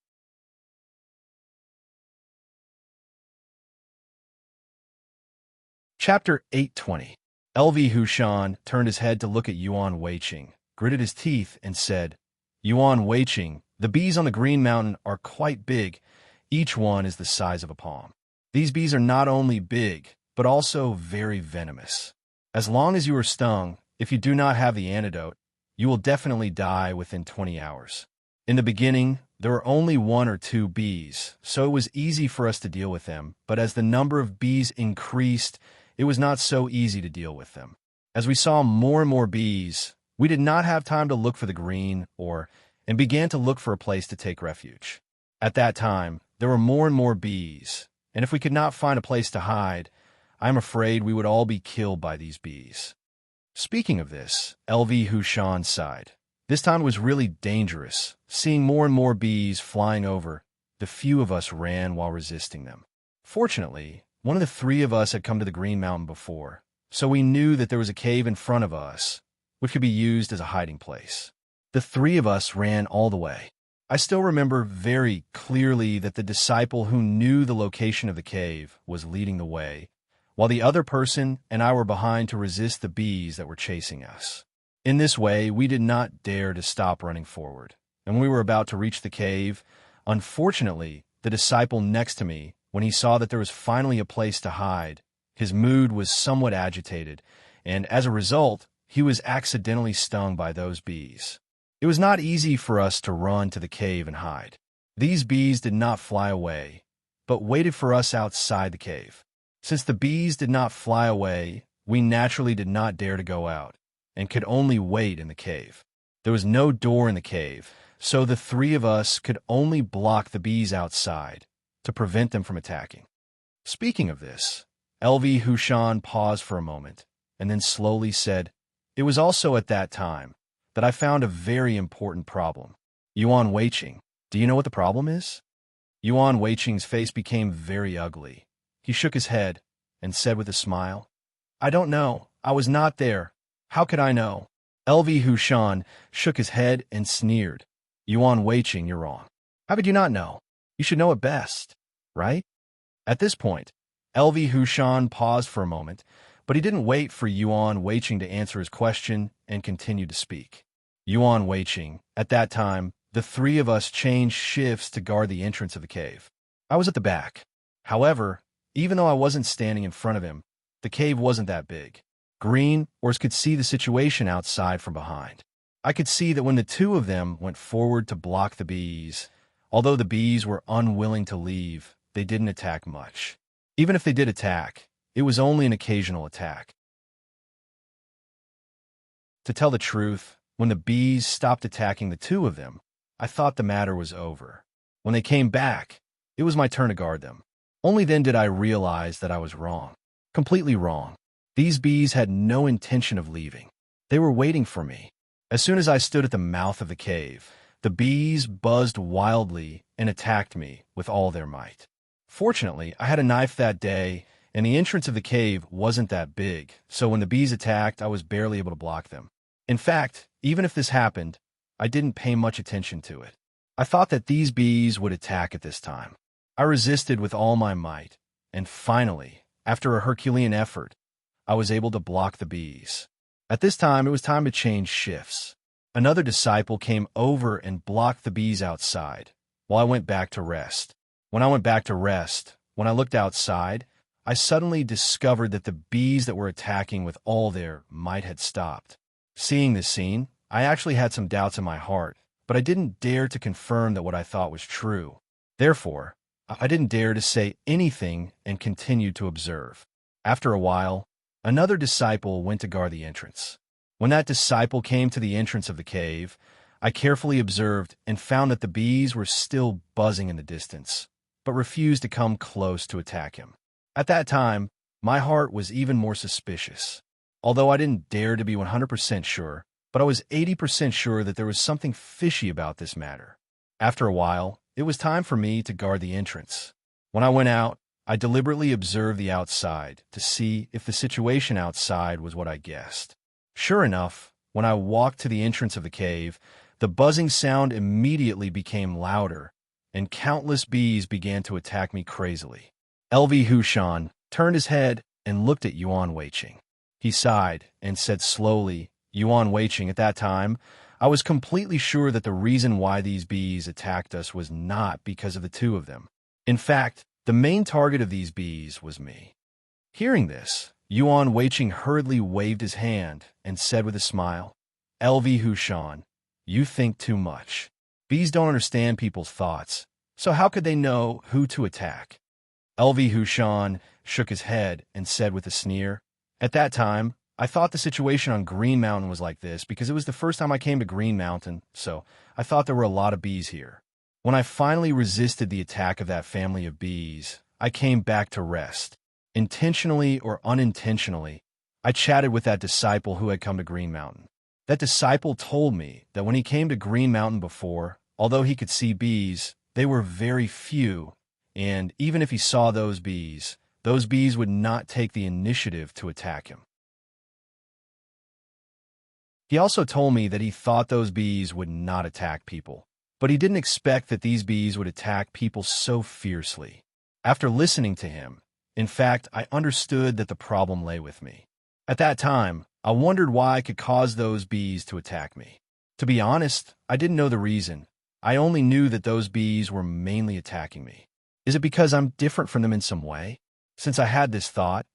Chapter 820. LV Hushan turned his head to look at Yuan Weiqing, gritted his teeth, and said, Yuan Weiqing, the bees on the Green Mountain are quite big. Each one is the size of a palm. These bees are not only big, but also very venomous. As long as you are stung, if you do not have the antidote, you will definitely die within 20 hours. In the beginning, there were only 1 or 2 bees, so it was easy for us to deal with them, but as the number of bees increased, it was not so easy to deal with them. As we saw more and more bees, we did not have time to look for the green ore and began to look for a place to take refuge. At that time, there were more and more bees, and if we could not find a place to hide, I am afraid we would all be killed by these bees. Speaking of this, LV Hushan sighed. This time it was really dangerous. Seeing more and more bees flying over, the few of us ran while resisting them. Fortunately, one of the 3 of us had come to the Green Mountain before, so we knew that there was a cave in front of us, which could be used as a hiding place. The 3 of us ran all the way. I still remember very clearly that the disciple who knew the location of the cave was leading the way, while the other person and I were behind to resist the bees that were chasing us. In this way, we did not dare to stop running forward, and when we were about to reach the cave, unfortunately, the disciple next to me, when he saw that there was finally a place to hide, his mood was somewhat agitated, and as a result, he was accidentally stung by those bees. It was not easy for us to run to the cave and hide. These bees did not fly away, but waited for us outside the cave. Since the bees did not fly away, we naturally did not dare to go out, and could only wait in the cave. There was no door in the cave, so the 3 of us could only block the bees outside to prevent them from attacking. Speaking of this, LV Hushan paused for a moment, and then slowly said, It was also at that time that I found a very important problem. Yuan Weiqing, do you know what the problem is? Yuan Weiqing's face became very ugly. He shook his head and said with a smile, I don't know. I was not there. How could I know? LV Hushan shook his head and sneered. Yuan Weiqing, you're wrong. How could you not know? You should know it best, right? At this point, LV Hushan paused for a moment, but he didn't wait for Yuan Weiqing to answer his question and continued to speak. Yuan Weiqing, at that time, the 3 of us changed shifts to guard the entrance of the cave. I was at the back. However, even though I wasn't standing in front of him, the cave wasn't that big. Green ores could see the situation outside from behind. I could see that when the 2 of them went forward to block the bees, Although the bees were unwilling to leave, they didn't attack much. Even if they did attack, it was only an occasional attack. To tell the truth, when the bees stopped attacking the two of them, I thought the matter was over. When they came back, it was my turn to guard them. Only then did I realize that I was wrong. Completely wrong. These bees had no intention of leaving. They were waiting for me. As soon as I stood at the mouth of the cave, the bees buzzed wildly and attacked me with all their might. Fortunately, I had a knife that day, and the entrance of the cave wasn't that big, so when the bees attacked, I was barely able to block them. In fact, even if this happened, I didn't pay much attention to it. I thought that these bees would attack at this time. I resisted with all my might, and finally, after a Herculean effort, I was able to block the bees. At this time, it was time to change shifts. Another disciple came over and blocked the bees outside, while I went back to rest. When I went back to rest, when I looked outside, I suddenly discovered that the bees that were attacking with all their might had stopped. Seeing this scene, I actually had some doubts in my heart, but I didn't dare to confirm that what I thought was true. Therefore, I didn't dare to say anything and continued to observe. After a while, another disciple went to guard the entrance. When that disciple came to the entrance of the cave, I carefully observed and found that the bees were still buzzing in the distance, but refused to come close to attack him. At that time, my heart was even more suspicious. Although I didn't dare to be 100% sure, but I was 80% sure that there was something fishy about this matter. After a while, it was time for me to guard the entrance. When I went out, I deliberately observed the outside to see if the situation outside was what I guessed. Sure enough, when I walked to the entrance of the cave, the buzzing sound immediately became louder, and countless bees began to attack me crazily. LV Hushan turned his head and looked at Yuan Weiqing. He sighed and said slowly, Yuan Weiqing, at that time, I was completely sure that the reason why these bees attacked us was not because of the two of them. In fact, the main target of these bees was me. Hearing this, Yuan Weiqing hurriedly waved his hand and said with a smile, LV Hushan, you think too much. Bees don't understand people's thoughts, so how could they know who to attack? LV Hushan shook his head and said with a sneer, at that time, I thought the situation on Green Mountain was like this because it was the first time I came to Green Mountain, so I thought there were a lot of bees here. When I finally resisted the attack of that family of bees, I came back to rest. Intentionally or unintentionally, I chatted with that disciple who had come to Green Mountain. That disciple told me that when he came to Green Mountain before, although he could see bees, they were very few, and even if he saw those bees would not take the initiative to attack him. He also told me that he thought those bees would not attack people, but he didn't expect that these bees would attack people so fiercely. After listening to him, in fact, I understood that the problem lay with me. At that time, I wondered why I could cause those bees to attack me. To be honest, I didn't know the reason. I only knew that those bees were mainly attacking me. Is it because I'm different from them in some way? Since I had this thought,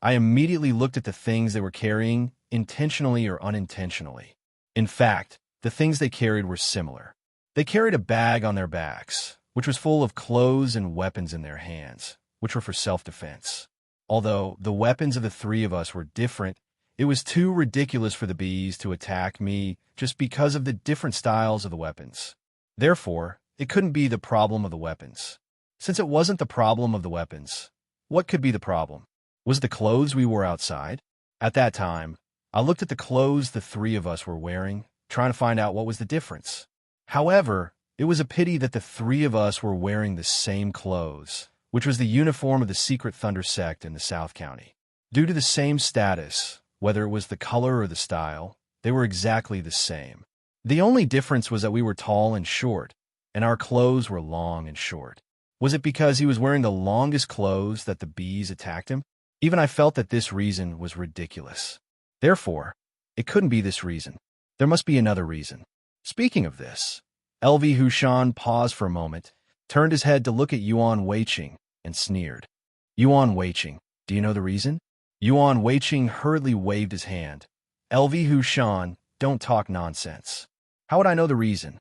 I immediately looked at the things they were carrying, intentionally or unintentionally. In fact, the things they carried were similar. They carried a bag on their backs, which was full of clothes and weapons in their hands, which were for self-defense. Although the weapons of the three of us were different, it was too ridiculous for the bees to attack me just because of the different styles of the weapons. Therefore, it couldn't be the problem of the weapons. Since it wasn't the problem of the weapons, what could be the problem? Was it the clothes we wore outside? At that time, I looked at the clothes the three of us were wearing, trying to find out what was the difference. However, it was a pity that the three of us were wearing the same clothes, which was the uniform of the Secret Thunder sect in the South County. Due to the same status, whether it was the color or the style, they were exactly the same. The only difference was that we were tall and short, and our clothes were long and short. Was it because he was wearing the longest clothes that the bees attacked him? Even I felt that this reason was ridiculous. Therefore, it couldn't be this reason. There must be another reason. Speaking of this, LV Hushan paused for a moment, turned his head to look at Yuan Weiqing, and sneered. Yuan Weiqing, do you know the reason? Yuan Weiqing hurriedly waved his hand. LV Hushan, don't talk nonsense. How would I know the reason?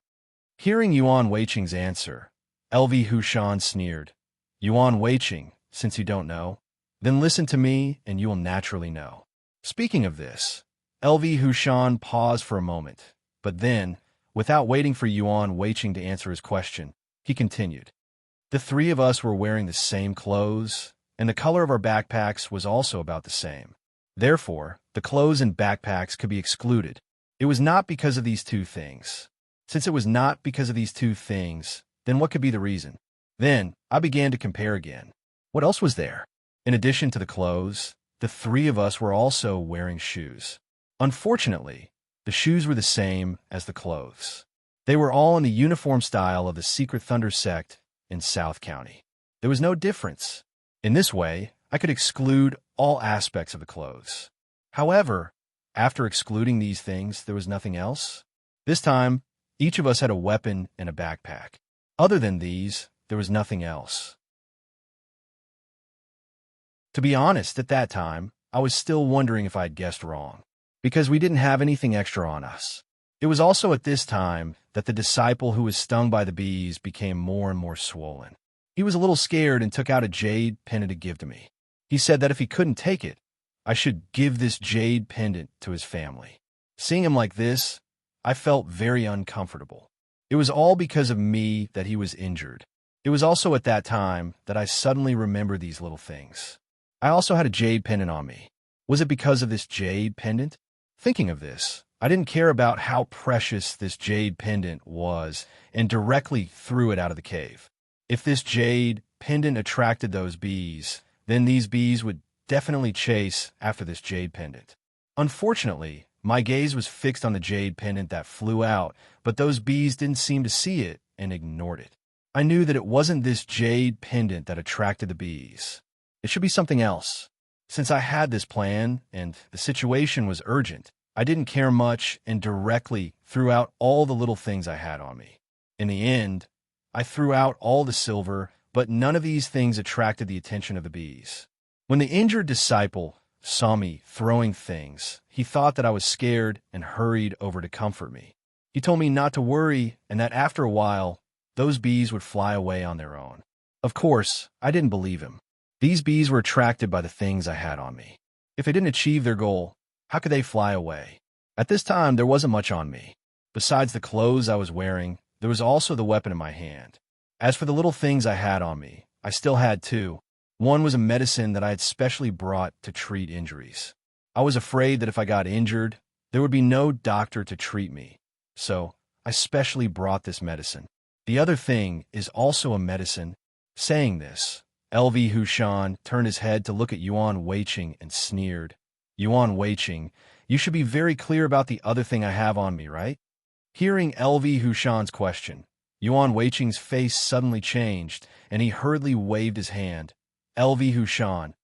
Hearing Yuan Weiqing's answer, LV Hushan sneered. Yuan Weiqing, since you don't know, then listen to me and you will naturally know. Speaking of this, LV Hushan paused for a moment, but then, without waiting for Yuan Weiqing to answer his question, he continued. The three of us were wearing the same clothes, and the color of our backpacks was also about the same. Therefore, the clothes and backpacks could be excluded. It was not because of these two things. Since it was not because of these two things, then what could be the reason? Then, I began to compare again. What else was there? In addition to the clothes, the three of us were also wearing shoes. Unfortunately, the shoes were the same as the clothes. They were all in the uniform style of the Secret Thunder sect in South County. There was no difference. In this way, I could exclude all aspects of the clothes. However, after excluding these things, there was nothing else. This time, each of us had a weapon and a backpack. Other than these, there was nothing else. To be honest, at that time, I was still wondering if I had guessed wrong, because we didn't have anything extra on us. It was also at this time that the disciple who was stung by the bees became more and more swollen. He was a little scared and took out a jade pendant to give to me. He said that if he couldn't take it, I should give this jade pendant to his family. Seeing him like this, I felt very uncomfortable. It was all because of me that he was injured. It was also at that time that I suddenly remembered these little things. I also had a jade pendant on me. Was it because of this jade pendant? Thinking of this, I didn't care about how precious this jade pendant was and directly threw it out of the cave. If this jade pendant attracted those bees, then these bees would definitely chase after this jade pendant. Unfortunately, my gaze was fixed on the jade pendant that flew out, but those bees didn't seem to see it and ignored it. I knew that it wasn't this jade pendant that attracted the bees. It should be something else. Since I had this plan and the situation was urgent, I didn't care much and directly threw out all the little things I had on me. In the end, I threw out all the silver, but none of these things attracted the attention of the bees. When the injured disciple saw me throwing things, he thought that I was scared and hurried over to comfort me. He told me not to worry and that after a while, those bees would fly away on their own. Of course, I didn't believe him. These bees were attracted by the things I had on me. If they didn't achieve their goal, how could they fly away? At this time, there wasn't much on me. Besides the clothes I was wearing, there was also the weapon in my hand. As for the little things I had on me, I still had two. One was a medicine that I had specially brought to treat injuries. I was afraid that if I got injured, there would be no doctor to treat me. So, I specially brought this medicine. The other thing is also a medicine. Saying this, LV Hushan turned his head to look at Yuan Weiqing and sneered. Yuan Weiqing, you should be very clear about the other thing I have on me, right? Hearing LV Hushan's question, Yuan Weiqing's face suddenly changed, and he hurriedly waved his hand. LV Hushan,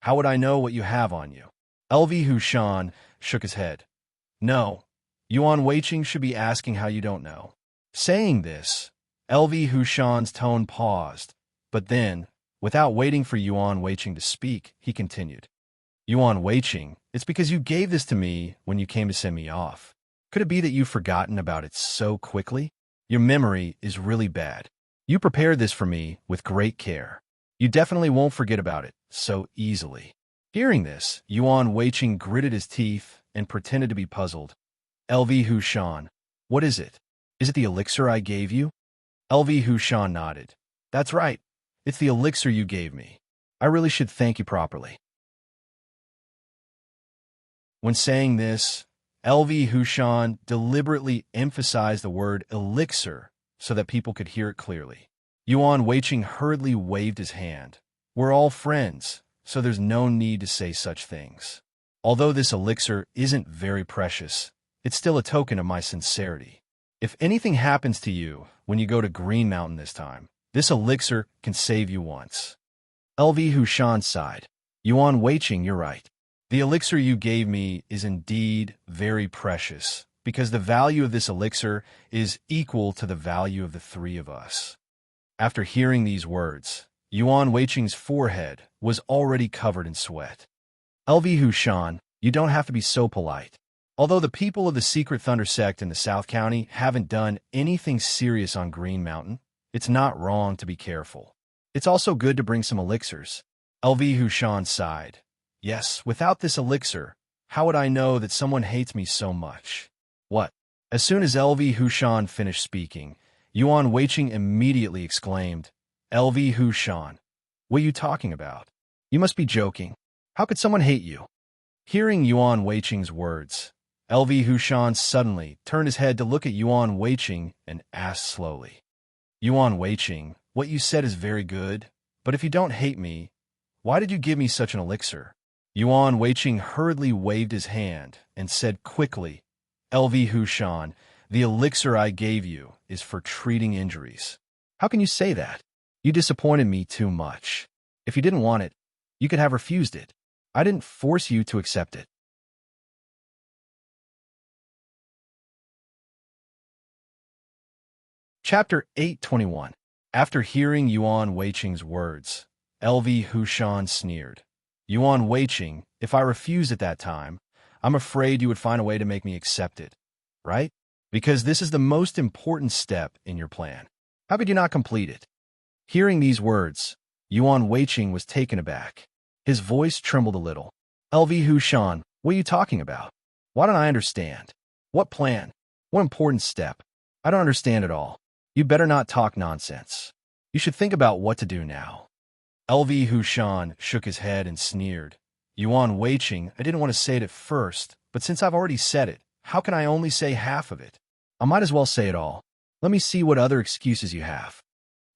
how would I know what you have on you? LV Hushan shook his head. No, Yuan Weiqing should be asking how you don't know. Saying this, LV Hushan's tone paused, but then, without waiting for Yuan Weiqing to speak, he continued. Yuan Weiqing, it's because you gave this to me when you came to send me off. Could it be that you've forgotten about it so quickly? Your memory is really bad. You prepared this for me with great care. You definitely won't forget about it so easily. Hearing this, Yuan Weiqing gritted his teeth and pretended to be puzzled. LV Hushan, what is it? Is it the elixir I gave you? LV Hushan nodded. That's right. It's the elixir you gave me. I really should thank you properly. When saying this, LV Hushan deliberately emphasized the word elixir so that people could hear it clearly. Yuan Weiqing hurriedly waved his hand. We're all friends, so there's no need to say such things. Although this elixir isn't very precious, it's still a token of my sincerity. If anything happens to you when you go to Green Mountain this time, this elixir can save you once. LV Hushan sighed. Yuan Weiqing, you're right. The elixir you gave me is indeed very precious, because the value of this elixir is equal to the value of the three of us. After hearing these words, Yuan Weiqing's forehead was already covered in sweat. LV Hushan, you don't have to be so polite. Although the people of the Secret Thunder sect in the South County haven't done anything serious on Green Mountain, it's not wrong to be careful. It's also good to bring some elixirs. LV Hushan sighed. Yes, without this elixir, how would I know that someone hates me so much? What? As soon as LV Hushan finished speaking, Yuan Weiqing immediately exclaimed, LV Hushan, what are you talking about? You must be joking. How could someone hate you? Hearing Yuan Weiqing's words, LV Hushan suddenly turned his head to look at Yuan Weiqing and asked slowly, Yuan Weiqing, what you said is very good, but if you don't hate me, why did you give me such an elixir? Yuan Weiqing hurriedly waved his hand and said quickly, LV Hushan, the elixir I gave you is for treating injuries. How can you say that? You disappointed me too much. If you didn't want it, you could have refused it. I didn't force you to accept it. Chapter 821. After hearing Yuan Weiqing's words, LV Hushan sneered. Yuan Weiqing, if I refused at that time, I'm afraid you would find a way to make me accept it, right? Because this is the most important step in your plan. How could you not complete it? Hearing these words, Yuan Weiqing was taken aback. His voice trembled a little. LV Hushan, what are you talking about? Why don't I understand? What plan? What important step? I don't understand at all. You better not talk nonsense. You should think about what to do now. LV Hushan shook his head and sneered. Yuan Weiqing, I didn't want to say it at first, but since I've already said it, how can I only say half of it? I might as well say it all. Let me see what other excuses you have.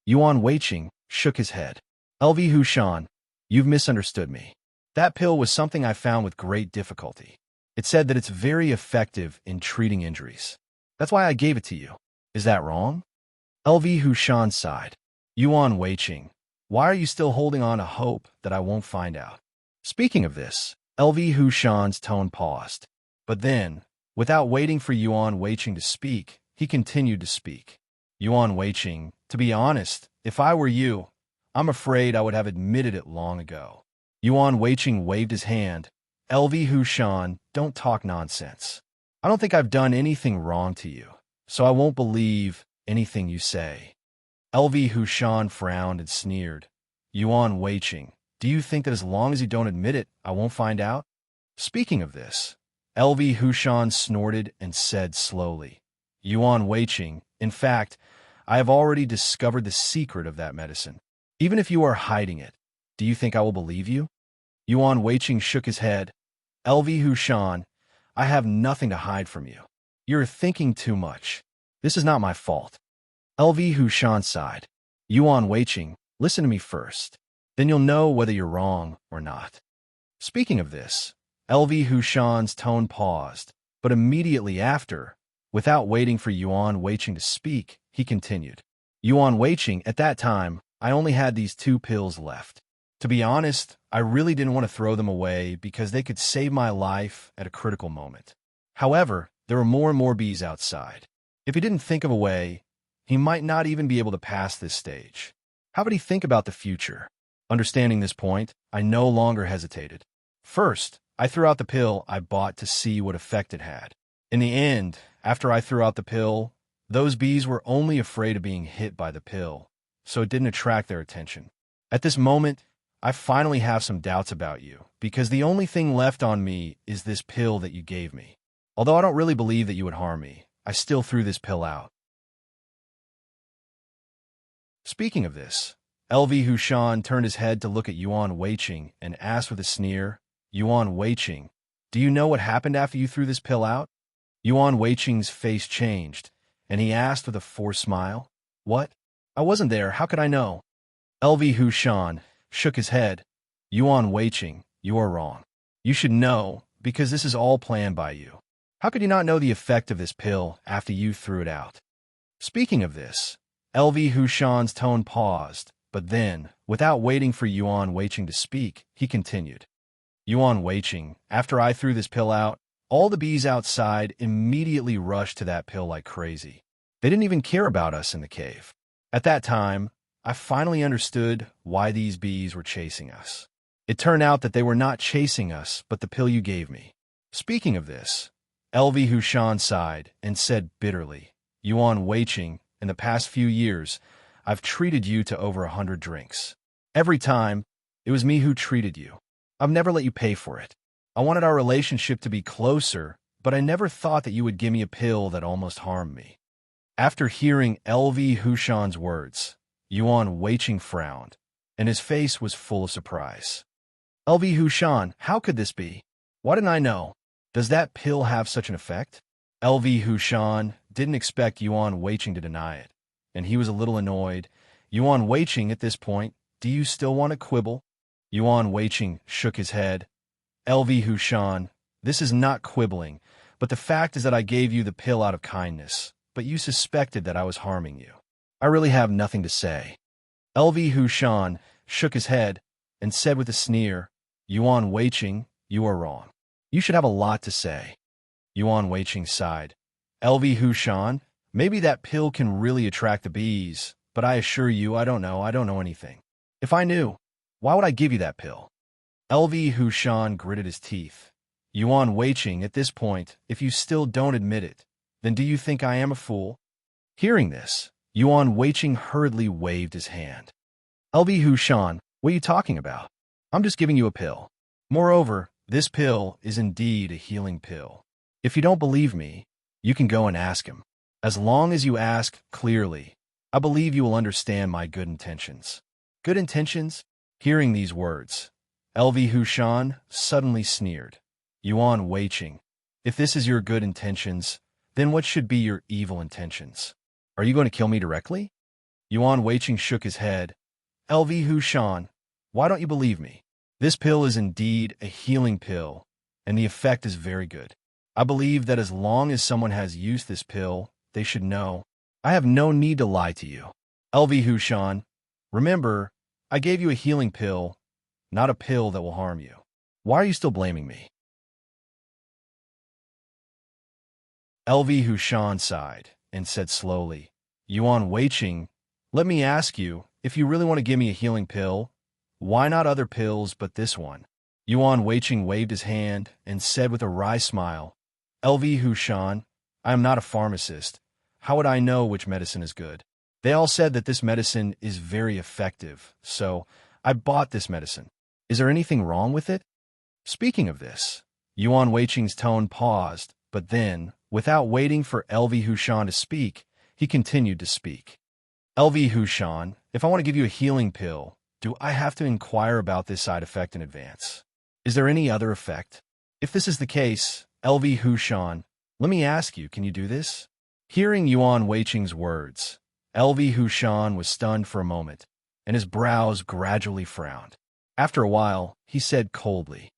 Yuan Weiqing shook his head. LV Hushan, you've misunderstood me. That pill was something I found with great difficulty. It said that it's very effective in treating injuries. That's why I gave it to you. Is that wrong? LV Hushan sighed. Yuan Weiqing, why are you still holding on to hope that I won't find out? Speaking of this, LV Hushan's tone paused. But then, without waiting for Yuan Weiqing to speak, he continued to speak. Yuan Weiqing, to be honest, if I were you, I'm afraid I would have admitted it long ago. Yuan Weiqing waved his hand. LV Hushan, don't talk nonsense. I don't think I've done anything wrong to you, so I won't believe anything you say. LV Hushan frowned and sneered. Yuan Weiqing, do you think that as long as you don't admit it, I won't find out? Speaking of this, LV Hushan snorted and said slowly, Yuan Weiqing, in fact, I have already discovered the secret of that medicine. Even if you are hiding it, do you think I will believe you? Yuan Weiqing shook his head. LV Hushan, I have nothing to hide from you. You're thinking too much. This is not my fault. LV Hushan sighed. Yuan Weiqing, listen to me first. Then you'll know whether you're wrong or not. Speaking of this, LV Hushan's tone paused, but immediately after, without waiting for Yuan Weiqing to speak, he continued. Yuan Weiqing, at that time, I only had these 2 pills left. To be honest, I really didn't want to throw them away because they could save my life at a critical moment. However, there were more and more bees outside. If he didn't think of a way, he might not even be able to pass this stage. How would he think about the future? Understanding this point, I no longer hesitated. First, I threw out the pill I bought to see what effect it had. In the end, after I threw out the pill, those bees were only afraid of being hit by the pill, so it didn't attract their attention. At this moment, I finally have some doubts about you, because the only thing left on me is this pill that you gave me. Although I don't really believe that you would harm me, I still threw this pill out. Speaking of this, LV Hushan turned his head to look at Yuan Weiqing and asked with a sneer, Yuan Weiqing, do you know what happened after you threw this pill out? Yuan Weiqing's face changed, and he asked with a forced smile, What? I wasn't there, how could I know? LV Hushan shook his head. Yuan Weiqing, you are wrong. You should know, because this is all planned by you. How could you not know the effect of this pill after you threw it out? Speaking of this, LV Hushan's tone paused, but then, without waiting for Yuan Weiqing to speak, he continued. Yuan Weiqing, after I threw this pill out, all the bees outside immediately rushed to that pill like crazy. They didn't even care about us in the cave. At that time, I finally understood why these bees were chasing us. It turned out that they were not chasing us, but the pill you gave me. Speaking of this, LV Hushan sighed and said bitterly, Yuan Weiqing, in the past few years, I've treated you to over 100 drinks. Every time, it was me who treated you. I've never let you pay for it. I wanted our relationship to be closer, but I never thought that you would give me a pill that almost harmed me. After hearing LV Hushan's words, Yuan Weiqing frowned, and his face was full of surprise. LV Hushan, how could this be? Why didn't I know? Does that pill have such an effect? LV Hushan didn't expect Yuan Weiqing to deny it, and he was a little annoyed. Yuan Weiqing, at this point, do you still want to quibble? Yuan Weiqing shook his head. LV Hushan, this is not quibbling, but the fact is that I gave you the pill out of kindness, but you suspected that I was harming you. I really have nothing to say. LV Hushan shook his head and said with a sneer, Yuan Weiqing, you are wrong. You should have a lot to say. Yuan Weiqing sighed. LV Hushan, maybe that pill can really attract the bees, but I assure you I don't know anything. If I knew, why would I give you that pill? LV Hushan gritted his teeth. Yuan Weiqing, at this point, if you still don't admit it, then do you think I am a fool? Hearing this, Yuan Weiqing hurriedly waved his hand. LV Hushan, what are you talking about? I'm just giving you a pill. Moreover, this pill is indeed a healing pill. If you don't believe me, you can go and ask him. As long as you ask clearly, I believe you will understand my good intentions. Good intentions? Hearing these words, LV Hushan suddenly sneered. Yuan Weiqing, if this is your good intentions, then what should be your evil intentions? Are you going to kill me directly? Yuan Weiqing shook his head. LV Hushan, why don't you believe me? This pill is indeed a healing pill, and the effect is very good. I believe that as long as someone has used this pill, they should know. I have no need to lie to you. LV Hushan, remember, I gave you a healing pill, not a pill that will harm you. Why are you still blaming me? LV Hushan sighed and said slowly, Yuan Weiqing, let me ask you, if you really want to give me a healing pill, why not other pills but this one? Yuan Weiqing waved his hand and said with a wry smile, LV Hushan, I am not a pharmacist. How would I know which medicine is good? They all said that this medicine is very effective, so I bought this medicine. Is there anything wrong with it? Speaking of this, Yuan Weiqing's tone paused, but then, without waiting for LV Hushan to speak, he continued to speak. LV Hushan, if I want to give you a healing pill, do I have to inquire about this side effect in advance? Is there any other effect? If this is the case, LV Hushan, let me ask you, can you do this? Hearing Yuan Weiqing's words, LV Hushan was stunned for a moment, and his brows gradually frowned. After a while, he said coldly,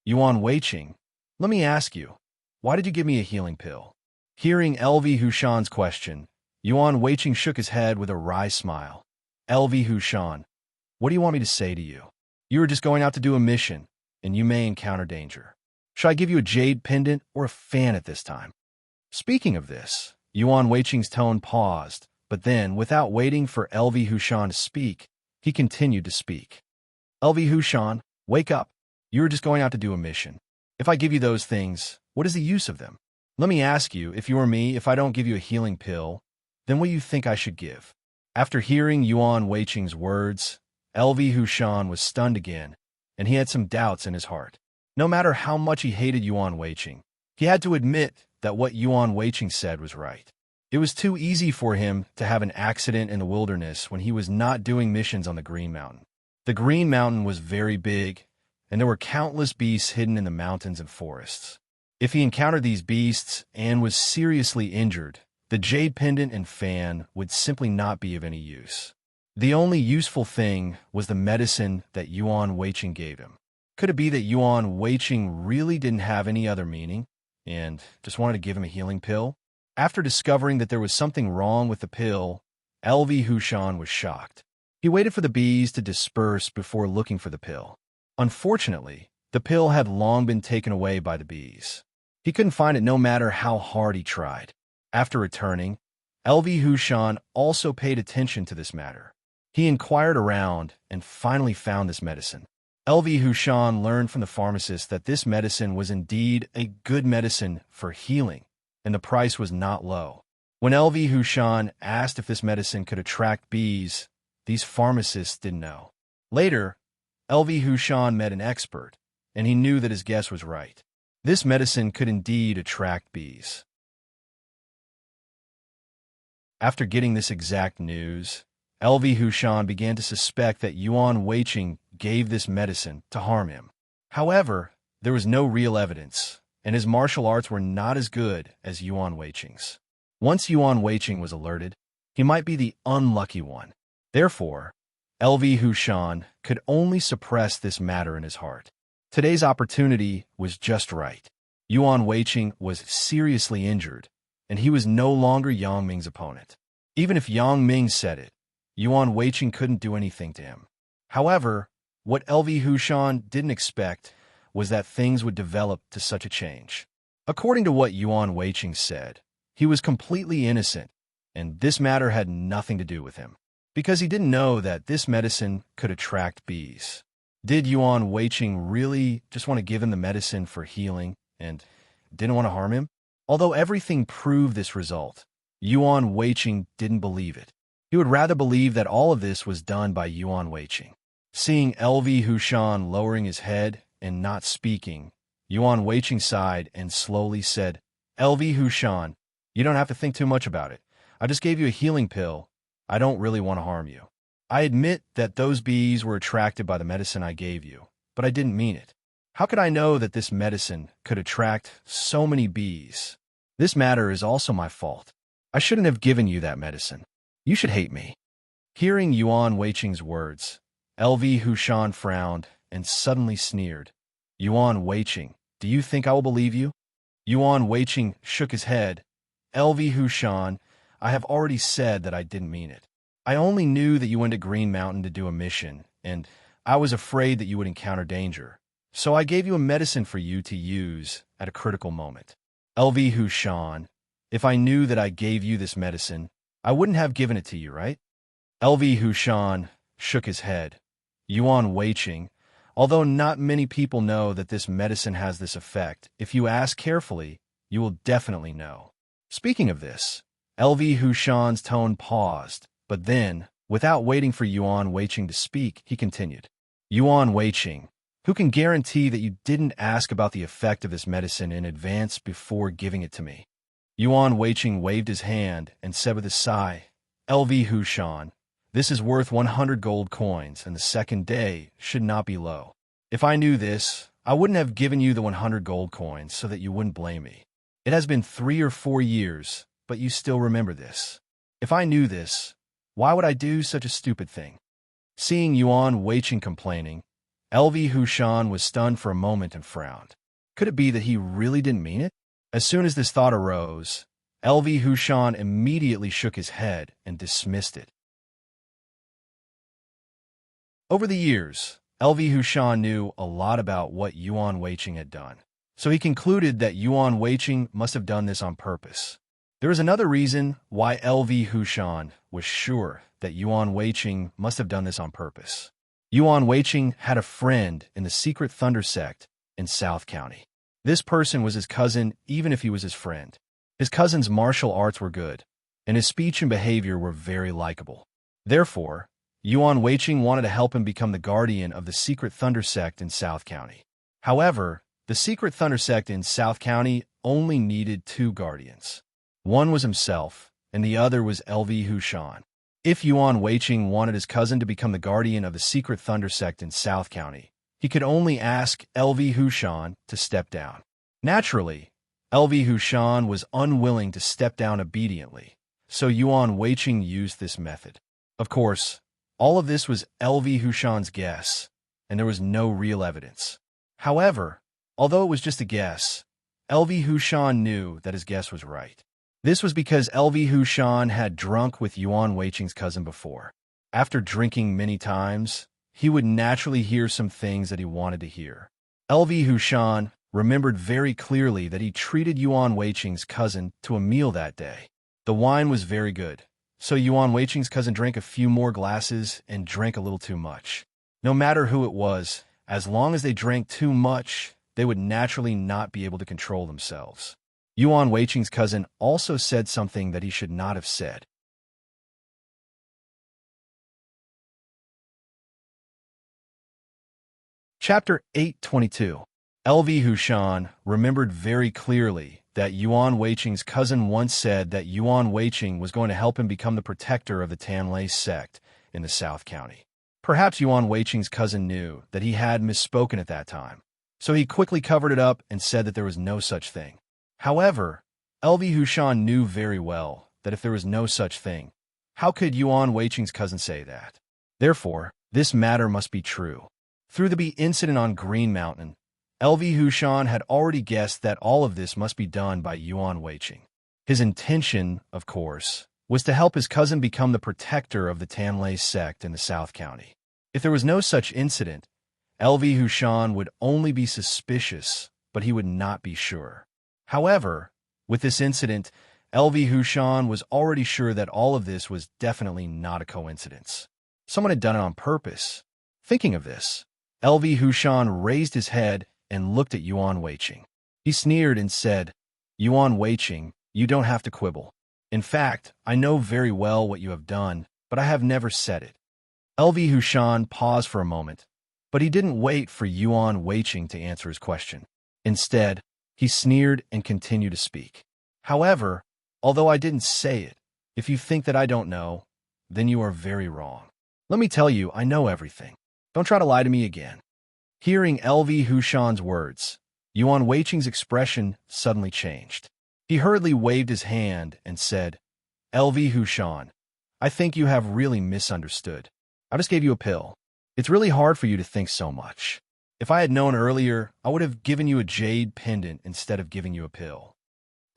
Yuan Weiqing, let me ask you, why did you give me a healing pill? Hearing LV Hushan's question, Yuan Weiqing shook his head with a wry smile. LV Hushan, what do you want me to say to you? You are just going out to do a mission, and you may encounter danger. Should I give you a jade pendant or a fan at this time? Speaking of this, Yuan Weiqing's tone paused, but then, without waiting for LV Hushan to speak, he continued to speak. LV Hushan, wake up. You are just going out to do a mission. If I give you those things, what is the use of them? Let me ask you, if you were me, if I don't give you a healing pill, then what do you think I should give? After hearing Yuan Weiqing's words, LV Hushan was stunned again, and he had some doubts in his heart. No matter how much he hated Yuan Weiqing, he had to admit that what Yuan Weiqing said was right. It was too easy for him to have an accident in the wilderness when he was not doing missions on the Green Mountain. The Green Mountain was very big, and there were countless beasts hidden in the mountains and forests. If he encountered these beasts and was seriously injured, the jade pendant and fan would simply not be of any use. The only useful thing was the medicine that Yuan Weiqing gave him. Could it be that Yuan Weiqing really didn't have any other meaning and just wanted to give him a healing pill? After discovering that there was something wrong with the pill, LV Hushan was shocked. He waited for the bees to disperse before looking for the pill. Unfortunately, the pill had long been taken away by the bees. He couldn't find it no matter how hard he tried. After returning, LV Hushan also paid attention to this matter. He inquired around and finally found this medicine. L.V. Hushan learned from the pharmacist that this medicine was indeed a good medicine for healing, and the price was not low. When L.V. Hushan asked if this medicine could attract bees, these pharmacists didn't know. Later, L.V. Hushan met an expert, and he knew that his guess was right. This medicine could indeed attract bees. After getting this exact news, L.V. Hushan began to suspect that Yuan Weiqing gave this medicine to harm him. However, there was no real evidence, and his martial arts were not as good as Yuan Weiqing's. Once Yuan Weiqing was alerted, he might be the unlucky one. Therefore, L.V. Hushan could only suppress this matter in his heart. Today's opportunity was just right. Yuan Weiqing was seriously injured, and he was no longer Yang Ming's opponent. Even if Yang Ming said it, Yuan Weiqing couldn't do anything to him. However, what L.V. Hushan didn't expect was that things would develop to such a change. According to what Yuan Weiqing said, he was completely innocent, and this matter had nothing to do with him, because he didn't know that this medicine could attract bees. Did Yuan Weiqing really just want to give him the medicine for healing and didn't want to harm him? Although everything proved this result, Yuan Weiqing didn't believe it. He would rather believe that all of this was done by Yuan Weiqing. Seeing L.V. Hushan lowering his head and not speaking, Yuan Weiqing sighed and slowly said, "L.V. Hushan, you don't have to think too much about it. I just gave you a healing pill. I don't really want to harm you. I admit that those bees were attracted by the medicine I gave you, but I didn't mean it. How could I know that this medicine could attract so many bees? This matter is also my fault. I shouldn't have given you that medicine. You should hate me." Hearing Yuan Weiqing's words, L.V. Hushan frowned and suddenly sneered. "Yuan Weiqing, do you think I will believe you?" Yuan Weiqing shook his head. "L.V. Hushan, I have already said that I didn't mean it. I only knew that you went to Green Mountain to do a mission, and I was afraid that you would encounter danger. So I gave you a medicine for you to use at a critical moment. L.V. Hushan, if I knew that I gave you this medicine, I wouldn't have given it to you, right?" L.V. Hushan shook his head. "Yuan Weiqing, although not many people know that this medicine has this effect, if you ask carefully, you will definitely know." Speaking of this, L.V. Hushan's tone paused, but then, without waiting for Yuan Weiqing to speak, he continued. "Yuan Weiqing, who can guarantee that you didn't ask about the effect of this medicine in advance before giving it to me?" Yuan Weiqing waved his hand and said with a sigh, "L.V. Hushan, this is worth 100 gold coins, and the second day should not be low. If I knew this, I wouldn't have given you the 100 gold coins so that you wouldn't blame me. It has been 3 or 4 years, but you still remember this. If I knew this, why would I do such a stupid thing?" Seeing Yuan Weiqing complaining, L.V. Hushan was stunned for a moment and frowned. Could it be that he really didn't mean it? As soon as this thought arose, L.V. Hushan immediately shook his head and dismissed it. Over the years, L.V. Hushan knew a lot about what Yuan Weiqing had done, so he concluded that Yuan Weiqing must have done this on purpose. There was another reason why L.V. Hushan was sure that Yuan Weiqing must have done this on purpose. Yuan Weiqing had a friend in the secret Thunder sect in South County. This person was his cousin even if he was his friend. His cousin's martial arts were good, and his speech and behavior were very likable. Therefore, Yuan Weiqing wanted to help him become the guardian of the secret Thunder sect in South County. However, the secret Thunder sect in South County only needed 2 guardians. One was himself, and the other was L.V. Hushan. If Yuan Weiqing wanted his cousin to become the guardian of the secret Thunder sect in South County, he could only ask L.V. Hushan to step down. Naturally, L.V. Hushan was unwilling to step down obediently, so Yuan Weiqing used this method. Of course, all of this was L.V. Hushan's guess, and there was no real evidence. However, although it was just a guess, L.V. Hushan knew that his guess was right. This was because L.V. Hushan had drunk with Yuan Weiqing's cousin before. After drinking many times, he would naturally hear some things that he wanted to hear. L.V. Hushan remembered very clearly that he treated Yuan Weiqing's cousin to a meal that day. The wine was very good, so Yuan Weiqing's cousin drank a few more glasses and drank a little too much. No matter who it was, As long as they drank too much, they would naturally not be able to control themselves. Yuan Weiqing's cousin also said something that he should not have said. Chapter 822. LV Hushan remembered very clearly that Yuan Weiqing's cousin once said that Yuan Weiqing was going to help him become the protector of the Tanlei sect in the South County. Perhaps Yuan Weiqing's cousin knew that he had misspoken at that time, so he quickly covered it up and said that there was no such thing. However, LV Hushan knew very well that if there was no such thing, how could Yuan Weiqing's cousin say that? Therefore, this matter must be true. Through the bee incident on Green Mountain, LV Hushan had already guessed that all of this must be done by Yuan Weiqing. His intention, of course, was to help his cousin become the protector of the Tanlei sect in the South County. If there was no such incident, LV Hushan would only be suspicious, but he would not be sure. However, with this incident, LV Hushan was already sure that all of this was definitely not a coincidence. Someone had done it on purpose. Thinking of this, LV Hushan raised his head and looked at Yuan Weiqing. He sneered and said, "Yuan Weiqing, you don't have to quibble. In fact, I know very well what you have done, but I have never said it." LV Hushan paused for a moment, but he didn't wait for Yuan Weiqing to answer his question. Instead, he sneered and continued to speak. "However, although I didn't say it, if you think that I don't know, then you are very wrong. Let me tell you, I know everything. Don't try to lie to me again." Hearing LV Hushan's words, Yuan Weiqing's expression suddenly changed. He hurriedly waved his hand and said, "LV Hushan, I think you have really misunderstood. I just gave you a pill. It's really hard for you to think so much. If I had known earlier, I would have given you a jade pendant instead of giving you a pill."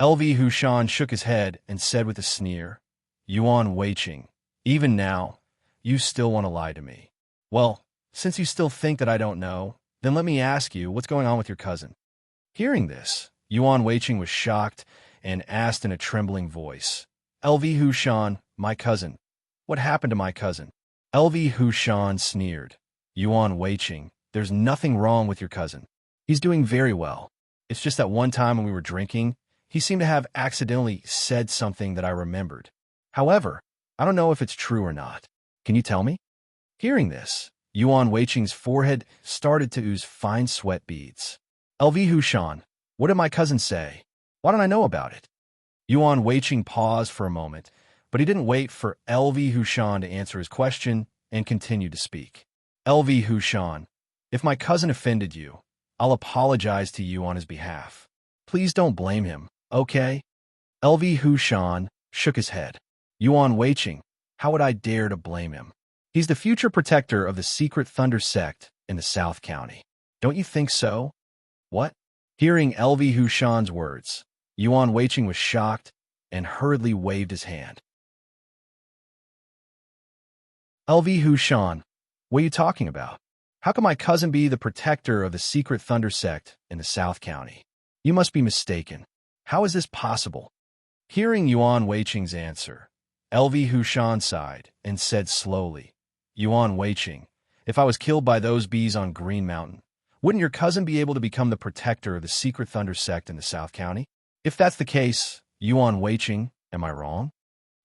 LV Hushan shook his head and said with a sneer, "Yuan Weiqing, even now, you still want to lie to me. Well, since you still think that I don't know, then let me ask you, what's going on with your cousin?" Hearing this, Yuan Weiqing was shocked and asked in a trembling voice, "LV Hushan, my cousin. What happened to my cousin?" LV Hushan sneered, "Yuan Weiqing, there's nothing wrong with your cousin. He's doing very well. It's just that one time when we were drinking, he seemed to have accidentally said something that I remembered. However, I don't know if it's true or not. Can you tell me?" Hearing this, Yuan Weiqing's forehead started to ooze fine sweat beads. "LV Hushan, what did my cousin say? Why don't I know about it?" Yuan Weiqing paused for a moment, but he didn't wait for LV Hushan to answer his question and continued to speak. "LV Hushan, if my cousin offended you, I'll apologize to you on his behalf. Please don't blame him, okay?" LV Hushan shook his head. "Yuan Weiqing, how would I dare to blame him? He's the future protector of the secret Thunder sect in the South County. Don't you think so?" "What?" Hearing LV Hushan's words, Yuan Weiqing was shocked and hurriedly waved his hand. "LV Hushan, what are you talking about? How can my cousin be the protector of the secret Thunder sect in the South County? You must be mistaken. How is this possible?" Hearing Yuan Weiqing's answer, LV Hushan sighed and said slowly, "Yuan Weiqing, if I was killed by those bees on Green Mountain, wouldn't your cousin be able to become the protector of the secret Thunder sect in the South County? If that's the case, Yuan Weiqing, am I wrong?"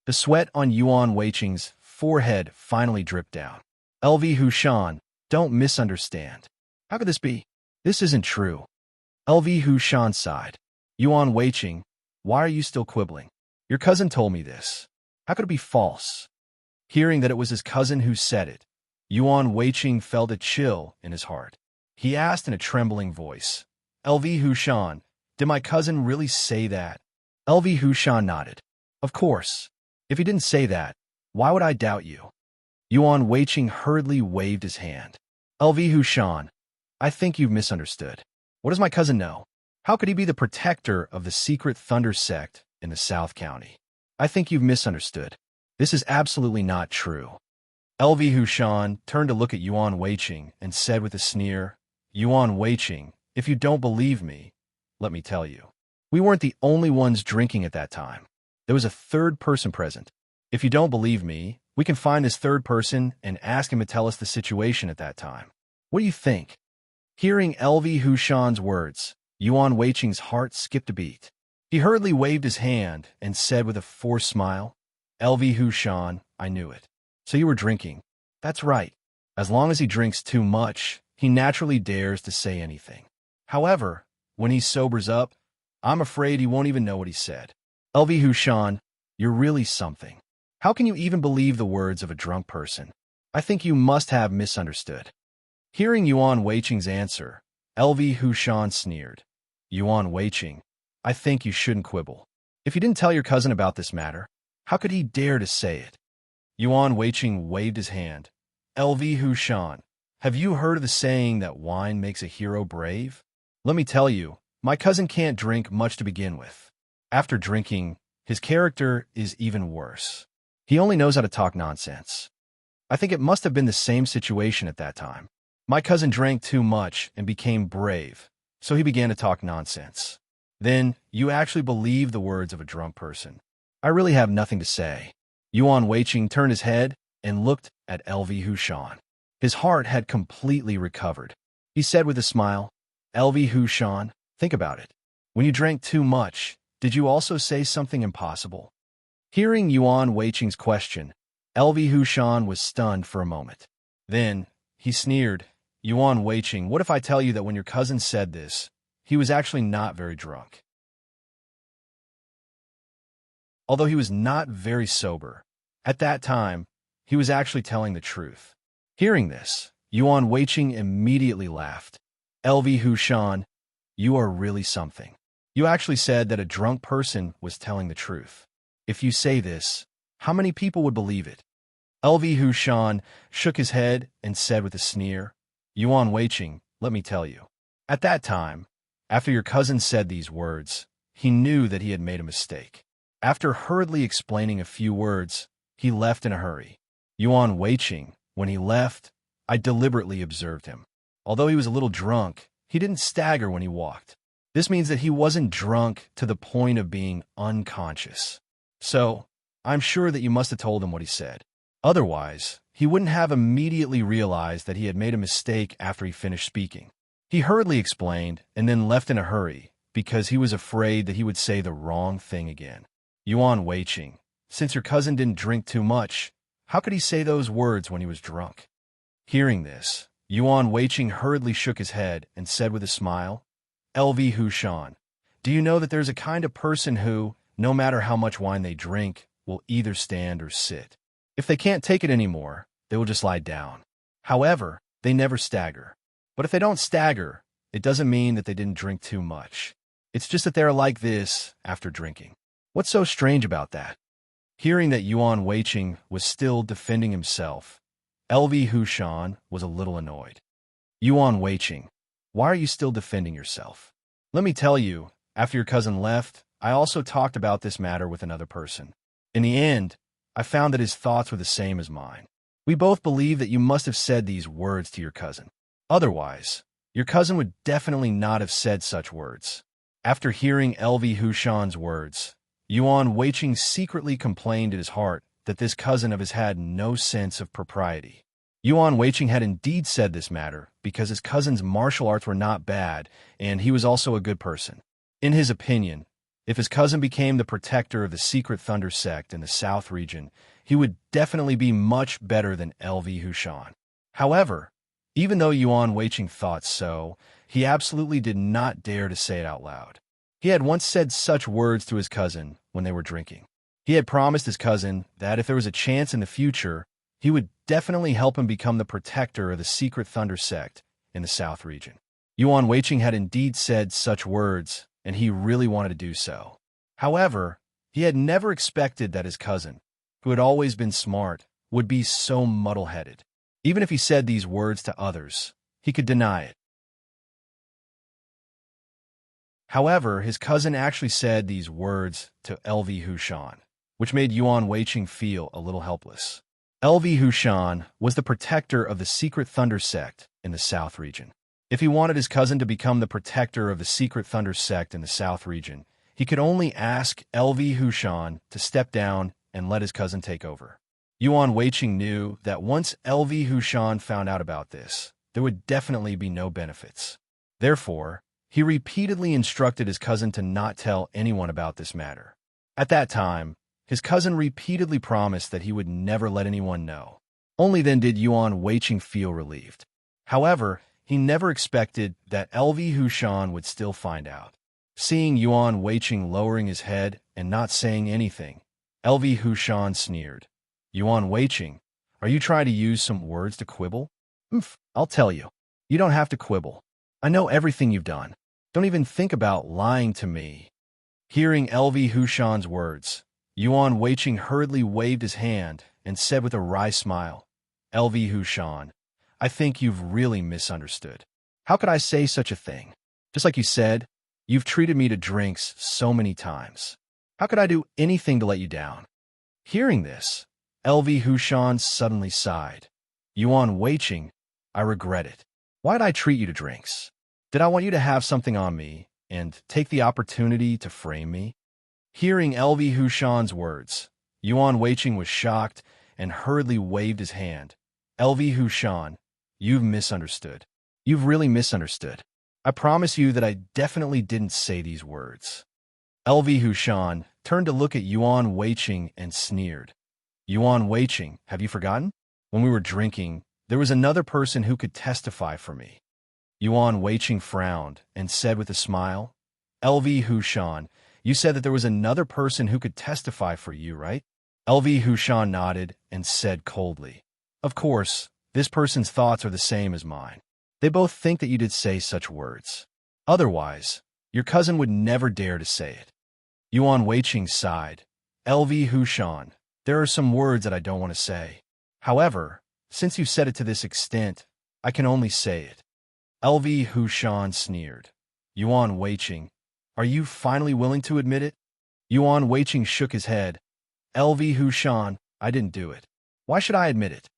The sweat on Yuan Weiqing's forehead finally dripped down. "LV Hushan, don't misunderstand. How could this be? This isn't true." LV Hushan sighed. "Yuan Weiqing, why are you still quibbling? Your cousin told me this. How could it be false?" Hearing that it was his cousin who said it, Yuan Weiqing felt a chill in his heart. He asked in a trembling voice, "LV Hushan, did my cousin really say that?" LV Hushan nodded. "Of course. If he didn't say that, why would I doubt you?" Yuan Weiqing hurriedly waved his hand. "LV Hushan, I think you've misunderstood. What does my cousin know? How could he be the protector of the secret Thunder sect in the South County? I think you've misunderstood. This is absolutely not true." LV Hushan turned to look at Yuan Weiqing and said with a sneer, "Yuan Weiqing, if you don't believe me, let me tell you. We weren't the only ones drinking at that time. There was a third person present. If you don't believe me, we can find this third person and ask him to tell us the situation at that time. What do you think?" Hearing LV Hushan's words, Yuan Weiqing's heart skipped a beat. He hurriedly waved his hand and said with a forced smile, LV Hushan, I knew it. So you were drinking. That's right. As long as he drinks too much, he naturally dares to say anything. However, when he sobers up, I'm afraid he won't even know what he said. LV Hushan, you're really something. How can you even believe the words of a drunk person? I think you must have misunderstood. Hearing Yuan Weiqing's answer, LV Hushan sneered. Yuan Weiqing, I think you shouldn't quibble. If you didn't tell your cousin about this matter, how could he dare to say it? Yuan Weiqing waved his hand. LV Hushan, have you heard of the saying that wine makes a hero brave? Let me tell you, my cousin can't drink much to begin with. After drinking, his character is even worse. He only knows how to talk nonsense. I think it must have been the same situation at that time. My cousin drank too much and became brave, so he began to talk nonsense. Then, you actually believe the words of a drunk person. I really have nothing to say. Yuan Weiqing turned his head and looked at LV Hushan. His heart had completely recovered. He said with a smile, LV Hushan, think about it. When you drank too much, did you also say something impossible? Hearing Yuan Weiqing's question, LV Hushan was stunned for a moment. Then, he sneered, Yuan Weiqing, what if I tell you that when your cousin said this, he was actually not very drunk? Although he was not very sober, at that time, he was actually telling the truth. Hearing this, Yuan Weiqing immediately laughed. LV Hushan, you are really something. You actually said that a drunk person was telling the truth. If you say this, how many people would believe it? LV Hushan shook his head and said with a sneer, Yuan Weiqing, let me tell you. At that time, after your cousin said these words, he knew that he had made a mistake. After hurriedly explaining a few words, he left in a hurry. Yuan Weiqing, when he left, I deliberately observed him. Although he was a little drunk, he didn't stagger when he walked. This means that he wasn't drunk to the point of being unconscious. So, I'm sure that you must have told him what he said. Otherwise, he wouldn't have immediately realized that he had made a mistake after he finished speaking. He hurriedly explained and then left in a hurry because he was afraid that he would say the wrong thing again. Yuan Weiqing, since your cousin didn't drink too much, how could he say those words when he was drunk? Hearing this, Yuan Weiqing hurriedly shook his head and said with a smile, LV Hushan, do you know that there's a kind of person who, no matter how much wine they drink, will either stand or sit? If they can't take it anymore, they will just lie down. However, they never stagger. But if they don't stagger, it doesn't mean that they didn't drink too much. It's just that they're like this after drinking. What's so strange about that? Hearing that Yuan Weiqing was still defending himself, LV Hushan was a little annoyed. Yuan Weiqing, why are you still defending yourself? Let me tell you, after your cousin left, I also talked about this matter with another person. In the end, I found that his thoughts were the same as mine. We both believe that you must have said these words to your cousin. Otherwise, your cousin would definitely not have said such words. After hearing LV Hushan's words, Yuan Weiqing secretly complained in his heart that this cousin of his had no sense of propriety. Yuan Weiqing had indeed said this matter because his cousin's martial arts were not bad and he was also a good person. In his opinion, if his cousin became the protector of the secret Thunder sect in the South region, he would definitely be much better than LV Hushan. However, even though Yuan Weiqing thought so, he absolutely did not dare to say it out loud. He had once said such words to his cousin when they were drinking. He had promised his cousin that if there was a chance in the future, he would definitely help him become the protector of the secret Thunder sect in the South region. Yuan Weiqing had indeed said such words, and he really wanted to do so. However, he had never expected that his cousin, who had always been smart, would be so muddle-headed. Even if he said these words to others, he could deny it. However, his cousin actually said these words to LV Hushan, which made Yuan Weiqing feel a little helpless. LV Hushan was the protector of the secret Thunder sect in the South region. If he wanted his cousin to become the protector of the secret Thunder sect in the South region, he could only ask LV Hushan to step down and let his cousin take over. Yuan Weiqing knew that once LV Hushan found out about this, there would definitely be no benefits. Therefore, he repeatedly instructed his cousin to not tell anyone about this matter. At that time, his cousin repeatedly promised that he would never let anyone know. Only then did Yuan Weiqing feel relieved. However, he never expected that LV Hushan would still find out. Seeing Yuan Weiqing lowering his head and not saying anything, LV Hushan sneered. Yuan Weiqing, are you trying to use some words to quibble? I'll tell you. You don't have to quibble. I know everything you've done. Don't even think about lying to me. Hearing LV Hushan's words, Yuan Weiqing hurriedly waved his hand and said with a wry smile, LV Hushan, I think you've really misunderstood. How could I say such a thing? Just like you said, you've treated me to drinks so many times. How could I do anything to let you down? Hearing this, LV Hushan suddenly sighed. Yuan Weiqing, I regret it. Why did I treat you to drinks? Did I want you to have something on me and take the opportunity to frame me? Hearing LV Hushan's words, Yuan Weiqing was shocked and hurriedly waved his hand. LV Hushan, you've misunderstood. You've really misunderstood. I promise you that I definitely didn't say these words. LV Hushan turned to look at Yuan Weiqing and sneered. Yuan Weiqing, have you forgotten? When we were drinking, there was another person who could testify for me. Yuan Weiqing frowned and said with a smile, LV Hushan, you said that there was another person who could testify for you, right? LV Hushan nodded and said coldly, of course, this person's thoughts are the same as mine. They both think that you did say such words. Otherwise, your cousin would never dare to say it. Yuan Weiqing sighed. LV Hushan, there are some words that I don't want to say. However, since you said it to this extent, I can only say it. LV Hushan sneered. Yuan Weiqing, are you finally willing to admit it? Yuan Weiqing shook his head. LV Hushan, I didn't do it. Why should I admit it?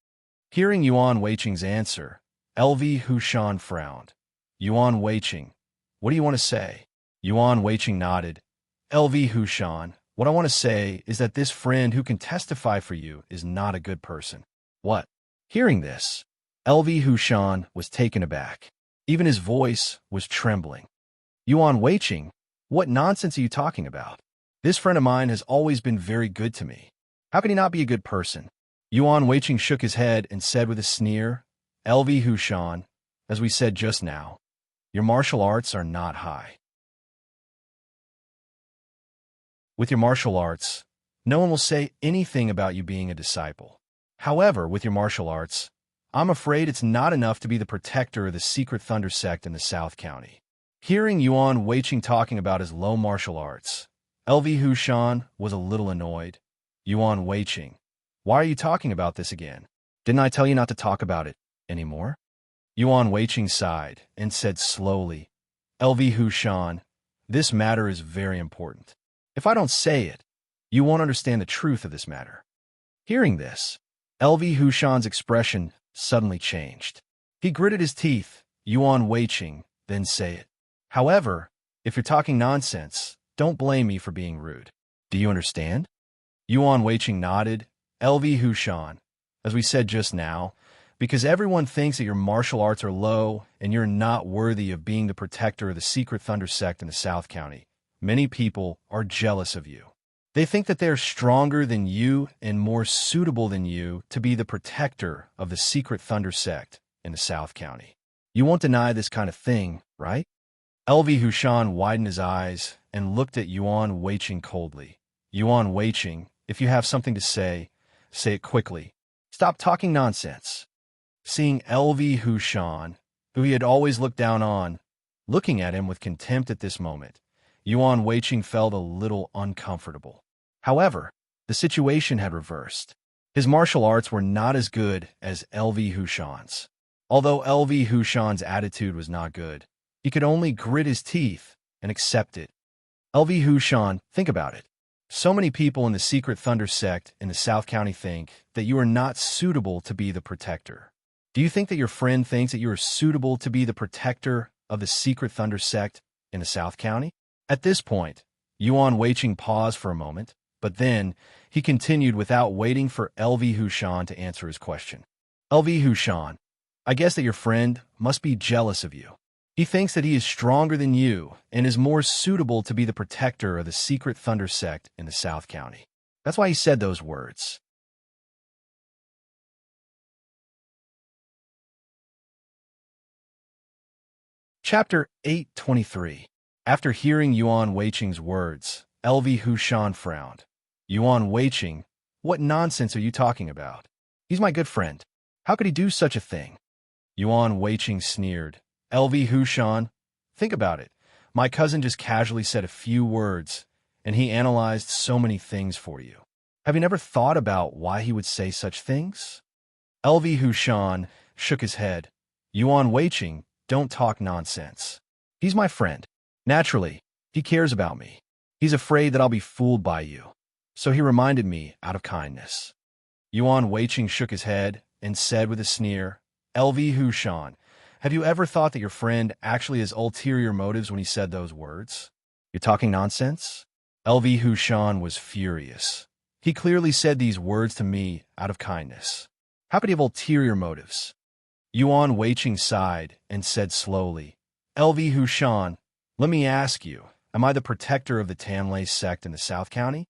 Hearing Yuan Weiqing's answer, LV Hushan frowned. Yuan Weiqing, what do you want to say? Yuan Weiqing nodded. LV Hushan, what I want to say is that this friend who can testify for you is not a good person. What? Hearing this, LV Hushan was taken aback. Even his voice was trembling. Yuan Weiqing, what nonsense are you talking about? This friend of mine has always been very good to me. How can he not be a good person? Yuan Weiqing shook his head and said with a sneer, LV Hushan, as we said just now, your martial arts are not high. With your martial arts, no one will say anything about you being a disciple. However, with your martial arts, I'm afraid it's not enough to be the protector of the secret thunder sect in the South County. Hearing Yuan Weiqing talking about his low martial arts, LV Hushan was a little annoyed. Yuan Weiqing, why are you talking about this again? Didn't I tell you not to talk about it anymore? Yuan Weiqing sighed and said slowly, LV Hushan, this matter is very important. If I don't say it, you won't understand the truth of this matter. Hearing this, LV Hushan's expression suddenly changed. He gritted his teeth. Yuan Weiqing, then say it. However, if you're talking nonsense, don't blame me for being rude. Do you understand? Yuan Weiqing nodded. LV Hushan, as we said just now, because everyone thinks that your martial arts are low and you're not worthy of being the protector of the secret thunder sect in the South County, many people are jealous of you. They think that they're stronger than you and more suitable than you to be the protector of the secret thunder sect in the South County. You won't deny this kind of thing, right? LV Hushan widened his eyes and looked at Yuan Weiqing coldly. Yuan Weiqing, if you have something to say it quickly. Stop talking nonsense. Seeing LV Hushan, who he had always looked down on, looking at him with contempt at this moment, Yuan Weiqing felt a little uncomfortable. However, the situation had reversed. His martial arts were not as good as LV Hushan's. Although LV Hushan's attitude was not good, he could only grit his teeth and accept it. LV Hushan, think about it. So many people in the secret thunder sect in the South County think that you are not suitable to be the protector. Do you think that your friend thinks that you are suitable to be the protector of the secret thunder sect in the South County? At this point, Yuan Weiqing paused for a moment, but then he continued without waiting for LV Hushan to answer his question. LV Hushan, I guess that your friend must be jealous of you. He thinks that he is stronger than you and is more suitable to be the protector of the secret thunder sect in the South County. That's why he said those words. Chapter 823. After hearing Yuan Weiqing's words, LV Hushan frowned. Yuan Weiqing, what nonsense are you talking about? He's my good friend. How could he do such a thing? Yuan Weiqing sneered. LV Hushan, think about it. My cousin just casually said a few words, and he analyzed so many things for you. Have you never thought about why he would say such things? LV Hushan shook his head. Yuan Weiqing, don't talk nonsense. He's my friend. Naturally, he cares about me. He's afraid that I'll be fooled by you. So he reminded me out of kindness. Yuan Weiqing shook his head and said with a sneer, LV Hushan, have you ever thought that your friend actually has ulterior motives when he said those words? You're talking nonsense? LV Hushan was furious. He clearly said these words to me out of kindness. How could he have ulterior motives? Yuan Weiqing sighed and said slowly, LV Hushan, let me ask you, am I the protector of the Tamlay sect in the South County?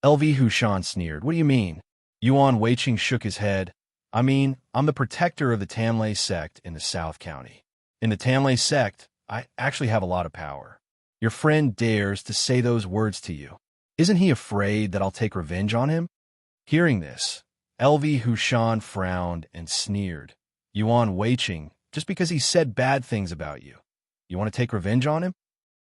LV Hushan sneered. What do you mean? Yuan Weiqing shook his head. I mean, I'm the protector of the Tamlay sect in the South County. In the Tamlay sect, I actually have a lot of power. Your friend dares to say those words to you. Isn't he afraid that I'll take revenge on him? Hearing this, LV Hushan frowned and sneered. Yuan Weiqing, just because he said bad things about you. You want to take revenge on him?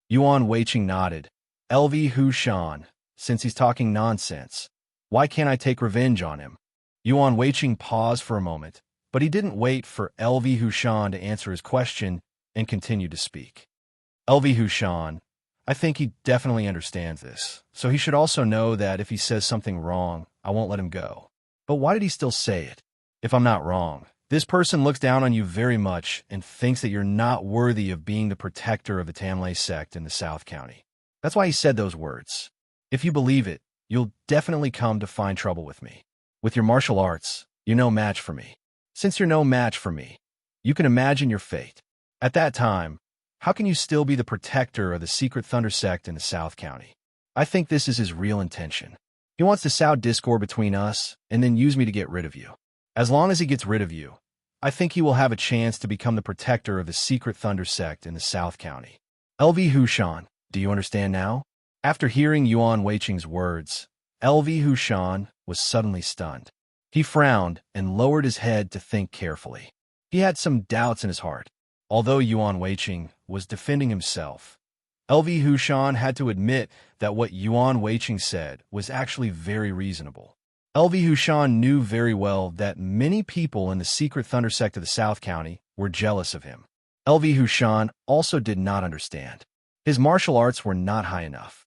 Yuan Weiqing nodded. LV Hushan, since he's talking nonsense, why can't I take revenge on him? Yuan Weiqing paused for a moment, but he didn't wait for LV Hushan to answer his question and continued to speak. LV Hushan, I think he definitely understands this, so he should also know that if he says something wrong, I won't let him go. But why did he still say it? If I'm not wrong, this person looks down on you very much and thinks that you're not worthy of being the protector of the Tamlay sect in the South County. That's why he said those words. If you believe it, you'll definitely come to find trouble with me. With your martial arts, you're no match for me. Since you're no match for me, you can imagine your fate. At that time, how can you still be the protector of the secret thunder sect in the South County? I think this is his real intention. He wants to sow discord between us and then use me to get rid of you. As long as he gets rid of you, I think he will have a chance to become the protector of the secret thunder sect in the South County. LV Hushan, do you understand now? After hearing Yuan Weiqing's words, LV Hushan was suddenly stunned. He frowned and lowered his head to think carefully. He had some doubts in his heart. Although Yuan Weiqing was defending himself, LV Hushan had to admit that what Yuan Weiqing said was actually very reasonable. LV Hushan knew very well that many people in the secret thunder sect of the South County were jealous of him. LV Hushan also did not understand. His martial arts were not high enough.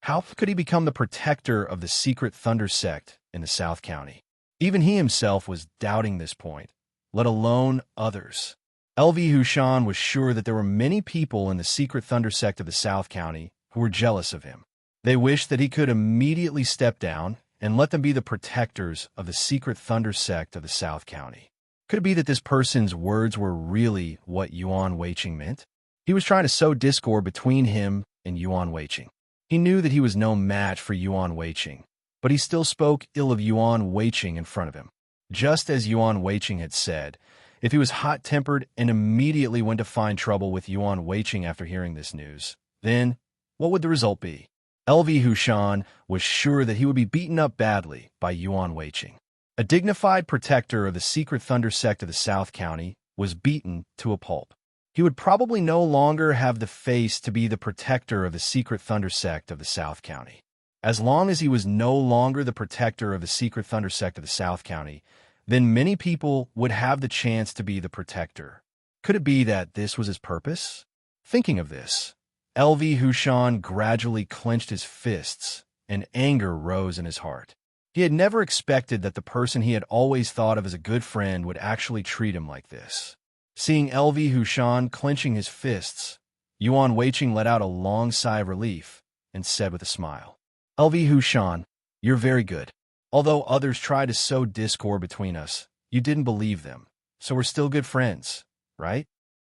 How could he become the protector of the secret thunder sect in the South County? Even he himself was doubting this point, let alone others. LV Hushan was sure that there were many people in the secret thunder sect of the South County who were jealous of him. They wished that he could immediately step down and let them be the protectors of the secret thunder sect of the South County. Could it be that this person's words were really what Yuan Weiqing meant? He was trying to sow discord between him and Yuan Weiqing. He knew that he was no match for Yuan Weiqing, but he still spoke ill of Yuan Weiqing in front of him. Just as Yuan Weiqing had said, if he was hot-tempered and immediately went to find trouble with Yuan Weiqing after hearing this news, then what would the result be? LV Hushan was sure that he would be beaten up badly by Yuan Weiqing. A dignified protector of the secret thunder sect of the South County was beaten to a pulp. He would probably no longer have the face to be the protector of the secret thunder sect of the South County. As long as he was no longer the protector of the secret thunder sect of the South County, then many people would have the chance to be the protector. Could it be that this was his purpose? Thinking of this, LV Hushan gradually clenched his fists, and anger rose in his heart. He had never expected that the person he had always thought of as a good friend would actually treat him like this. Seeing LV Hushan clenching his fists, Yuan Weiqing let out a long sigh of relief and said with a smile, LV Hushan, you're very good. Although others tried to sow discord between us, you didn't believe them, so we're still good friends, right?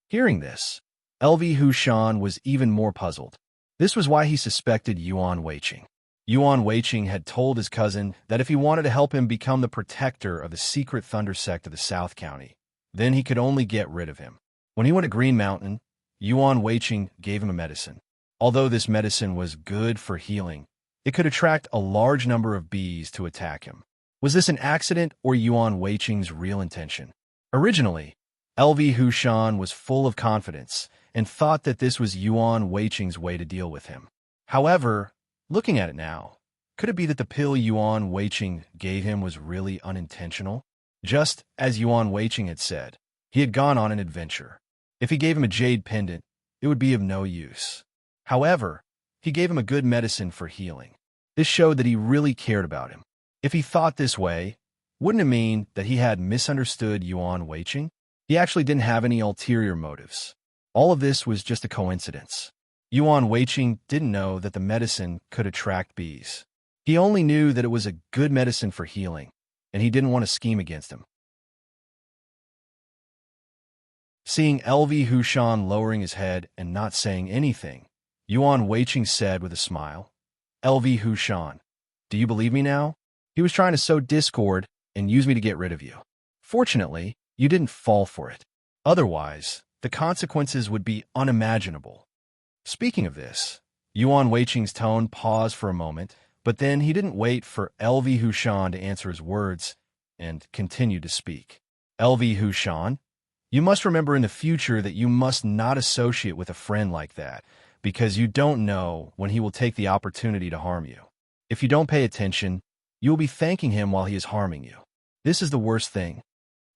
Hearing this, LV Hushan was even more puzzled. This was why he suspected Yuan Weiqing. Yuan Weiqing had told his cousin that if he wanted to help him become the protector of the secret thunder sect of the South County, then he could only get rid of him. When he went to Green Mountain, Yuan Weiqing gave him a medicine. Although this medicine was good for healing, it could attract a large number of bees to attack him. Was this an accident or Yuan Weiqing's real intention? Originally, LV Hushan was full of confidence and thought that this was Yuan Weiqing's way to deal with him. However, looking at it now, could it be that the pill Yuan Weiqing gave him was really unintentional? Just as Yuan Weiqing had said, he had gone on an adventure. If he gave him a jade pendant, it would be of no use. However, he gave him a good medicine for healing. This showed that he really cared about him. If he thought this way, wouldn't it mean that he had misunderstood Yuan Weiqing? He actually didn't have any ulterior motives. All of this was just a coincidence. Yuan Weiqing didn't know that the medicine could attract bees. He only knew that it was a good medicine for healing, and he didn't want to scheme against him. Seeing LV Hushan lowering his head and not saying anything, Yuan Weiqing said with a smile, LV Hushan, do you believe me now? He was trying to sow discord and use me to get rid of you. Fortunately, you didn't fall for it. Otherwise, the consequences would be unimaginable. Speaking of this, Yuan Weiqing's tone paused for a moment, but then he didn't wait for LV Hushan to answer his words and continued to speak. LV Hushan, you must remember in the future that you must not associate with a friend like that, because you don't know when he will take the opportunity to harm you. If you don't pay attention, you will be thanking him while he is harming you. This is the worst thing.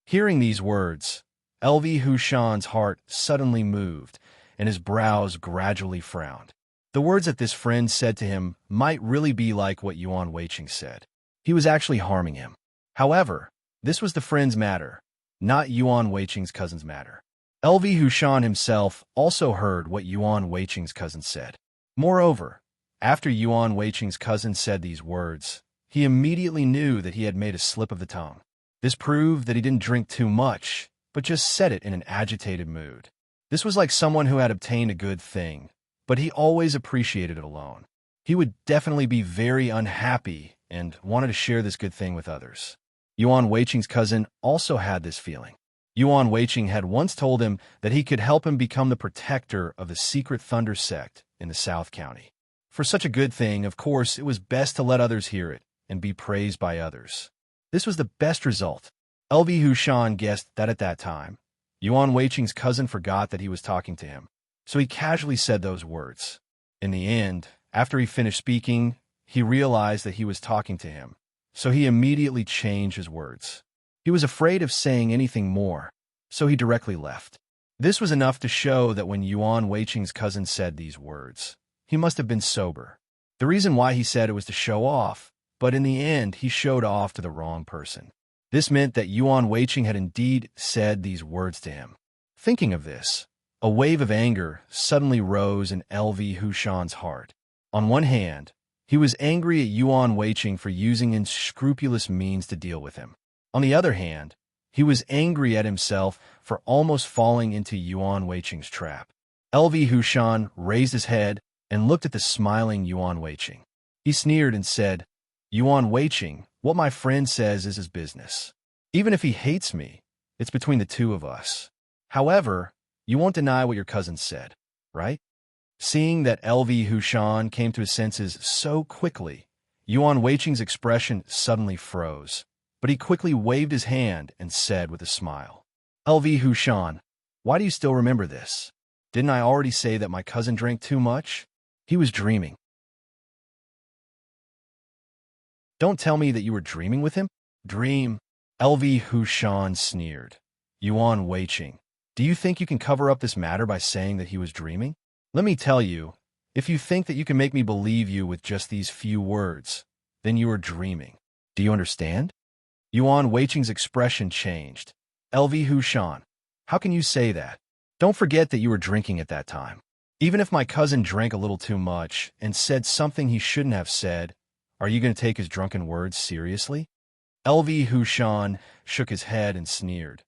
Hearing these words, LV Hushan's heart suddenly moved, and his brows gradually frowned. The words that this friend said to him might really be like what Yuan Weiqing said. He was actually harming him. However, this was the friend's matter, not Yuan Weiqing's cousin's matter. LV Hushan himself also heard what Yuan Weiqing's cousin said. Moreover, after Yuan Weiqing's cousin said these words, he immediately knew that he had made a slip of the tongue. This proved that he didn't drink too much, but just said it in an agitated mood. This was like someone who had obtained a good thing, but he always appreciated it alone. He would definitely be very unhappy and wanted to share this good thing with others. Yuan Weiqing's cousin also had this feeling. Yuan Weiqing had once told him that he could help him become the protector of the secret thunder sect in the South County. For such a good thing, of course, it was best to let others hear it and be praised by others. This was the best result. LV Hushan guessed that at that time, Yuan Weiqing's cousin forgot that he was talking to him, so he casually said those words. In the end, after he finished speaking, he realized that he was talking to him, so he immediately changed his words. He was afraid of saying anything more, so he directly left. This was enough to show that when Yuan Weiqing's cousin said these words, he must have been sober. The reason why he said it was to show off, but in the end he showed off to the wrong person. This meant that Yuan Weiqing had indeed said these words to him. Thinking of this, a wave of anger suddenly rose in LV Hushan's heart. On one hand, he was angry at Yuan Weiqing for using unscrupulous means to deal with him. On the other hand, he was angry at himself for almost falling into Yuan Weiqing's trap. LV Hushan raised his head and looked at the smiling Yuan Weiqing. He sneered and said, Yuan Weiqing, what my friend says is his business. Even if he hates me, it's between the two of us. However, you won't deny what your cousin said, right? Seeing that LV Hushan came to his senses so quickly, Yuan Weiqing's expression suddenly froze, but he quickly waved his hand and said with a smile, LV Hushan, why do you still remember this? Didn't I already say that my cousin drank too much? He was dreaming. Don't tell me that you were dreaming with him? Dream? LV Hushan sneered. Yuan Weiqing, do you think you can cover up this matter by saying that he was dreaming? Let me tell you, if you think that you can make me believe you with just these few words, then you are dreaming. Do you understand? Yuan Weiqing's expression changed. LV Hushan, how can you say that? Don't forget that you were drinking at that time. Even if my cousin drank a little too much and said something he shouldn't have said, Are you going to take his drunken words seriously? LV Hushan shook his head and sneered.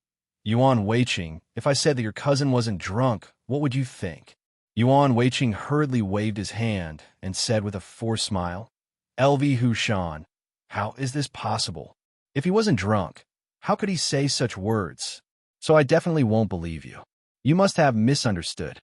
Yuan Weiqing, if I said that your cousin wasn't drunk, what would you think? Yuan Weiqing hurriedly waved his hand and said with a forced smile, LV Hushan, how is this possible? If he wasn't drunk, how could he say such words? So I definitely won't believe you. You must have misunderstood.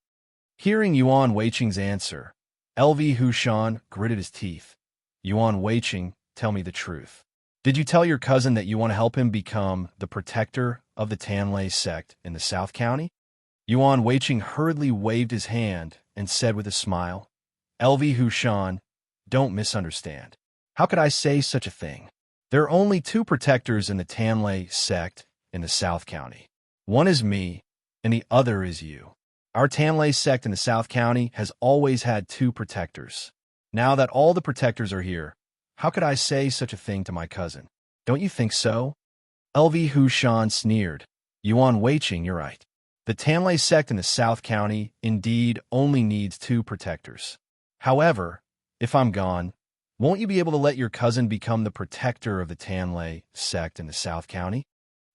Hearing Yuan Weiqing's answer, LV Hushan gritted his teeth. Yuan Weiqing, tell me the truth. Did you tell your cousin that you want to help him become the protector of the Tanlei sect in the South County? Yuan Weiqing hurriedly waved his hand and said with a smile, LV Hushan, don't misunderstand. How could I say such a thing? There are only two protectors in the Tanlei sect in the South County. One is me, and the other is you. Our Tanlei sect in the South County has always had two protectors. Now that all the protectors are here, how could I say such a thing to my cousin? Don't you think so? LV Hushan sneered. Yuan Weiqing, you're right. The Tanlei sect in the South County indeed only needs two protectors. However, if I'm gone, won't you be able to let your cousin become the protector of the Tanlei sect in the South County?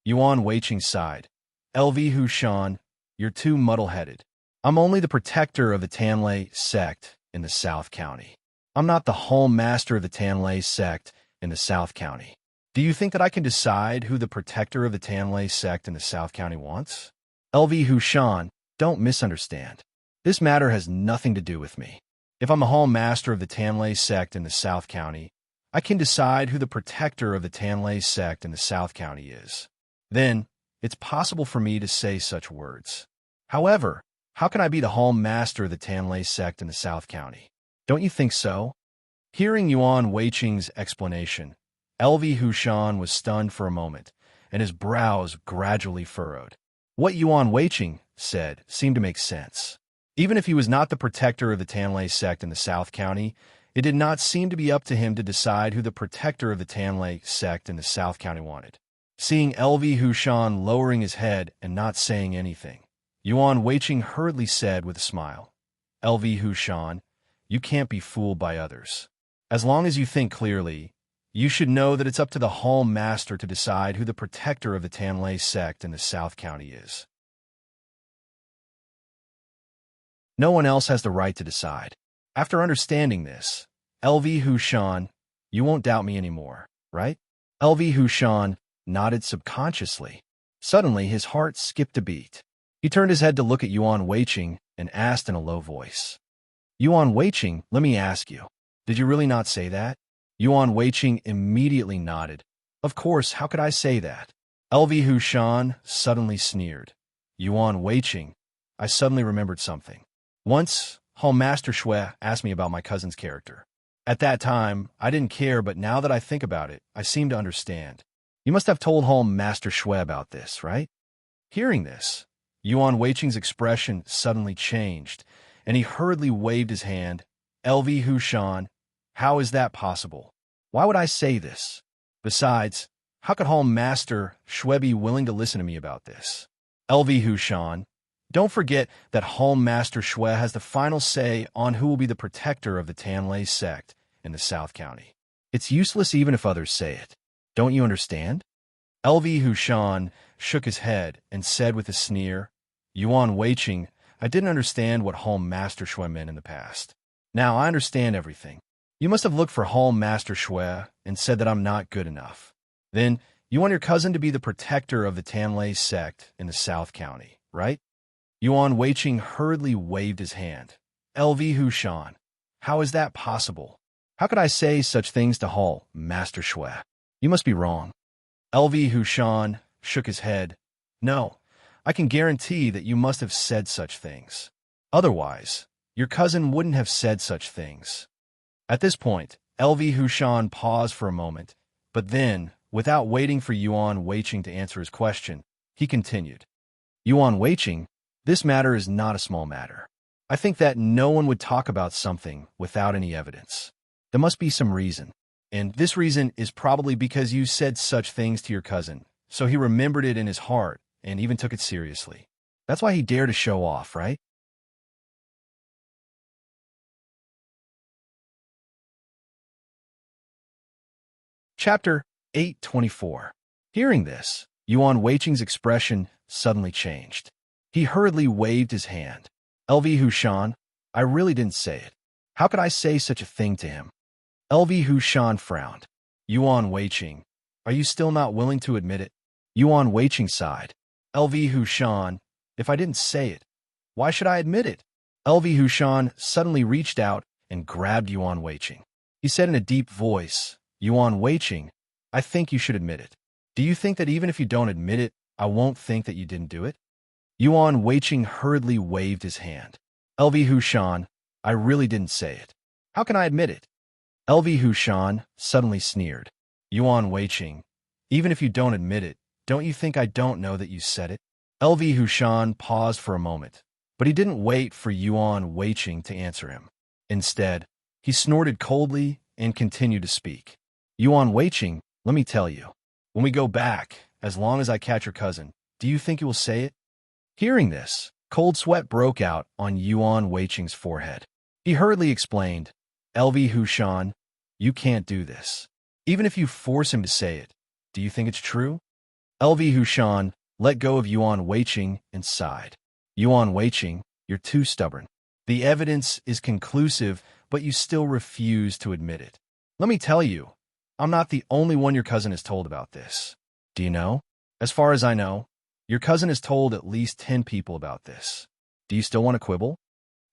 Yuan Weiqing sighed. LV Hushan, you're too muddle-headed. I'm only the protector of the Tanlei sect in the South County. I'm not the home master of the Tanlei sect in the South County. Do you think that I can decide who the protector of the Tanlei sect in the South County wants? LV Hushan, don't misunderstand. This matter has nothing to do with me. If I'm the home master of the Tanlei sect in the South County, I can decide who the protector of the Tanlei sect in the South County is. Then, it's possible for me to say such words. However, how can I be the home master of the Tanlei sect in the South County? Don't you think so? Hearing Yuan Weiqing's explanation, LV Hushan was stunned for a moment, and his brows gradually furrowed. What Yuan Weiqing said seemed to make sense. Even if he was not the protector of the Tanlei sect in the South County, it did not seem to be up to him to decide who the protector of the Tanlei sect in the South County wanted. Seeing LV Hushan lowering his head and not saying anything, Yuan Weiqing hurriedly said with a smile, LV Hushan, you can't be fooled by others. As long as you think clearly, you should know that it's up to the home master to decide who the protector of the Tanlei sect in the South County is. No one else has the right to decide. After understanding this, LV Hushan, you won't doubt me anymore, right? LV Hushan nodded subconsciously. Suddenly, his heart skipped a beat. He turned his head to look at Yuan Weiqing and asked in a low voice, Yuan Weiqing, let me ask you, did you really not say that? Yuan Weiqing immediately nodded. Of course, how could I say that? LV Hushan suddenly sneered. Yuan Weiqing, I suddenly remembered something. Once, Home Master Shui asked me about my cousin's character. At that time, I didn't care, but now that I think about it, I seem to understand. You must have told Home Master Shui about this, right? Hearing this, Yuan Weiqing's expression suddenly changed, and he hurriedly waved his hand. LV Hushan, how is that possible? Why would I say this? Besides, how could Home Master Shui be willing to listen to me about this? LV Hushan, don't forget that Home Master Shui has the final say on who will be the protector of the Tanlei sect in the South County. It's useless even if others say it. Don't you understand? LV Hushan shook his head and said with a sneer, Yuan Weiqing, I didn't understand what Home Master Shui meant in the past. Now I understand everything. You must have looked for Home Master Shui and said that I'm not good enough. Then, you want your cousin to be the protector of the Tanlei sect in the South County, right? Yuan Weiqing hurriedly waved his hand. LV Hushan, how is that possible? How could I say such things to Hall Master Shui? You must be wrong. LV Hushan shook his head. No, I can guarantee that you must have said such things. Otherwise, your cousin wouldn't have said such things. At this point, LV Hushan paused for a moment, but then, without waiting for Yuan Weiqing to answer his question, he continued. Yuan Weiqing, this matter is not a small matter. I think that no one would talk about something without any evidence. There must be some reason. And this reason is probably because you said such things to your cousin, so he remembered it in his heart and even took it seriously. That's why he dared to show off, right? Chapter 824. Hearing this, Yuan Weiqing's expression suddenly changed. He hurriedly waved his hand. LV Hushan, I really didn't say it. How could I say such a thing to him? LV Hushan frowned. Yuan Weiqing, are you still not willing to admit it? Yuan Weiqing sighed. LV Hushan, if I didn't say it, why should I admit it? LV Hushan suddenly reached out and grabbed Yuan Weiqing. He said in a deep voice, Yuan Weiqing, I think you should admit it. Do you think that even if you don't admit it, I won't think that you didn't do it? Yuan Weiqing hurriedly waved his hand. LV Hushan, I really didn't say it. How can I admit it? LV Hushan suddenly sneered. Yuan Weiqing, even if you don't admit it, don't you think I don't know that you said it? LV Hushan paused for a moment, but he didn't wait for Yuan Weiqing to answer him. Instead, he snorted coldly and continued to speak. Yuan Weiqing, let me tell you, when we go back, as long as I catch your cousin, do you think you will say it? Hearing this, cold sweat broke out on Yuan Weiqing's forehead. He hurriedly explained, LV Hushan, you can't do this. Even if you force him to say it, do you think it's true? LV Hushan let go of Yuan Weiqing and sighed. Yuan Weiqing, you're too stubborn. The evidence is conclusive, but you still refuse to admit it. Let me tell you, I'm not the only one your cousin has told about this. Do you know? As far as I know, your cousin has told at least 10 people about this. Do you still want to quibble?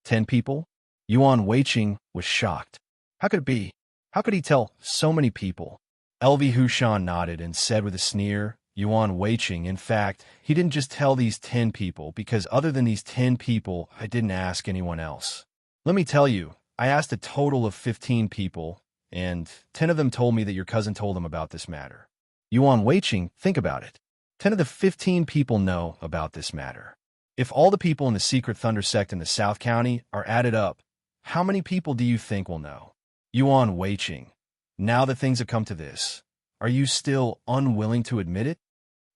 10 people? Yuan Weiqing was shocked. How could it be? How could he tell so many people? LV Hushan nodded and said with a sneer, Yuan Weiqing, in fact, he didn't just tell these 10 people, because other than these 10 people, I didn't ask anyone else. Let me tell you, I asked a total of 15 people, and 10 of them told me that your cousin told them about this matter. Yuan Weiqing, think about it. 10 of the 15 people know about this matter. If all the people in the secret Thunder sect in the South County are added up, how many people do you think will know? Yuan Weiqing, now that things have come to this, are you still unwilling to admit it?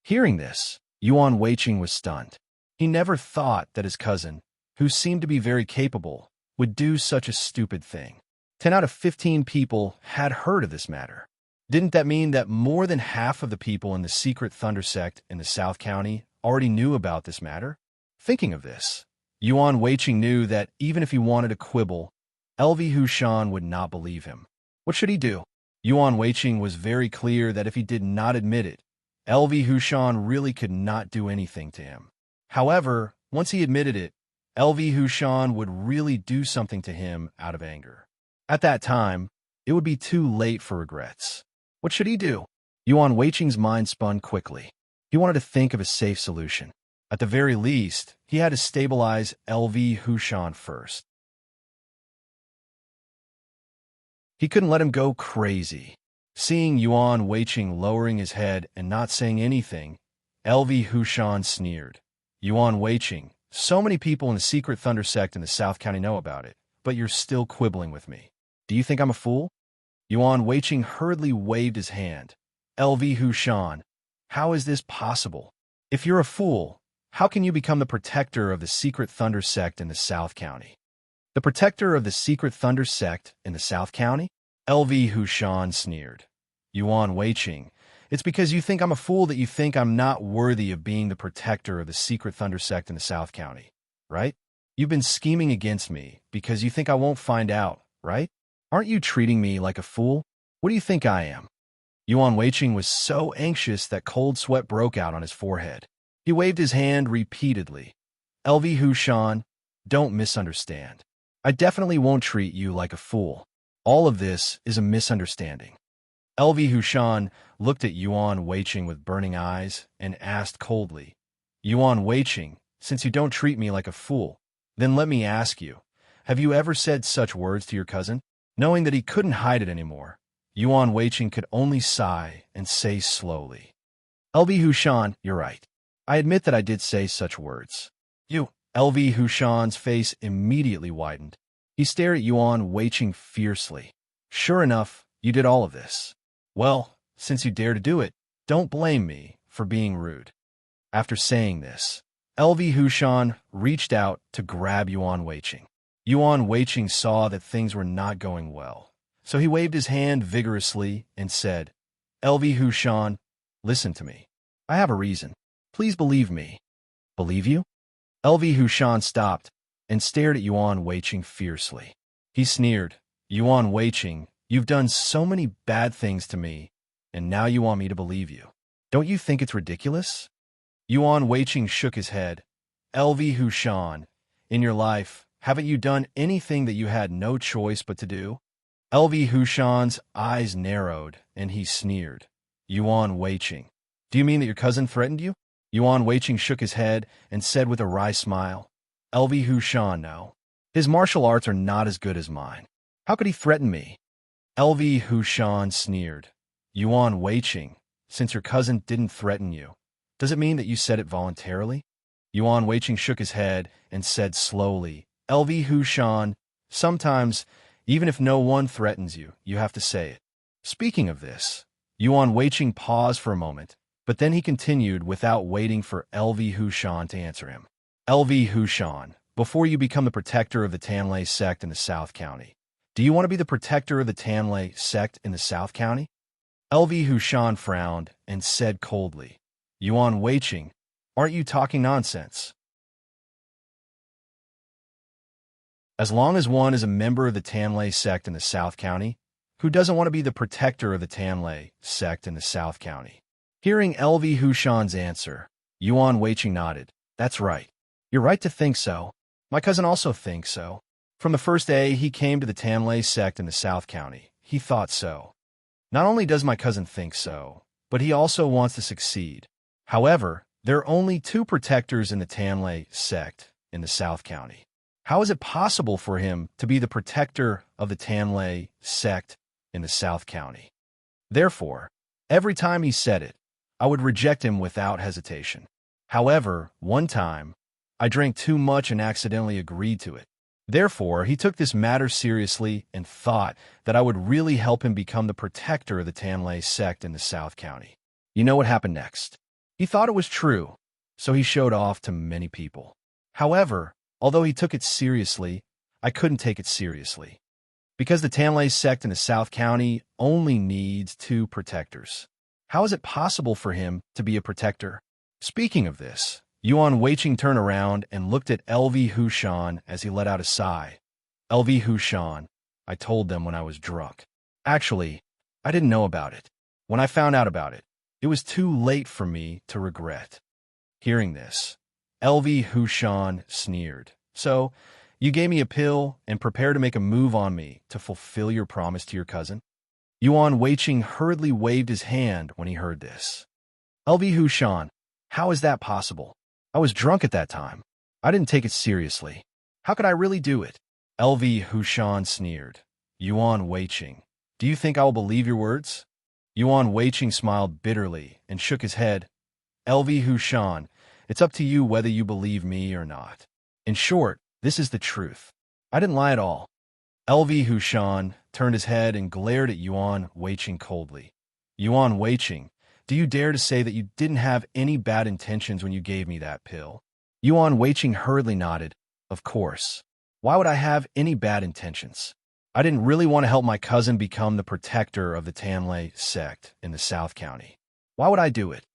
Hearing this, Yuan Weiqing was stunned. He never thought that his cousin, who seemed to be very capable, would do such a stupid thing. 10 out of 15 people had heard of this matter. Didn't that mean that more than half of the people in the secret Thunder sect in the South County already knew about this matter? Thinking of this, Yuan Weiqing knew that even if he wanted to quibble, LV Hushan would not believe him. What should he do? Yuan Weiqing was very clear that if he did not admit it, LV Hushan really could not do anything to him. However, once he admitted it, LV Hushan would really do something to him out of anger. At that time, it would be too late for regrets. What should he do? Yuan Weiqing's mind spun quickly. He wanted to think of a safe solution. At the very least, he had to stabilize LV Hushan first. He couldn't let him go crazy. Seeing Yuan Weiqing lowering his head and not saying anything, LV Hushan sneered. Yuan Weiqing, so many people in the secret Thunder sect in the South County know about it, but you're still quibbling with me. Do you think I'm a fool? Yuan Weiqing hurriedly waved his hand. LV Hushan, how is this possible? If you're a fool, how can you become the protector of the secret Thunder sect in the South County? The protector of the secret Thunder sect in the South County? LV Hushan sneered. Yuan Weiqing, it's because you think I'm a fool that you think I'm not worthy of being the protector of the secret Thunder sect in the South County, right? You've been scheming against me because you think I won't find out, right? Aren't you treating me like a fool? What do you think I am? Yuan Weiqing was so anxious that cold sweat broke out on his forehead. He waved his hand repeatedly. LV Hushan, don't misunderstand. I definitely won't treat you like a fool. All of this is a misunderstanding. LV Hushan looked at Yuan Weiqing with burning eyes and asked coldly, Yuan Weiqing, since you don't treat me like a fool, then let me ask you, have you ever said such words to your cousin? Knowing that he couldn't hide it anymore, Yuan Weiqing could only sigh and say slowly, LV Hushan, you're right. I admit that I did say such words. You, LV Hushan's face immediately widened. He stared at Yuan Weiqing fiercely. Sure enough, you did all of this. Well, since you dare to do it, don't blame me for being rude. After saying this, LV Hushan reached out to grab Yuan Weiqing. Yuan Weiqing saw that things were not going well, so he waved his hand vigorously and said, LV Hushan, listen to me. I have a reason. Please believe me. Believe you? LV Hushan stopped and stared at Yuan Weiqing fiercely. He sneered, Yuan Weiqing, you've done so many bad things to me, and now you want me to believe you. Don't you think it's ridiculous? Yuan Weiqing shook his head. LV Hushan, in your life, haven't you done anything that you had no choice but to do? LV Hushan's eyes narrowed, and he sneered. Yuan Weiqing, do you mean that your cousin threatened you? Yuan Weiqing shook his head and said with a wry smile, LV Hushan, no. His martial arts are not as good as mine. How could he threaten me? LV Hushan sneered. Yuan Weiqing, since your cousin didn't threaten you, does it mean that you said it voluntarily? Yuan Weiqing shook his head and said slowly, LV Hushan, sometimes, even if no one threatens you, you have to say it. Speaking of this, Yuan Weiqing paused for a moment, but then he continued without waiting for LV Hushan to answer him. LV Hushan, before you become the protector of the Tanlei sect in the South County, do you want to be the protector of the Tanlei sect in the South County? LV Hushan frowned and said coldly, Yuan Weiqing, aren't you talking nonsense? As long as one is a member of the Tanlei sect in the South County, who doesn't want to be the protector of the Tanlei sect in the South County? Hearing LV Hushan's answer, Yuan Weiqing nodded. That's right. You're right to think so. My cousin also thinks so. From the first day he came to the Tanlei sect in the South County, he thought so. Not only does my cousin think so, but he also wants to succeed. However, there are only 2 protectors in the Tanlei sect in the South County. How is it possible for him to be the protector of the Tanlei sect in the South County? Therefore, every time he said it, I would reject him without hesitation. However, one time, I drank too much and accidentally agreed to it. Therefore, he took this matter seriously and thought that I would really help him become the protector of the Tanlei sect in the South County. You know what happened next? He thought it was true, so he showed off to many people. However, although he took it seriously, I couldn't take it seriously. Because the Tanlei sect in the South County only needs 2 protectors. How is it possible for him to be a protector? Speaking of this, Yuan Weiqing turned around and looked at LV Hushan as he let out a sigh. LV Hushan, I told them when I was drunk. Actually, I didn't know about it. When I found out about it, it was too late for me to regret. Hearing this, LV Hushan sneered. So, you gave me a pill and prepared to make a move on me to fulfill your promise to your cousin? Yuan Weiqing hurriedly waved his hand when he heard this. LV Hushan, how is that possible? I was drunk at that time. I didn't take it seriously. How could I really do it? LV Hushan sneered. Yuan Weiqing, do you think I will believe your words? Yuan Weiqing smiled bitterly and shook his head. LV Hushan, it's up to you whether you believe me or not. In short, this is the truth. I didn't lie at all. LV Hushan turned his head and glared at Yuan Weiqing coldly. Yuan Weiqing, do you dare to say that you didn't have any bad intentions when you gave me that pill? Yuan Weiqing hurriedly nodded. Of course. Why would I have any bad intentions? I didn't really want to help my cousin become the protector of the Tanlei sect in the South County. Why would I do it?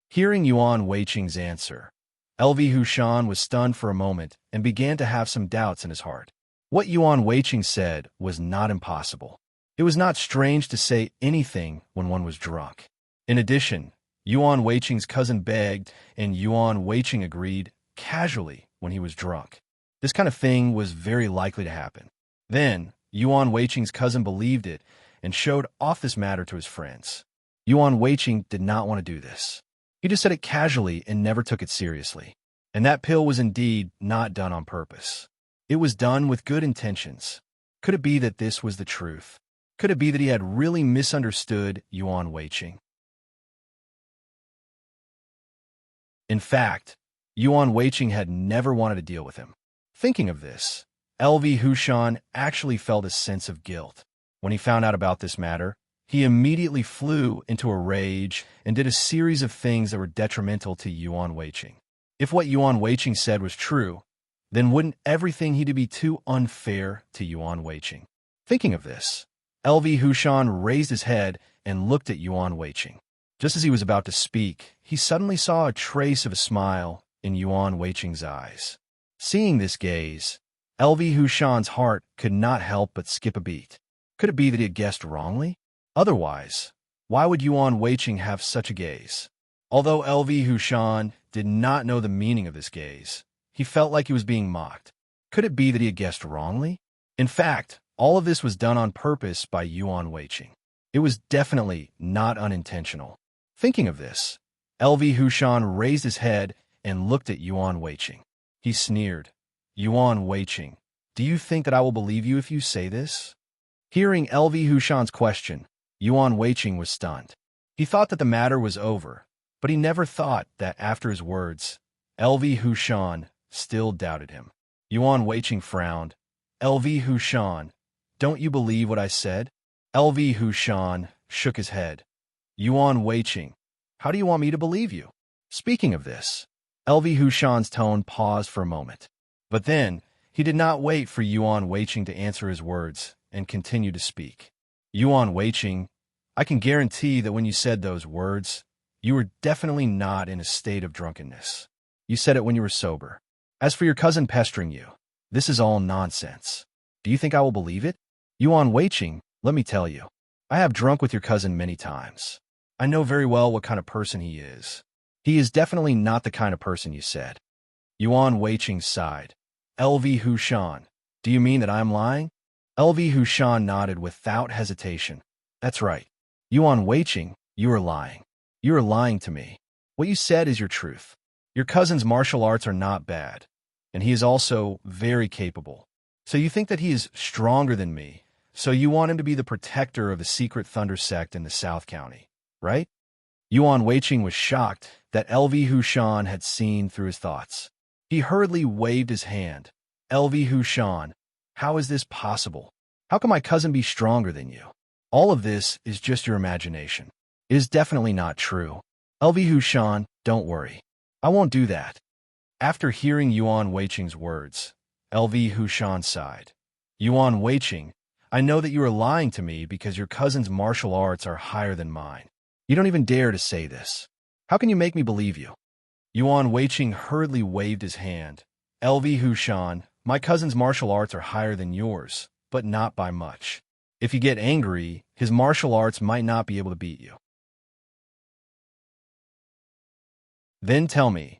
Hearing Yuan Weiqing's answer, LV Hushan was stunned for a moment and began to have some doubts in his heart. What Yuan Weiqing said was not impossible. It was not strange to say anything when one was drunk. In addition, Yuan Weiqing's cousin begged, and Yuan Weiqing agreed casually when he was drunk. This kind of thing was very likely to happen. Then, Yuan Weiqing's cousin believed it and showed off this matter to his friends. Yuan Weiqing did not want to do this. He just said it casually and never took it seriously. And that pill was indeed not done on purpose. It was done with good intentions. Could it be that this was the truth? Could it be that he had really misunderstood Yuan Weiqing? In fact, Yuan Weiqing had never wanted to deal with him. Thinking of this, LV Hushan actually felt a sense of guilt. When he found out about this matter, he immediately flew into a rage and did a series of things that were detrimental to Yuan Weiqing. If what Yuan Weiqing said was true, then wouldn't everything he to be too unfair to Yuan Weiqing? Thinking of this, LV Hushan raised his head and looked at Yuan Weiqing. Just as he was about to speak, he suddenly saw a trace of a smile in Yuan Weiqing's eyes. Seeing this gaze, LV Hushan's heart could not help but skip a beat. Could it be that he had guessed wrongly? Otherwise, why would Yuan Weiqing have such a gaze? Although LV Hushan did not know the meaning of this gaze, he felt like he was being mocked. Could it be that he had guessed wrongly? In fact, all of this was done on purpose by Yuan Weiqing. It was definitely not unintentional. Thinking of this, LV Hushan raised his head and looked at Yuan Weiqing. He sneered. Yuan Weiqing, do you think that I will believe you if you say this? Hearing LV Hushan's question, Yuan Weiqing was stunned. He thought that the matter was over, but he never thought that after his words, LV Hushan still doubted him. Yuan Weiqing frowned. LV Hushan, don't you believe what I said? LV Hushan shook his head. Yuan Weiqing, how do you want me to believe you? Speaking of this, LV Hushan's tone paused for a moment. But then, he did not wait for Yuan Weiqing to answer his words and continue to speak. Yuan Weiqing, I can guarantee that when you said those words, you were definitely not in a state of drunkenness. You said it when you were sober. As for your cousin pestering you, this is all nonsense. Do you think I will believe it? Yuan Weiqing, let me tell you, I have drunk with your cousin many times. I know very well what kind of person he is. He is definitely not the kind of person you said. Yuan Weiqing sighed. LV Hushan, do you mean that I am lying? LV Hushan nodded without hesitation. That's right. Yuan Weiqing, you are lying. You are lying to me. What you said is your truth. Your cousin's martial arts are not bad, and he is also very capable. So you think that he is stronger than me, so you want him to be the protector of the secret thunder sect in the South County, right? Yuan Weiqing was shocked that LV Hushan had seen through his thoughts. He hurriedly waved his hand. LV Hushan, how is this possible? How can my cousin be stronger than you? All of this is just your imagination. It is definitely not true. LV Hushan, don't worry. I won't do that. After hearing Yuan Weiqing's words, LV Hushan sighed. Yuan Weiqing, I know that you are lying to me because your cousin's martial arts are higher than mine. You don't even dare to say this. How can you make me believe you? Yuan Weiqing hurriedly waved his hand. LV Hushan, my cousin's martial arts are higher than yours, but not by much. If you get angry, his martial arts might not be able to beat you. Then tell me,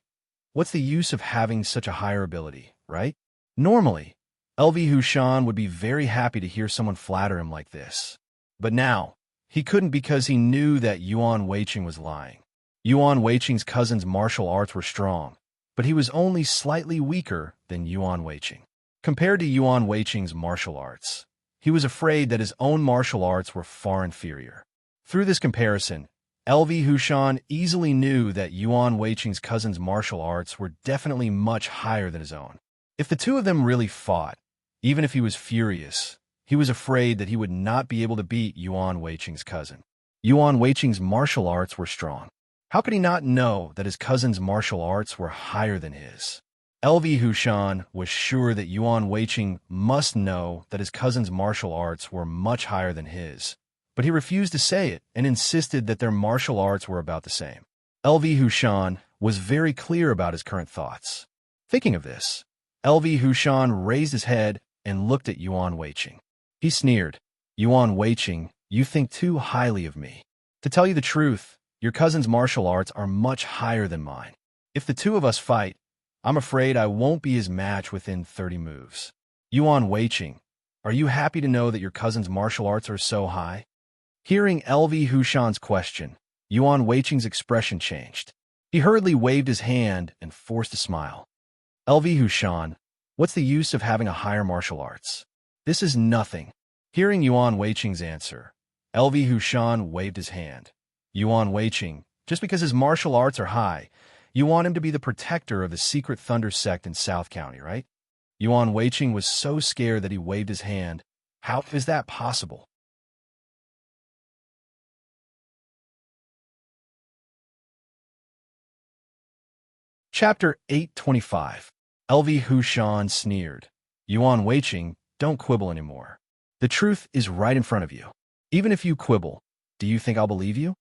what's the use of having such a higher ability, right? Normally, LV Hushan would be very happy to hear someone flatter him like this. But now, he couldn't because he knew that Yuan Weiqing was lying. Yuan Weiqing's cousin's martial arts were strong, but he was only slightly weaker than Yuan Weiqing. Compared to Yuan Weiqing's martial arts, he was afraid that his own martial arts were far inferior. Through this comparison, LV Hushan easily knew that Yuan Weiqing's cousin's martial arts were definitely much higher than his own. If the two of them really fought, even if he was furious, he was afraid that he would not be able to beat Yuan Weiqing's cousin. Yuan Weiqing's martial arts were strong. How could he not know that his cousin's martial arts were higher than his? LV Hushan was sure that Yuan Weiqing must know that his cousin's martial arts were much higher than his, but he refused to say it and insisted that their martial arts were about the same. LV Hushan was very clear about his current thoughts. Thinking of this, LV Hushan raised his head and looked at Yuan Weiqing. He sneered. Yuan Weiqing, you think too highly of me. To tell you the truth, your cousin's martial arts are much higher than mine. If the two of us fight, I'm afraid I won't be his match within 30 moves. Yuan Weiqing, are you happy to know that your cousin's martial arts are so high? Hearing LV Hushan's question, Yuan Weiqing's expression changed. He hurriedly waved his hand and forced a smile. LV Hushan, what's the use of having a higher martial arts? This is nothing. Hearing Yuan Weiqing's answer, LV Hushan waved his hand. Yuan Weiqing, just because his martial arts are high, you want him to be the protector of the secret thunder sect in South County, right? Yuan Weiqing was so scared that he waved his hand. How is that possible? Chapter 825. LV Hushan sneered. Yuan Weiqing, don't quibble anymore. The truth is right in front of you. Even if you quibble, Do you think I'll believe you?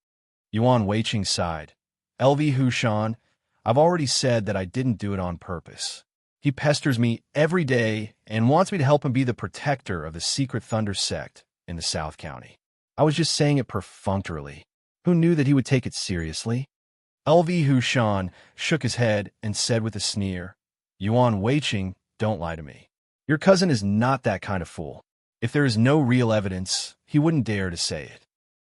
Yuan Weiqing sighed. LV Hushan, I've already said that I didn't do it on purpose. He pesters me every day and wants me to help him be the protector of the secret Thunder sect in the South County. I was just saying it perfunctorily. Who knew that he would take it seriously? LV Hushan shook his head and said with a sneer, Yuan Weiqing, don't lie to me. Your cousin is not that kind of fool. If there is no real evidence, he wouldn't dare to say it.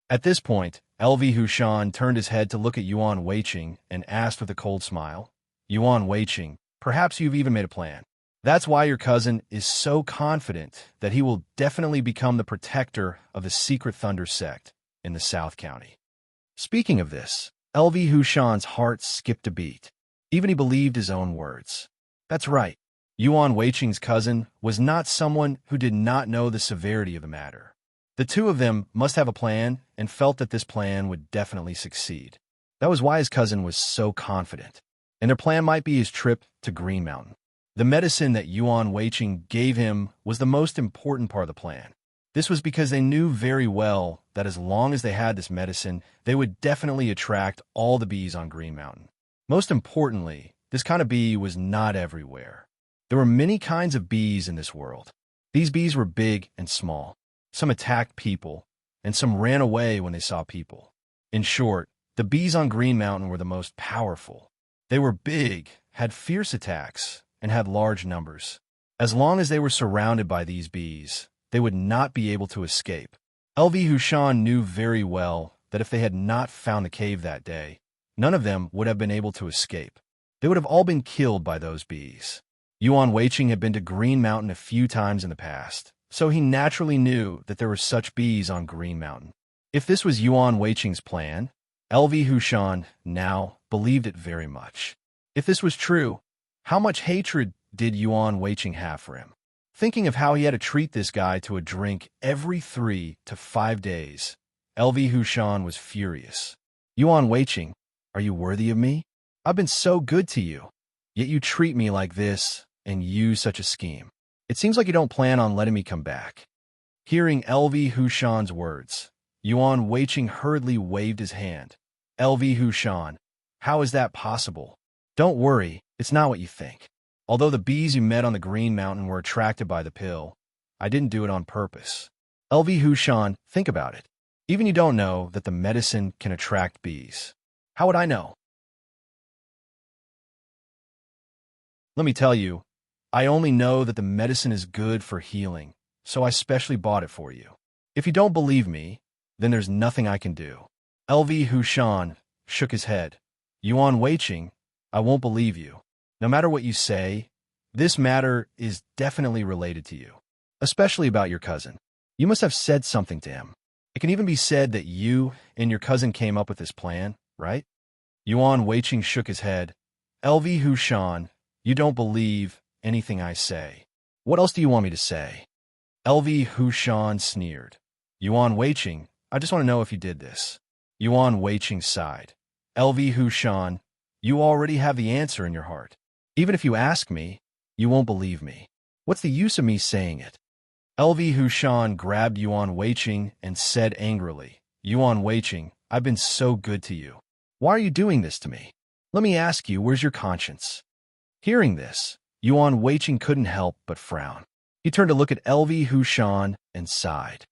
At this point, LV Hushan turned his head to look at Yuan Weiqing and asked with a cold smile, Yuan Weiqing, perhaps you've even made a plan. That's why your cousin is so confident that he will definitely become the protector of the secret Thunder sect in the South County. Speaking of this, LV Hushan's heart skipped a beat. Even he believed his own words. That's right. Yuan Weiqing's cousin was not someone who did not know the severity of the matter. The two of them must have a plan and felt that this plan would definitely succeed. That was why his cousin was so confident. And their plan might be his trip to Green Mountain. The medicine that Yuan Weiqing gave him was the most important part of the plan. This was because they knew very well that as long as they had this medicine, they would definitely attract all the bees on Green Mountain. Most importantly, this kind of bee was not everywhere. There were many kinds of bees in this world. These bees were big and small. Some attacked people, and some ran away when they saw people. In short, the bees on Green Mountain were the most powerful. They were big, had fierce attacks, and had large numbers. As long as they were surrounded by these bees, they would not be able to escape. LV Hushan knew very well that if they had not found the cave that day, none of them would have been able to escape. They would have all been killed by those bees. Yuan Weiqing had been to Green Mountain a few times in the past, so he naturally knew that there were such bees on Green Mountain. If this was Yuan Weiqing's plan, LV Hushan now believed it very much. If this was true, how much hatred did Yuan Weiqing have for him? Thinking of how he had to treat this guy to a drink every 3 to 5 days, LV Hushan was furious. Yuan Weiqing, are you worthy of me? I've been so good to you, yet you treat me like this and use such a scheme. It seems like you don't plan on letting me come back. Hearing LV Hushan's words, Yuan Weiqing hurriedly waved his hand. LV Hushan, how is that possible? Don't worry, it's not what you think. Although the bees you met on the Green Mountain were attracted by the pill, I didn't do it on purpose. LV Hushan, think about it. Even you don't know that the medicine can attract bees. How would I know? Let me tell you, I only know that the medicine is good for healing, so I specially bought it for you. If you don't believe me, then there's nothing I can do. LV Hushan shook his head. Yuan Weiqing, I won't believe you. No matter what you say, this matter is definitely related to you, especially about your cousin. You must have said something to him. It can even be said that you and your cousin came up with this plan, right? Yuan Weiqing shook his head. LV Hushan, you don't believe anything I say. What else do you want me to say? LV Hushan sneered. Yuan Weiqing, I just want to know if you did this. Yuan Weiqing sighed. LV Hushan, you already have the answer in your heart. Even if you ask me, you won't believe me. What's the use of me saying it? LV Hushan grabbed Yuan Weiqing and said angrily, Yuan Weiqing, I've been so good to you. Why are you doing this to me? Let me ask you, where's your conscience? Hearing this, Yuan Weiqing couldn't help but frown. He turned to look at LV Hushan and sighed.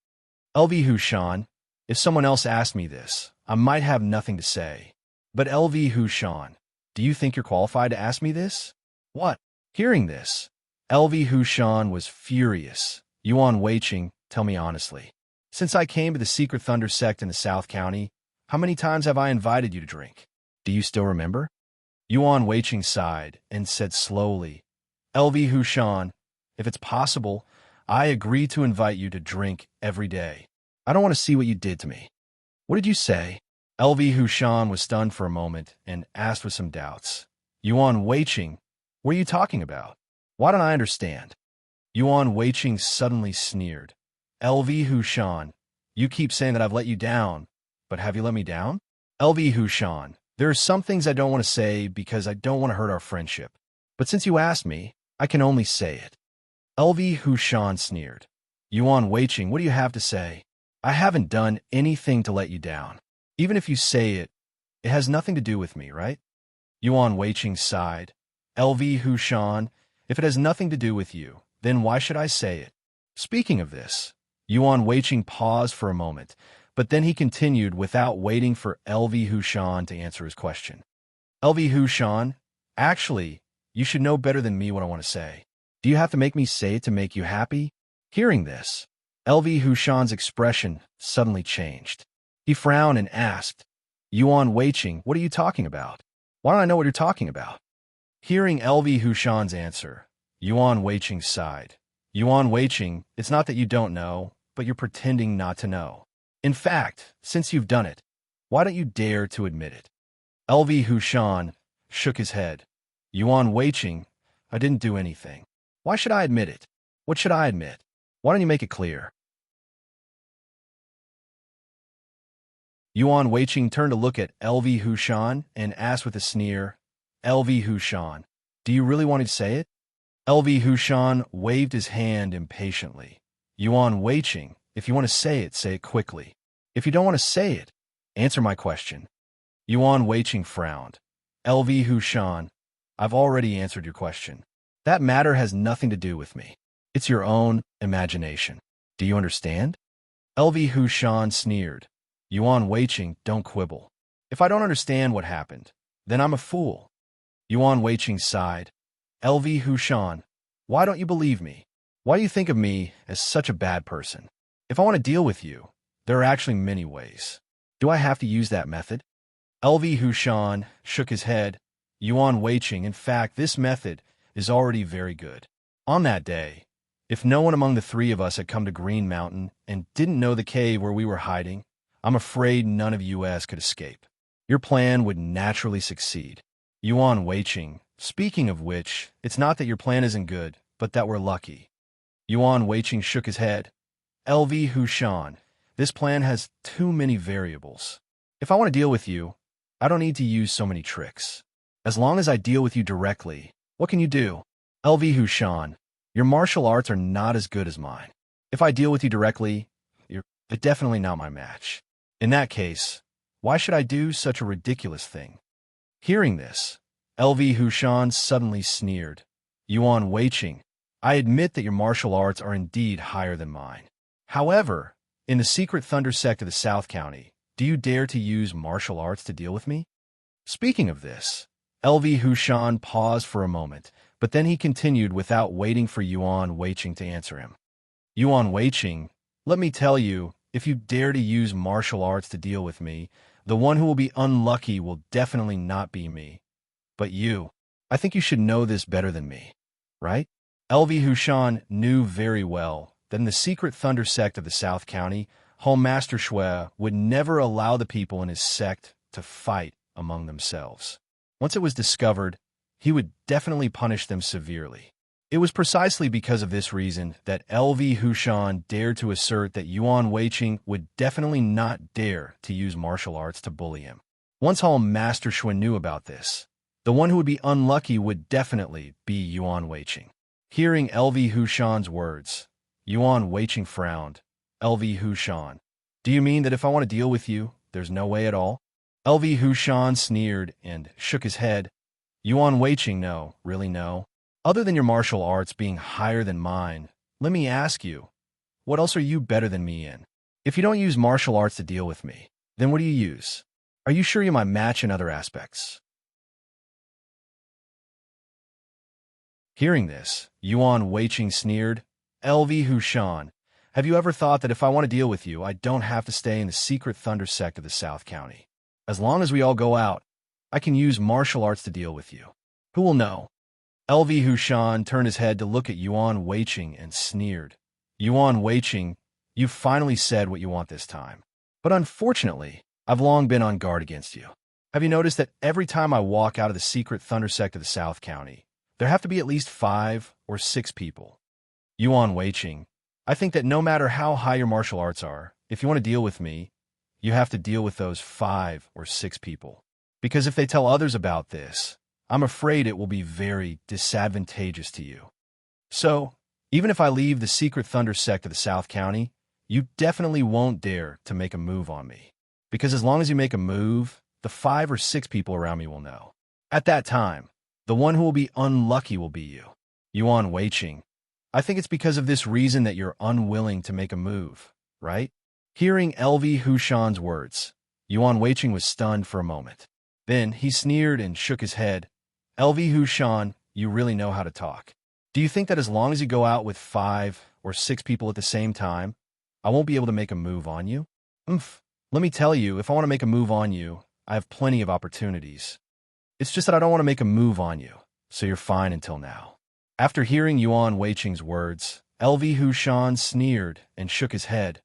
LV Hushan, if someone else asked me this, I might have nothing to say. But LV Hushan, do you think you're qualified to ask me this? What? Hearing this, LV Hushan was furious. Yuan Weiqing, tell me honestly. Since I came to the Secret Thunder sect in the South County, how many times have I invited you to drink? Do you still remember? Yuan Weiqing sighed and said slowly, LV Hushan, if it's possible, I agree to invite you to drink every day. I don't want to see what you did to me. What did you say? LV Hushan was stunned for a moment and asked with some doubts. Yuan Weiqing, what are you talking about? Why don't I understand? Yuan Weiqing suddenly sneered. LV Hushan, you keep saying that I've let you down, but have you let me down? LV Hushan, there are some things I don't want to say because I don't want to hurt our friendship. But since you asked me, I can only say it. LV Hushan sneered. Yuan Weiqing, what do you have to say? I haven't done anything to let you down. Even if you say it, it has nothing to do with me, right? Yuan Weiqing sighed. LV Hushan, if it has nothing to do with you, then why should I say it? Speaking of this, Yuan Weiqing paused for a moment, but then he continued without waiting for LV Hushan to answer his question. LV Hushan, actually, you should know better than me what I want to say. Do you have to make me say it to make you happy? Hearing this, LV Hushan's expression suddenly changed. He frowned and asked, Yuan Weiqing, what are you talking about? Why don't I know what you're talking about? Hearing LV Hushan's answer, Yuan Weiqing sighed. Yuan Weiqing, it's not that you don't know, but you're pretending not to know. In fact, since you've done it, why don't you dare to admit it? LV Hushan shook his head. Yuan Weiqing, I didn't do anything. Why should I admit it? What should I admit? Why don't you make it clear? Yuan Weiqing turned to look at LV Hushan and asked with a sneer, LV Hushan, do you really want to say it? LV Hushan waved his hand impatiently. Yuan Weiqing, if you want to say it quickly. If you don't want to say it, answer my question. Yuan Weiqing frowned. LV Hushan, I've already answered your question. That matter has nothing to do with me. It's your own imagination. Do you understand? LV Hushan sneered. Yuan Weiqing, don't quibble. If I don't understand what happened, then I'm a fool. Yuan Weiqing sighed. LV Hushan, why don't you believe me? Why do you think of me as such a bad person? If I want to deal with you, there are actually many ways. Do I have to use that method? LV Hushan shook his head. Yuan Weiqing, in fact, this method is already very good. On that day, if no one among the three of us had come to Green Mountain and didn't know the cave where we were hiding, I'm afraid none of us could escape. Your plan would naturally succeed. Yuan Weiqing, speaking of which, it's not that your plan isn't good, but that we're lucky. Yuan Weiqing shook his head. LV Hushan, this plan has too many variables. If I want to deal with you, I don't need to use so many tricks. As long as I deal with you directly, what can you do? LV Hushan, your martial arts are not as good as mine. If I deal with you directly, you're definitely not my match. In that case, why should I do such a ridiculous thing? Hearing this, LV Hushan suddenly sneered. Yuan Weiqing, I admit that your martial arts are indeed higher than mine. However, in the secret thunder sect of the South County, do you dare to use martial arts to deal with me? Speaking of this, LV Hushan paused for a moment, but then he continued without waiting for Yuan Weiqing to answer him. Yuan Weiqing, let me tell you, if you dare to use martial arts to deal with me, the one who will be unlucky will definitely not be me, but you. I think you should know this better than me, right? LV Hushan knew very well that in the secret thunder sect of the South County, Home Master Shui would never allow the people in his sect to fight among themselves. Once it was discovered, he would definitely punish them severely. It was precisely because of this reason that LV Hushan dared to assert that Yuan Weiqing would definitely not dare to use martial arts to bully him. Once Home Master Shui knew about this, the one who would be unlucky would definitely be Yuan Weiqing. Hearing LV Hushan's words, Yuan Weiqing frowned. LV Hushan, do you mean that if I want to deal with you, there's no way at all? LV Hushan sneered and shook his head. Yuan Weiqing, no, really no. Other than your martial arts being higher than mine, let me ask you, what else are you better than me in? If you don't use martial arts to deal with me, then what do you use? Are you sure you're my match in other aspects? Hearing this, Yuan Weiqing sneered. LV Hushan, have you ever thought that if I want to deal with you, I don't have to stay in the secret thunder sect of the South County? As long as we all go out, I can use martial arts to deal with you. Who will know? LV Hushan turned his head to look at Yuan Weiqing and sneered. Yuan Weiqing, you've finally said what you want this time. But unfortunately, I've long been on guard against you. Have you noticed that every time I walk out of the secret thunder sect of the South County, there have to be at least 5 or 6 people? Yuan Weiqing, I think that no matter how high your martial arts are, if you want to deal with me, you have to deal with those 5 or 6 people. Because if they tell others about this, I'm afraid it will be very disadvantageous to you. So, even if I leave the secret thunder sect of the South County, you definitely won't dare to make a move on me. Because as long as you make a move, the 5 or 6 people around me will know. At that time, the one who will be unlucky will be you. Yuan Weiqing. I think it's because of this reason that you're unwilling to make a move, right? Hearing LV Hushan's words, Yuan Weiqing was stunned for a moment. Then he sneered and shook his head. LV Hushan, you really know how to talk. Do you think that as long as you go out with 5 or 6 people at the same time, I won't be able to make a move on you? Let me tell you, if I want to make a move on you, I have plenty of opportunities. It's just that I don't want to make a move on you, so you're fine until now. After hearing Yuan Weiqing's words, LV Hushan sneered and shook his head.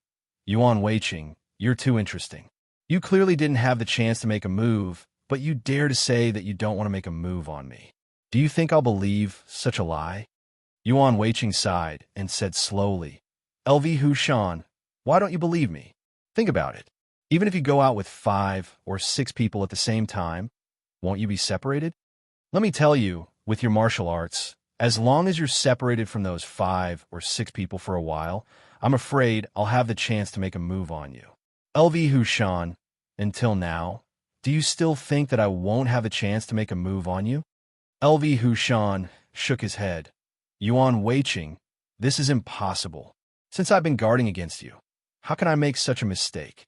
Yuan Weiqing, you're too interesting. You clearly didn't have the chance to make a move, but you dare to say that you don't want to make a move on me. Do you think I'll believe such a lie? Yuan Weiqing sighed and said slowly, LV Hushan, why don't you believe me? Think about it. Even if you go out with 5 or 6 people at the same time, won't you be separated? Let me tell you, with your martial arts, as long as you're separated from those 5 or 6 people for a while, I'm afraid I'll have the chance to make a move on you. LV Hushan, until now, do you still think that I won't have a chance to make a move on you? LV Hushan shook his head. Yuan Weiqing, this is impossible. Since I've been guarding against you, how can I make such a mistake?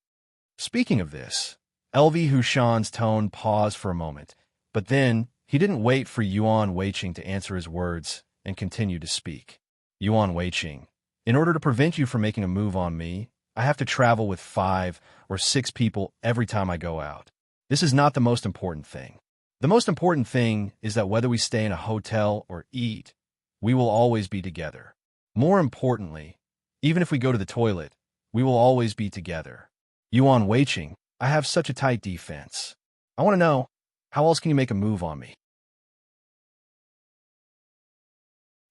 Speaking of this, LV Hushan's tone paused for a moment, but then he didn't wait for Yuan Weiqing to answer his words and continued to speak. Yuan Weiqing, in order to prevent you from making a move on me, I have to travel with 5 or 6 people every time I go out. This is not the most important thing. The most important thing is that whether we stay in a hotel or eat, we will always be together. More importantly, even if we go to the toilet, we will always be together. Yuan Weiqing, I have such a tight defense. I want to know, how else can you make a move on me?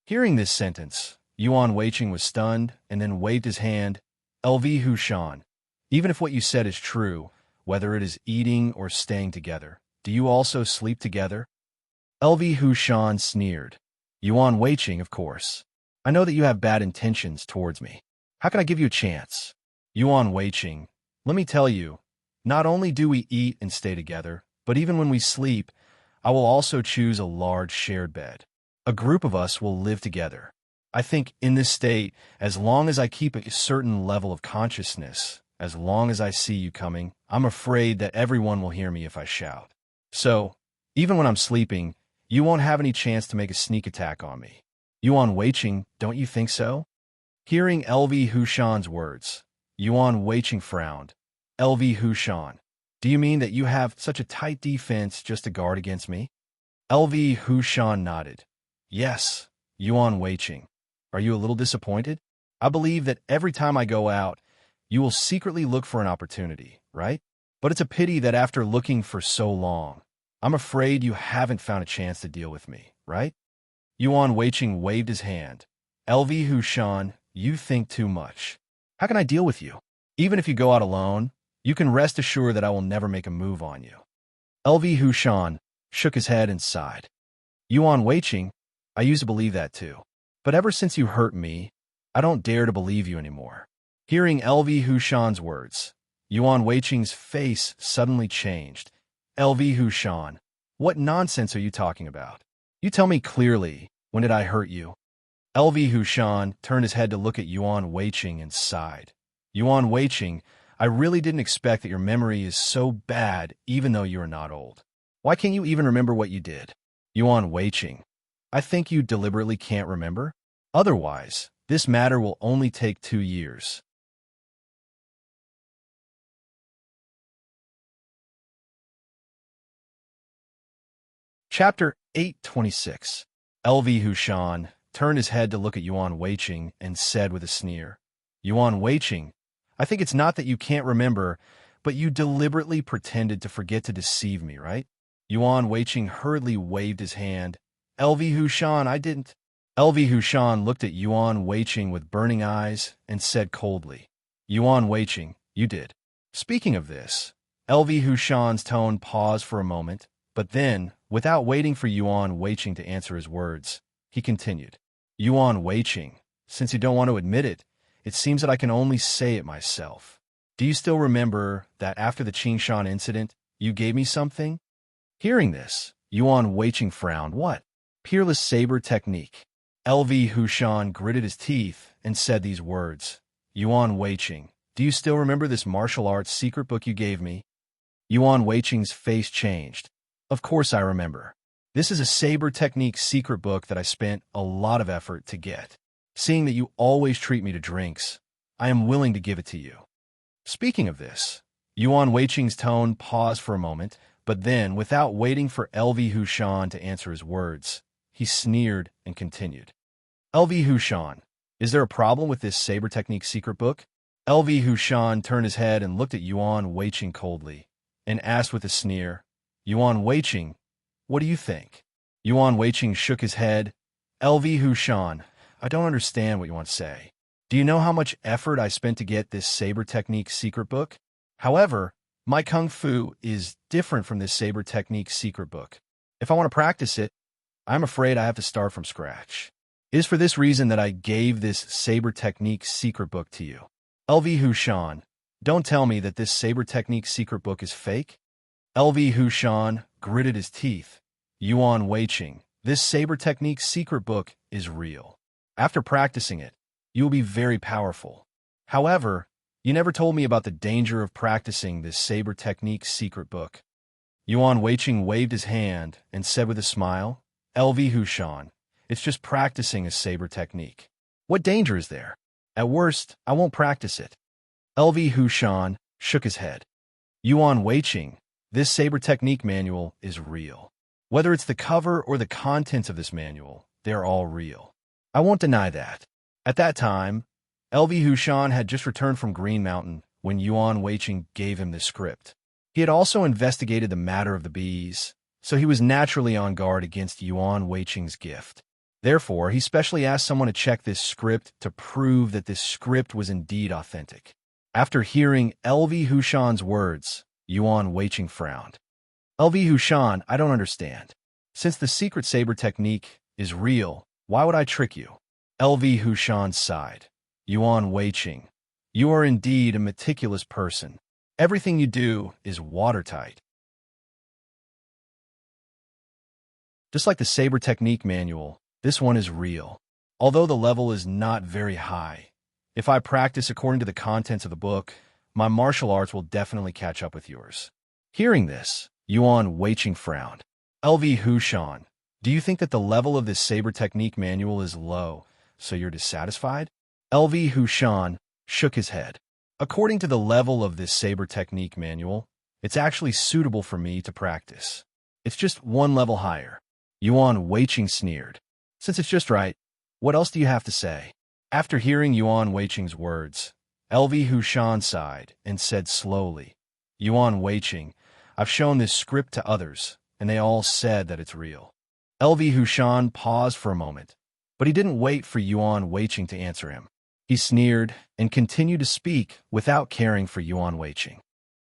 Hearing this sentence, Yuan Weiqing was stunned and then waved his hand. LV Hushan, even if what you said is true, whether it is eating or staying together, do you also sleep together? LV Hushan sneered. Yuan Weiqing, of course. I know that you have bad intentions towards me. How can I give you a chance? Yuan Weiqing, let me tell you, not only do we eat and stay together, but even when we sleep, I will also choose a large shared bed. A group of us will live together. I think in this state, as long as I keep a certain level of consciousness, as long as I see you coming, I'm afraid that everyone will hear me if I shout. So, even when I'm sleeping, you won't have any chance to make a sneak attack on me. Yuan Weiqing, don't you think so? Hearing LV Hushan's words, Yuan Weiqing frowned. LV Hushan, do you mean that you have such a tight defense just to guard against me? LV Hushan nodded. Yes, Yuan Weiqing. Are you a little disappointed? I believe that every time I go out, you will secretly look for an opportunity, right? But it's a pity that after looking for so long, I'm afraid you haven't found a chance to deal with me, right? Yuan Weiqing waved his hand. LV Hushan, you think too much. How can I deal with you? Even if you go out alone, you can rest assured that I will never make a move on you. LV Hushan shook his head and sighed. Yuan Weiqing, I used to believe that too. But ever since you hurt me, I don't dare to believe you anymore. Hearing LV Hushan's words, Yuan Weiqing's face suddenly changed. LV Hushan, what nonsense are you talking about? You tell me clearly, when did I hurt you? LV Hushan turned his head to look at Yuan Weiqing and sighed. Yuan Weiqing, I really didn't expect that your memory is so bad even though you are not old. Why can't you even remember what you did? Yuan Weiqing, I think you deliberately can't remember. Otherwise, this matter will only take 2 years. Chapter 826. LV Hushan turned his head to look at Yuan Weiqing and said with a sneer, Yuan Weiqing, I think it's not that you can't remember, but you deliberately pretended to forget to deceive me, right? Yuan Weiqing hurriedly waved his hand. LV Hushan, I didn't. LV Hushan looked at Yuan Weiqing with burning eyes and said coldly, Yuan Weiqing, you did. Speaking of this, LV Hushan's tone paused for a moment, but then, without waiting for Yuan Weiqing to answer his words, he continued, Yuan Weiqing, since you don't want to admit it, It seems that I can only say it myself. Do you still remember that after the Qingshan incident, you gave me something? Hearing this, Yuan Weiqing frowned. What? Peerless saber technique. LV Hushan gritted his teeth and said these words. Yuan Weiqing, do you still remember this martial arts secret book you gave me? Yuan Weiqing's face changed. Of course I remember. This is a saber technique secret book that I spent a lot of effort to get. Seeing that you always treat me to drinks, I am willing to give it to you. Speaking of this, Yuan Weiqing's tone paused for a moment, but then, without waiting for LV Hushan to answer his words, he sneered and continued. LV Hushan, is there a problem with this saber technique secret book? LV Hushan turned his head and looked at Yuan Weiqing coldly, and asked with a sneer, Yuan Weiqing, what do you think? Yuan Weiqing shook his head. LV Hushan, I don't understand what you want to say. Do you know how much effort I spent to get this saber technique secret book? However, my kung fu is different from this saber technique secret book. If I want to practice it, I'm afraid I have to start from scratch. It is for this reason that I gave this saber technique secret book to you. LV Hushan, don't tell me that this saber technique secret book is fake. LV Hushan gritted his teeth. Yuan Weiqing, this saber technique secret book is real. After practicing it, you will be very powerful. However, you never told me about the danger of practicing this saber technique secret book. Yuan Weiqing waved his hand and said with a smile, LV Hushan, it's just practicing a saber technique. What danger is there? At worst, I won't practice it. LV Hushan shook his head. Yuan Weiqing, this saber technique manual is real. Whether it's the cover or the contents of this manual, they're all real. I won't deny that. At that time, LV Hushan had just returned from Green Mountain when Yuan Weiqing gave him this script. He had also investigated the matter of the bees, so he was naturally on guard against Yuan Weiqing's gift. Therefore, he specially asked someone to check this script to prove that this script was indeed authentic. After hearing LV Hushan's words, Yuan Weiqing frowned. LV Hushan, I don't understand. Since the secret saber technique is real, why would I trick you? LV Hushan sighed. Yuan Weiqing, you are indeed a meticulous person. Everything you do is watertight. Just like the saber technique manual, this one is real. Although the level is not very high, if I practice according to the contents of the book, my martial arts will definitely catch up with yours. Hearing this, Yuan Weiqing frowned. LV Hushan, do you think that the level of this saber technique manual is low, so you're dissatisfied? LV Hushan shook his head. According to the level of this saber technique manual, it's actually suitable for me to practice. It's just one level higher. Yuan Weiqing sneered. Since it's just right, what else do you have to say? After hearing Yuan Weiqing's words, LV Hushan sighed and said slowly, Yuan Weiqing, I've shown this script to others, and they all said that it's real. LV Hushan paused for a moment, but he didn't wait for Yuan Weiqing to answer him. He sneered and continued to speak without caring for Yuan Weiqing.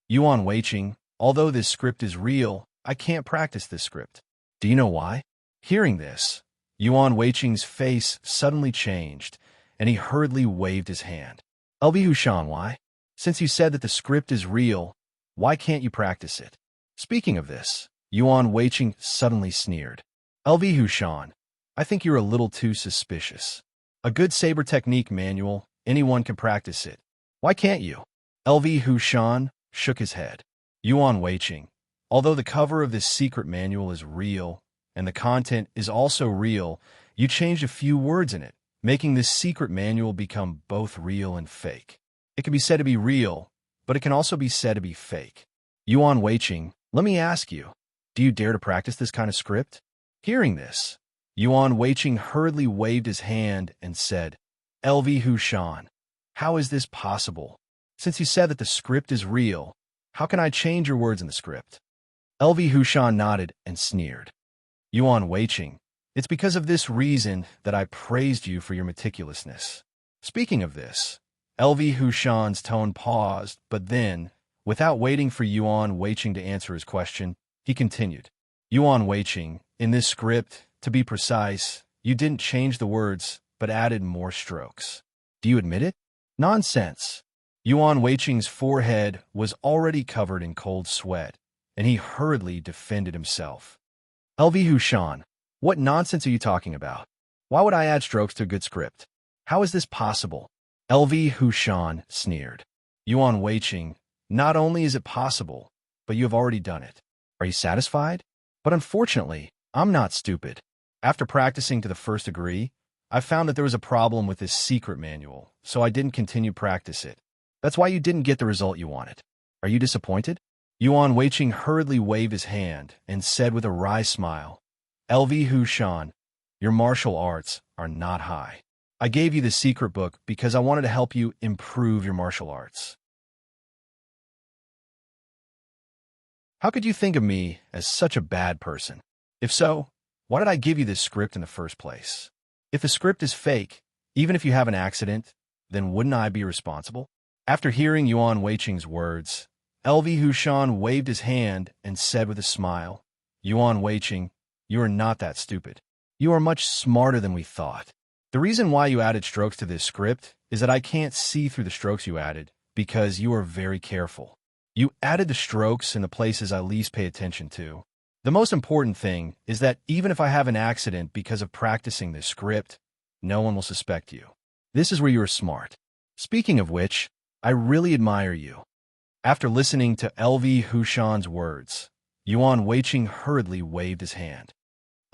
Yuan Weiqing, although this script is real, I can't practice this script. Do you know why? Hearing this, Yuan Weiqing's face suddenly changed, and he hurriedly waved his hand. LV Hushan, why? Since you said that the script is real, why can't you practice it? Speaking of this, Yuan Weiqing suddenly sneered. LV Hushan, I think you're a little too suspicious. A good saber technique manual, anyone can practice it. Why can't you? LV Hushan shook his head. Yuan Weiqing, although the cover of this secret manual is real, and the content is also real, you changed a few words in it, making this secret manual become both real and fake. It can be said to be real, but it can also be said to be fake. Yuan Weiqing, let me ask you, do you dare to practice this kind of script? Hearing this, Yuan Weiqing hurriedly waved his hand and said, LV Hushan, how is this possible? Since you said that the script is real, how can I change your words in the script? LV Hushan nodded and sneered. Yuan Weiqing, it's because of this reason that I praised you for your meticulousness. Speaking of this, LV Hushan's tone paused, but then, without waiting for Yuan Weiqing to answer his question, he continued. Yuan Weiqing, in this script, to be precise, you didn't change the words, but added more strokes. Do you admit it? Nonsense. Yuan Weiqing's forehead was already covered in cold sweat, and he hurriedly defended himself. LV Hushan, what nonsense are you talking about? Why would I add strokes to a good script? How is this possible? LV Hushan sneered. Yuan Weiqing, not only is it possible, but you have already done it. Are you satisfied? But unfortunately, I'm not stupid. After practicing to the first degree, I found that there was a problem with this secret manual, so I didn't continue practice it. That's why you didn't get the result you wanted. Are you disappointed? Yuan Weiqing hurriedly waved his hand and said with a wry smile, LV Hushan, your martial arts are not high. I gave you the secret book because I wanted to help you improve your martial arts. How could you think of me as such a bad person? If so, why did I give you this script in the first place? If the script is fake, even if you have an accident, then wouldn't I be responsible? After hearing Yuan Weiqing's words, LV Hushan waved his hand and said with a smile, Yuan Weiqing, you are not that stupid. You are much smarter than we thought. The reason why you added strokes to this script is that I can't see through the strokes you added because you are very careful. You added the strokes in the places I least pay attention to. The most important thing is that even if I have an accident because of practicing this script, no one will suspect you. This is where you are smart. Speaking of which, I really admire you. After listening to LV Hushan's words, Yuan Weiqing hurriedly waved his hand.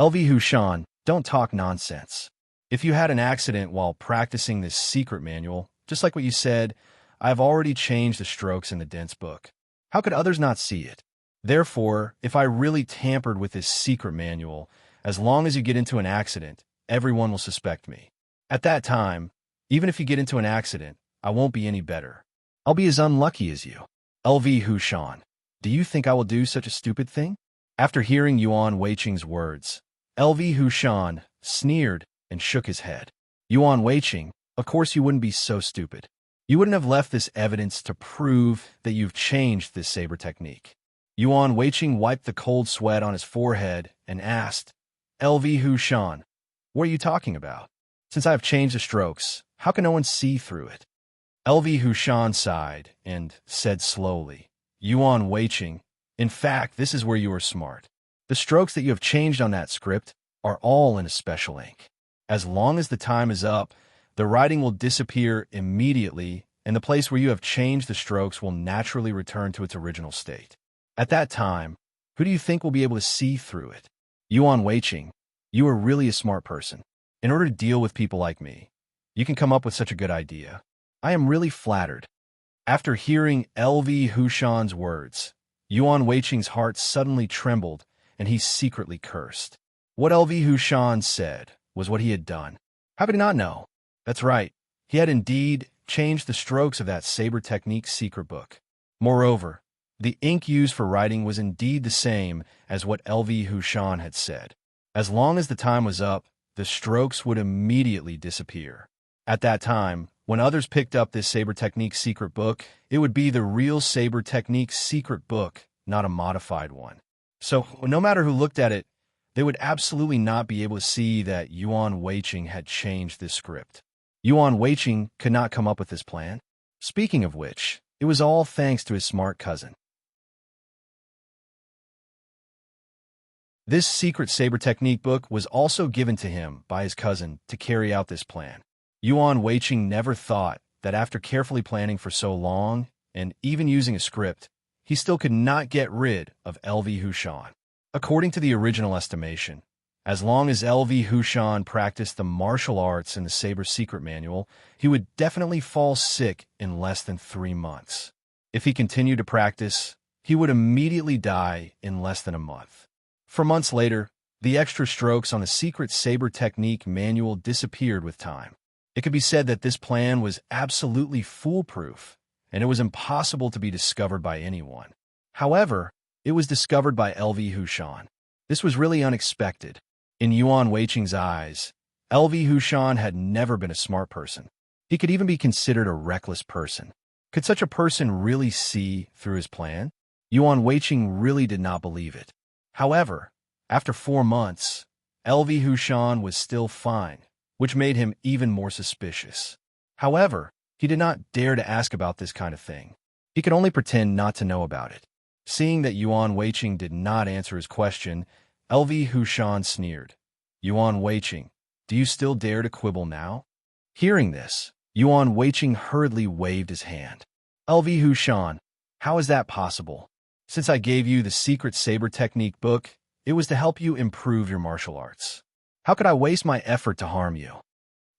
LV Hushan, don't talk nonsense. If you had an accident while practicing this secret manual, just like what you said, I have already changed the strokes in the dense book. How could others not see it? Therefore, if I really tampered with this secret manual, as long as you get into an accident, everyone will suspect me. At that time, even if you get into an accident, I won't be any better. I'll be as unlucky as you. LV Hushan, do you think I will do such a stupid thing? After hearing Yuan Weiqing's words, LV Hushan sneered and shook his head. Yuan Weiqing, of course you wouldn't be so stupid. You wouldn't have left this evidence to prove that you've changed this saber technique. Yuan Weiqing wiped the cold sweat on his forehead and asked, LV Hushan, what are you talking about? Since I have changed the strokes, how can no one see through it? LV Hushan sighed and said slowly, Yuan Weiqing, in fact, this is where you are smart. The strokes that you have changed on that script are all in a special ink. As long as the time is up, the writing will disappear immediately, and the place where you have changed the strokes will naturally return to its original state. At that time, who do you think will be able to see through it? Yuan Weiqing, you are really a smart person. In order to deal with people like me, you can come up with such a good idea. I am really flattered. After hearing LV Hushan's words, Yuan Weiqing's heart suddenly trembled, and he secretly cursed. What LV Hushan said was what he had done. How could he not know? That's right. He had indeed changed the strokes of that saber technique secret book. Moreover, the ink used for writing was indeed the same as what LV Hushan had said. As long as the time was up, the strokes would immediately disappear. At that time, when others picked up this saber technique secret book, it would be the real saber technique secret book, not a modified one. So, no matter who looked at it, they would absolutely not be able to see that Yuan Weiqing had changed this script. Yuan Weiqing could not come up with this plan. Speaking of which, it was all thanks to his smart cousin. This secret saber technique book was also given to him by his cousin to carry out this plan. Yuan Weiqing never thought that after carefully planning for so long, and even using a script, he still could not get rid of LV Hushan. According to the original estimation, as long as LV Hushan practiced the martial arts in the Saber Secret Manual, he would definitely fall sick in less than 3 months. If he continued to practice, he would immediately die in less than a month. 4 months later, the extra strokes on the secret saber technique manual disappeared with time. It could be said that this plan was absolutely foolproof, and it was impossible to be discovered by anyone. However, it was discovered by LV Hushan. This was really unexpected. In Yuan Weiqing's eyes, LV Hushan had never been a smart person. He could even be considered a reckless person. Could such a person really see through his plan? Yuan Weiqing really did not believe it. However, after 4 months, LV Hushan was still fine, which made him even more suspicious. However, He did not dare to ask about this kind of thing. He could only pretend not to know about it. Seeing that Yuan Weiqing did not answer his question, LV Hushan sneered. Yuan Weiqing, do you still dare to quibble now? Hearing this, Yuan Weiqing hurriedly waved his hand. LV Hushan, how is that possible? Since I gave you the secret saber technique book, it was to help you improve your martial arts. How could I waste my effort to harm you?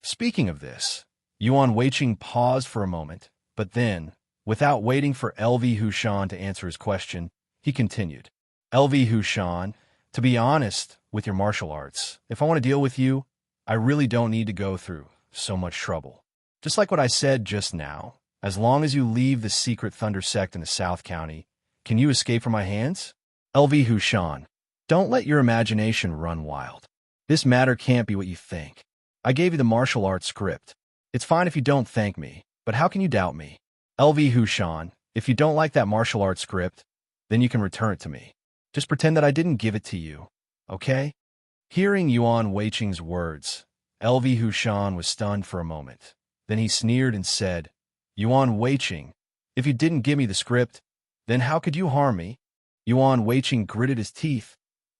Speaking of this, Yuan Weiqing paused for a moment, but then, without waiting for LV Hushan to answer his question, he continued. LV Hushan, to be honest with your martial arts, if I want to deal with you, I really don't need to go through so much trouble. Just like what I said just now, as long as you leave the secret Thunder sect in the South County, can you escape from my hands? LV Hushan, don't let your imagination run wild. This matter can't be what you think. I gave you the martial arts script. It's fine if you don't thank me, but how can you doubt me? LV Hushan, if you don't like that martial arts script, then you can return it to me. Just pretend that I didn't give it to you, okay? Hearing Yuan Weiqing's words, LV Hushan was stunned for a moment. Then he sneered and said, Yuan Weiqing, if you didn't give me the script, then how could you harm me? Yuan Weiqing gritted his teeth.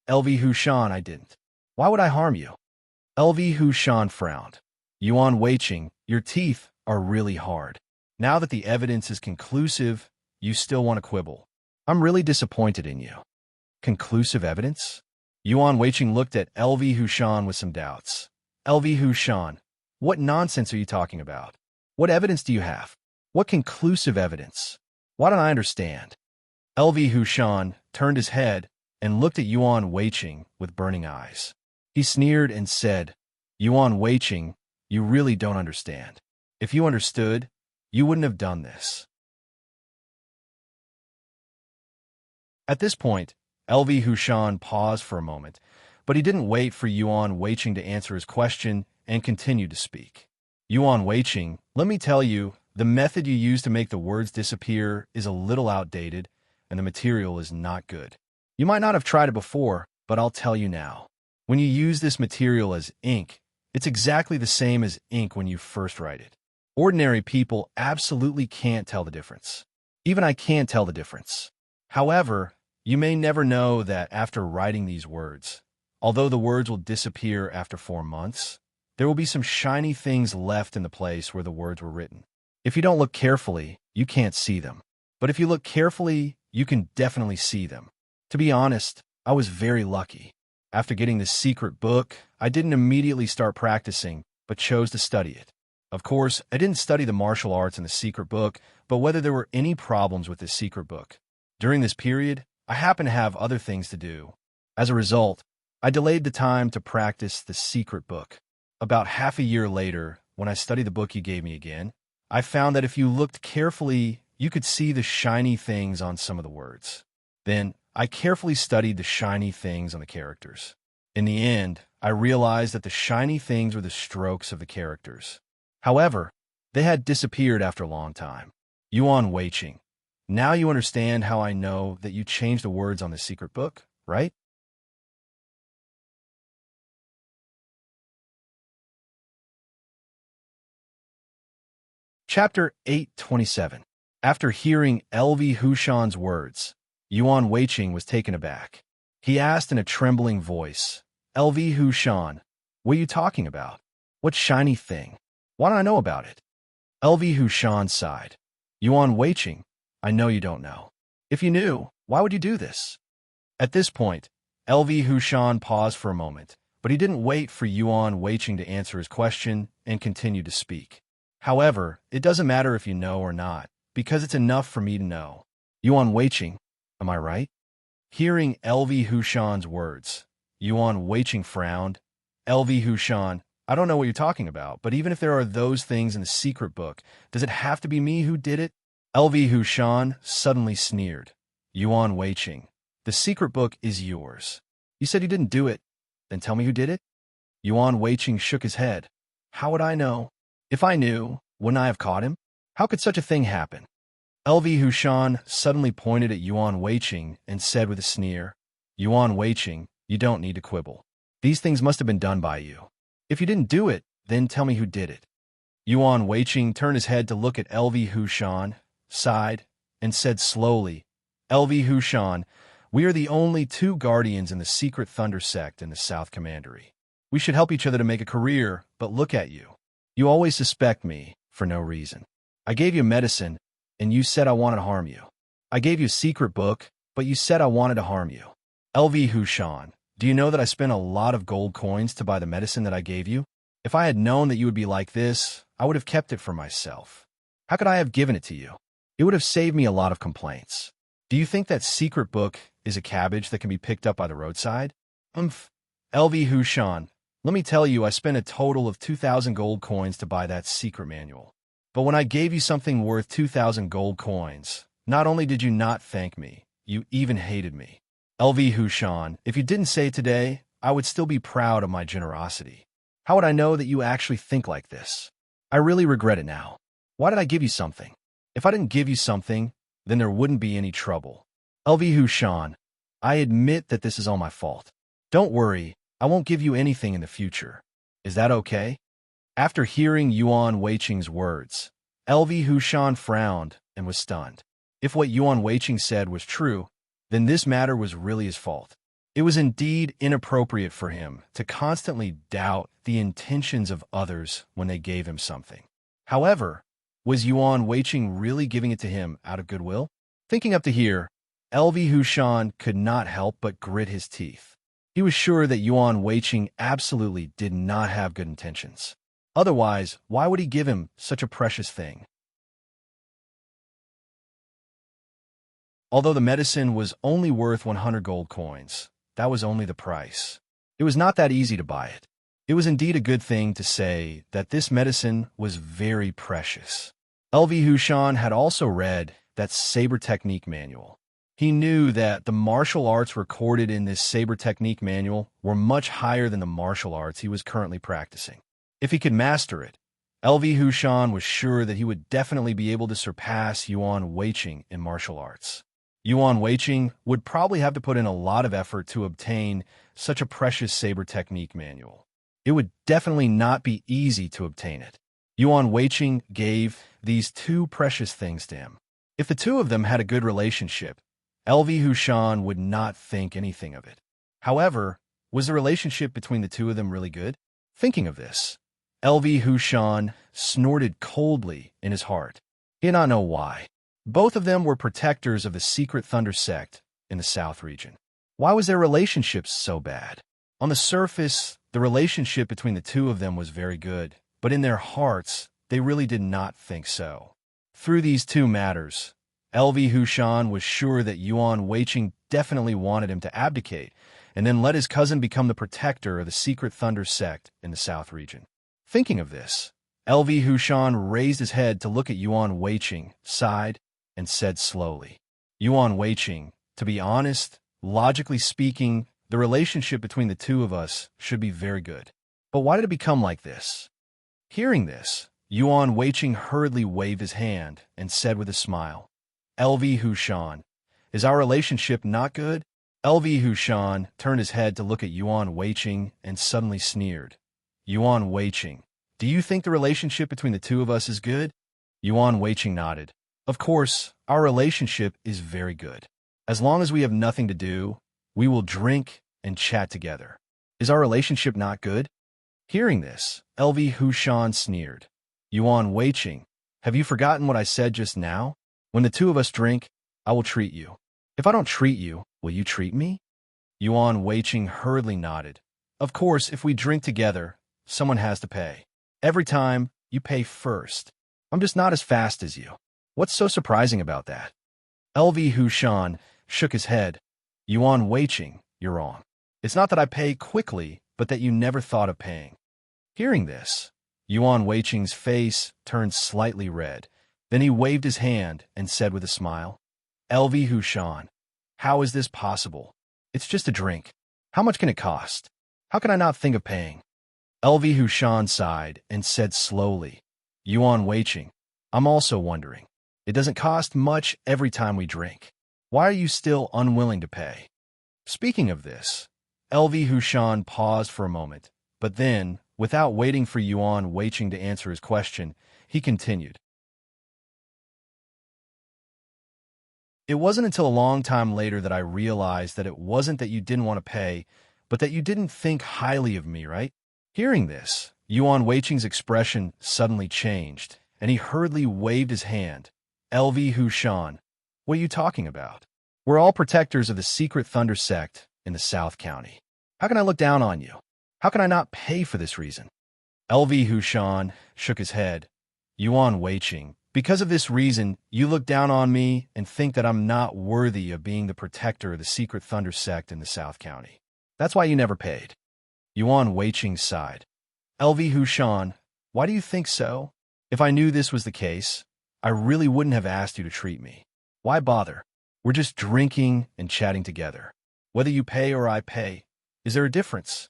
LV Hushan, I didn't. Why would I harm you? LV Hushan frowned. Yuan Weiqing, your teeth are really hard. Now that the evidence is conclusive, you still want to quibble. I'm really disappointed in you. Conclusive evidence? Yuan Weiqing looked at LV Hushan with some doubts. LV Hushan, what nonsense are you talking about? What evidence do you have? What conclusive evidence? Why don't I understand? LV Hushan turned his head and looked at Yuan Weiqing with burning eyes. He sneered and said, Yuan Weiqing, you really don't understand. If you understood, you wouldn't have done this. At this point, LV Hushan paused for a moment, but he didn't wait for Yuan Weiqing to answer his question and continued to speak. Yuan Weiqing, let me tell you, the method you use to make the words disappear is a little outdated, and the material is not good. You might not have tried it before, but I'll tell you now. When you use this material as ink, it's exactly the same as ink when you first write it. Ordinary people absolutely can't tell the difference. Even I can't tell the difference. However, you may never know that after writing these words, although the words will disappear after 4 months, there will be some shiny things left in the place where the words were written. If you don't look carefully, you can't see them. But if you look carefully, you can definitely see them. To be honest, I was very lucky. After getting this secret book, I didn't immediately start practicing, but chose to study it. Of course, I didn't study the martial arts in the secret book, but whether there were any problems with this secret book. During this period, I happened to have other things to do. As a result, I delayed the time to practice the secret book. About half a year later, when I studied the book you gave me again, I found that if you looked carefully, you could see the shiny things on some of the words. Then, I carefully studied the shiny things on the characters. In the end, I realized that the shiny things were the strokes of the characters. However, they had disappeared after a long time. Yuan Weiqing, now you understand how I know that you changed the words on the secret book, right? Chapter 827. After hearing LV Hushan's words, Yuan Weiqing was taken aback. He asked in a trembling voice, LV Hushan, what are you talking about? What shiny thing? Why don't I know about it? LV Hushan sighed. Yuan Weiqing, I know you don't know. If you knew, why would you do this? At this point, LV Hushan paused for a moment, but he didn't wait for Yuan Weiqing to answer his question and continued to speak. However, it doesn't matter if you know or not, because it's enough for me to know. Yuan Weiqing, am I right? Hearing LV Hushan's words, Yuan Weiqing frowned. LV Hushan, I don't know what you're talking about, but even if there are those things in the secret book, does it have to be me who did it? LV Hushan suddenly sneered. Yuan Weiqing, the secret book is yours. You said you didn't do it. Then tell me who did it? Yuan Weiqing shook his head. How would I know? If I knew, wouldn't I have caught him? How could such a thing happen? LV Hushan suddenly pointed at Yuan Weiqing and said with a sneer, Yuan Weiqing, you don't need to quibble. These things must have been done by you. If you didn't do it, then tell me who did it. Yuan Weiqing turned his head to look at LV Hushan, sighed, and said slowly, LV Hushan, we are the only two guardians in the secret Thunder sect in the South Commandery. We should help each other to make a career, but look at you. You always suspect me, for no reason. I gave you medicine, and you said I wanted to harm you. I gave you a secret book, but you said I wanted to harm you. LV Hushan, do you know that I spent a lot of gold coins to buy the medicine that I gave you? If I had known that you would be like this, I would have kept it for myself. How could I have given it to you? It would have saved me a lot of complaints. Do you think that secret book is a cabbage that can be picked up by the roadside? LV Hushan, let me tell you, I spent a total of 2,000 gold coins to buy that secret manual. But when I gave you something worth 2,000 gold coins, not only did you not thank me, you even hated me. LV Hushan, if you didn't say it today, I would still be proud of my generosity. How would I know that you actually think like this? I really regret it now. Why did I give you something? If I didn't give you something, then there wouldn't be any trouble. LV Hushan, I admit that this is all my fault. Don't worry, I won't give you anything in the future. Is that okay? After hearing Yuan Weiqing's words, LV Hushan frowned and was stunned. If what Yuan Weiqing said was true, then this matter was really his fault. It was indeed inappropriate for him to constantly doubt the intentions of others when they gave him something. However, was Yuan Weiqing really giving it to him out of goodwill? Thinking up to here, LV Hushan could not help but grit his teeth. He was sure that Yuan Weiqing absolutely did not have good intentions. Otherwise, why would he give him such a precious thing? Although the medicine was only worth 100 gold coins, that was only the price. It was not that easy to buy it. It was indeed a good thing to say that this medicine was very precious. LV Hushan had also read that saber technique manual. He knew that the martial arts recorded in this saber technique manual were much higher than the martial arts he was currently practicing. If he could master it, LV Hushan was sure that he would definitely be able to surpass Yuan Weiqing in martial arts. Yuan Weiqing would probably have to put in a lot of effort to obtain such a precious saber technique manual. It would definitely not be easy to obtain it. Yuan Weiqing gave these two precious things to him. If the two of them had a good relationship, LV Hushan would not think anything of it. However, was the relationship between the two of them really good? Thinking of this, LV Hushan snorted coldly in his heart. He did not know why. Both of them were protectors of the secret Thunder sect in the South region. Why was their relationship so bad? On the surface, the relationship between the two of them was very good, but in their hearts, they really did not think so. Through these two matters, LV Hushan was sure that Yuan Weiqing definitely wanted him to abdicate and then let his cousin become the protector of the secret Thunder sect in the South region. Thinking of this, LV Hushan raised his head to look at Yuan Weiqing, sighed, and said slowly, Yuan Weiqing, to be honest, logically speaking, the relationship between the two of us should be very good. But why did it become like this? Hearing this, Yuan Weiqing hurriedly waved his hand and said with a smile, LV Hushan, is our relationship not good? LV Hushan turned his head to look at Yuan Weiqing and suddenly sneered. Yuan Weiqing, do you think the relationship between the two of us is good? Yuan Weiqing nodded. Of course, our relationship is very good. As long as we have nothing to do, we will drink and chat together. Is our relationship not good? Hearing this, LV Hushan sneered. Yuan Weiqing, have you forgotten what I said just now? When the two of us drink, I will treat you. If I don't treat you, will you treat me? Yuan Weiqing hurriedly nodded. Of course, if we drink together, someone has to pay. Every time, you pay first. I'm just not as fast as you. What's so surprising about that? LV Hushan shook his head. Yuan Weiqing, you're wrong. It's not that I pay quickly, but that you never thought of paying. Hearing this, Yuan Weiqing's face turned slightly red. Then he waved his hand and said with a smile, LV Hushan, how is this possible? It's just a drink. How much can it cost? How can I not think of paying? LV Hushan sighed and said slowly, Yuan Weiqing, I'm also wondering. It doesn't cost much every time we drink. Why are you still unwilling to pay? Speaking of this, LV Hushan paused for a moment, but then, without waiting for Yuan Weiqing to answer his question, he continued. It wasn't until a long time later that I realized that it wasn't that you didn't want to pay, but that you didn't think highly of me, right? Hearing this, Yuan Weiqing's expression suddenly changed, and he hurriedly waved his hand. LV Hushan, what are you talking about? We're all protectors of the secret Thunder sect in the South County. How can I look down on you? How can I not pay for this reason? LV Hushan shook his head. Yuan Weiqing, because of this reason, you look down on me and think that I'm not worthy of being the protector of the secret Thunder sect in the South County. That's why you never paid. Yuan Weiqing sighed. LV Hushan, why do you think so? If I knew this was the case, I really wouldn't have asked you to treat me. Why bother? We're just drinking and chatting together. Whether you pay or I pay, is there a difference?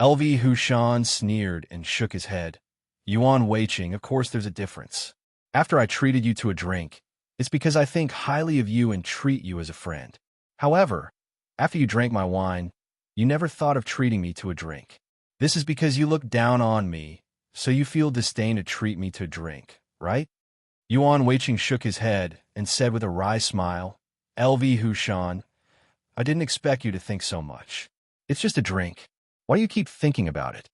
LV Hushan sneered and shook his head. Yuan Weiqing, of course there's a difference. After I treated you to a drink, it's because I think highly of you and treat you as a friend. However, after you drank my wine, you never thought of treating me to a drink. This is because you look down on me, so you feel disdain to treat me to a drink, right? Yuan Weiqing shook his head and said with a wry smile, LV Hushan, I didn't expect you to think so much. It's just a drink. Why do you keep thinking about it?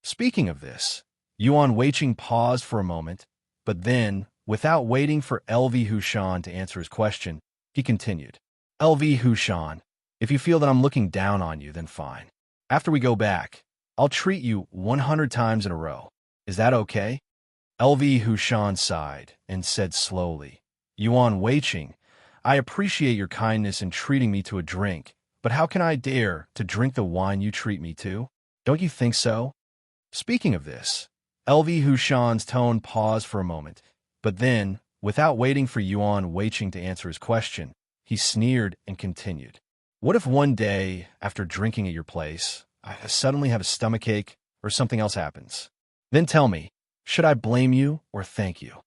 Speaking of this, Yuan Weiqing paused for a moment, but then, without waiting for LV Hushan to answer his question, he continued. LV Hushan, if you feel that I'm looking down on you, then fine. After we go back, I'll treat you 100 times in a row. Is that okay? LV Hushan sighed and said slowly, Yuan Weiqing, I appreciate your kindness in treating me to a drink, but how can I dare to drink the wine you treat me to? Don't you think so? Speaking of this, LV Hushan's tone paused for a moment, but then, without waiting for Yuan Weiqing to answer his question, he sneered and continued. What if one day, after drinking at your place, I suddenly have a stomachache or something else happens? Then tell me, should I blame you or thank you?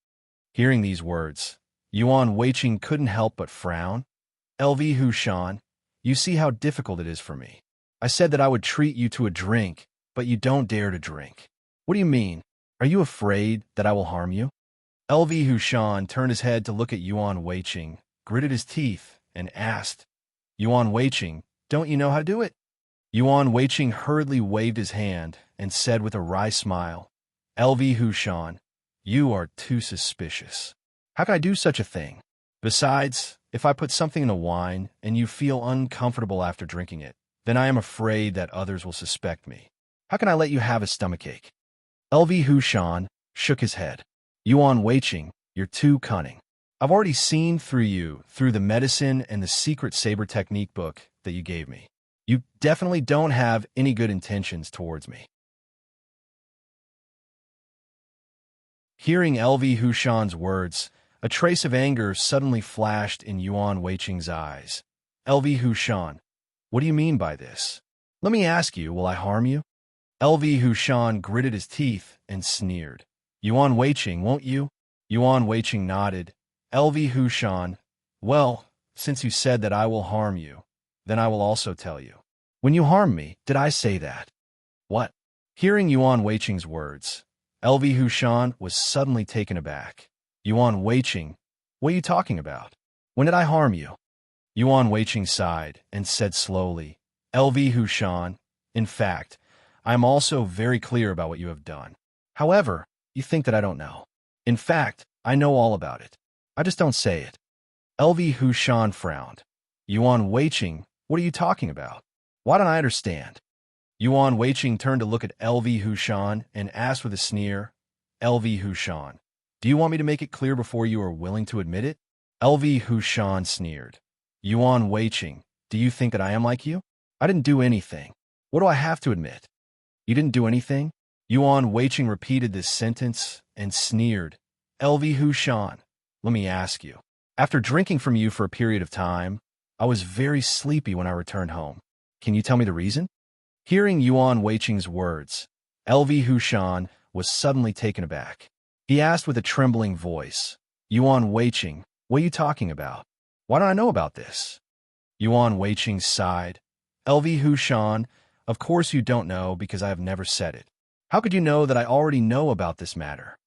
Hearing these words, Yuan Weiqing couldn't help but frown. LV Hushan, you see how difficult it is for me. I said that I would treat you to a drink, but you don't dare to drink. What do you mean? Are you afraid that I will harm you? LV Hushan turned his head to look at Yuan Weiqing, gritted his teeth, and asked, Yuan Weiqing, don't you know how to do it? Yuan Weiqing hurriedly waved his hand and said with a wry smile, LV Hushan, you are too suspicious. How can I do such a thing? Besides, if I put something in the wine and you feel uncomfortable after drinking it, then I am afraid that others will suspect me. How can I let you have a stomachache? LV Hushan shook his head. Yuan Weiqing, you're too cunning. I've already seen through you through the medicine and the secret saber technique book that you gave me. You definitely don't have any good intentions towards me. Hearing LV Hushan's words, a trace of anger suddenly flashed in Yuan Weiqing's eyes. LV Hushan, what do you mean by this? Let me ask you, will I harm you? LV Hushan gritted his teeth and sneered. Yuan Weiqing, won't you? Yuan Weiqing nodded. LV Hushan, well, since you said that I will harm you, then I will also tell you. When you harm me, did I say that? What? Hearing Yuan Weiqing's words, LV Hushan was suddenly taken aback. Yuan Weiqing, what are you talking about? When did I harm you? Yuan Weiqing sighed and said slowly, LV Hushan, in fact, I am also very clear about what you have done. However, you think that I don't know. In fact, I know all about it. I just don't say it. LV Hushan frowned. Yuan Weiqing, what are you talking about? Why don't I understand? Yuan Weiqing turned to look at LV Hushan and asked with a sneer, LV Hushan, do you want me to make it clear before you are willing to admit it? LV Hushan sneered. Yuan Weiqing, do you think that I am like you? I didn't do anything. What do I have to admit? You didn't do anything? Yuan Weiqing repeated this sentence and sneered. LV Hushan, let me ask you. After drinking from you for a period of time, I was very sleepy when I returned home. Can you tell me the reason? Hearing Yuan Weiqing's words, LV Hushan was suddenly taken aback. He asked with a trembling voice, Yuan Weiqing, what are you talking about? Why don't I know about this? Yuan Weiqing sighed. LV Hushan, of course you don't know because I have never said it. How could you know that I already know about this matter?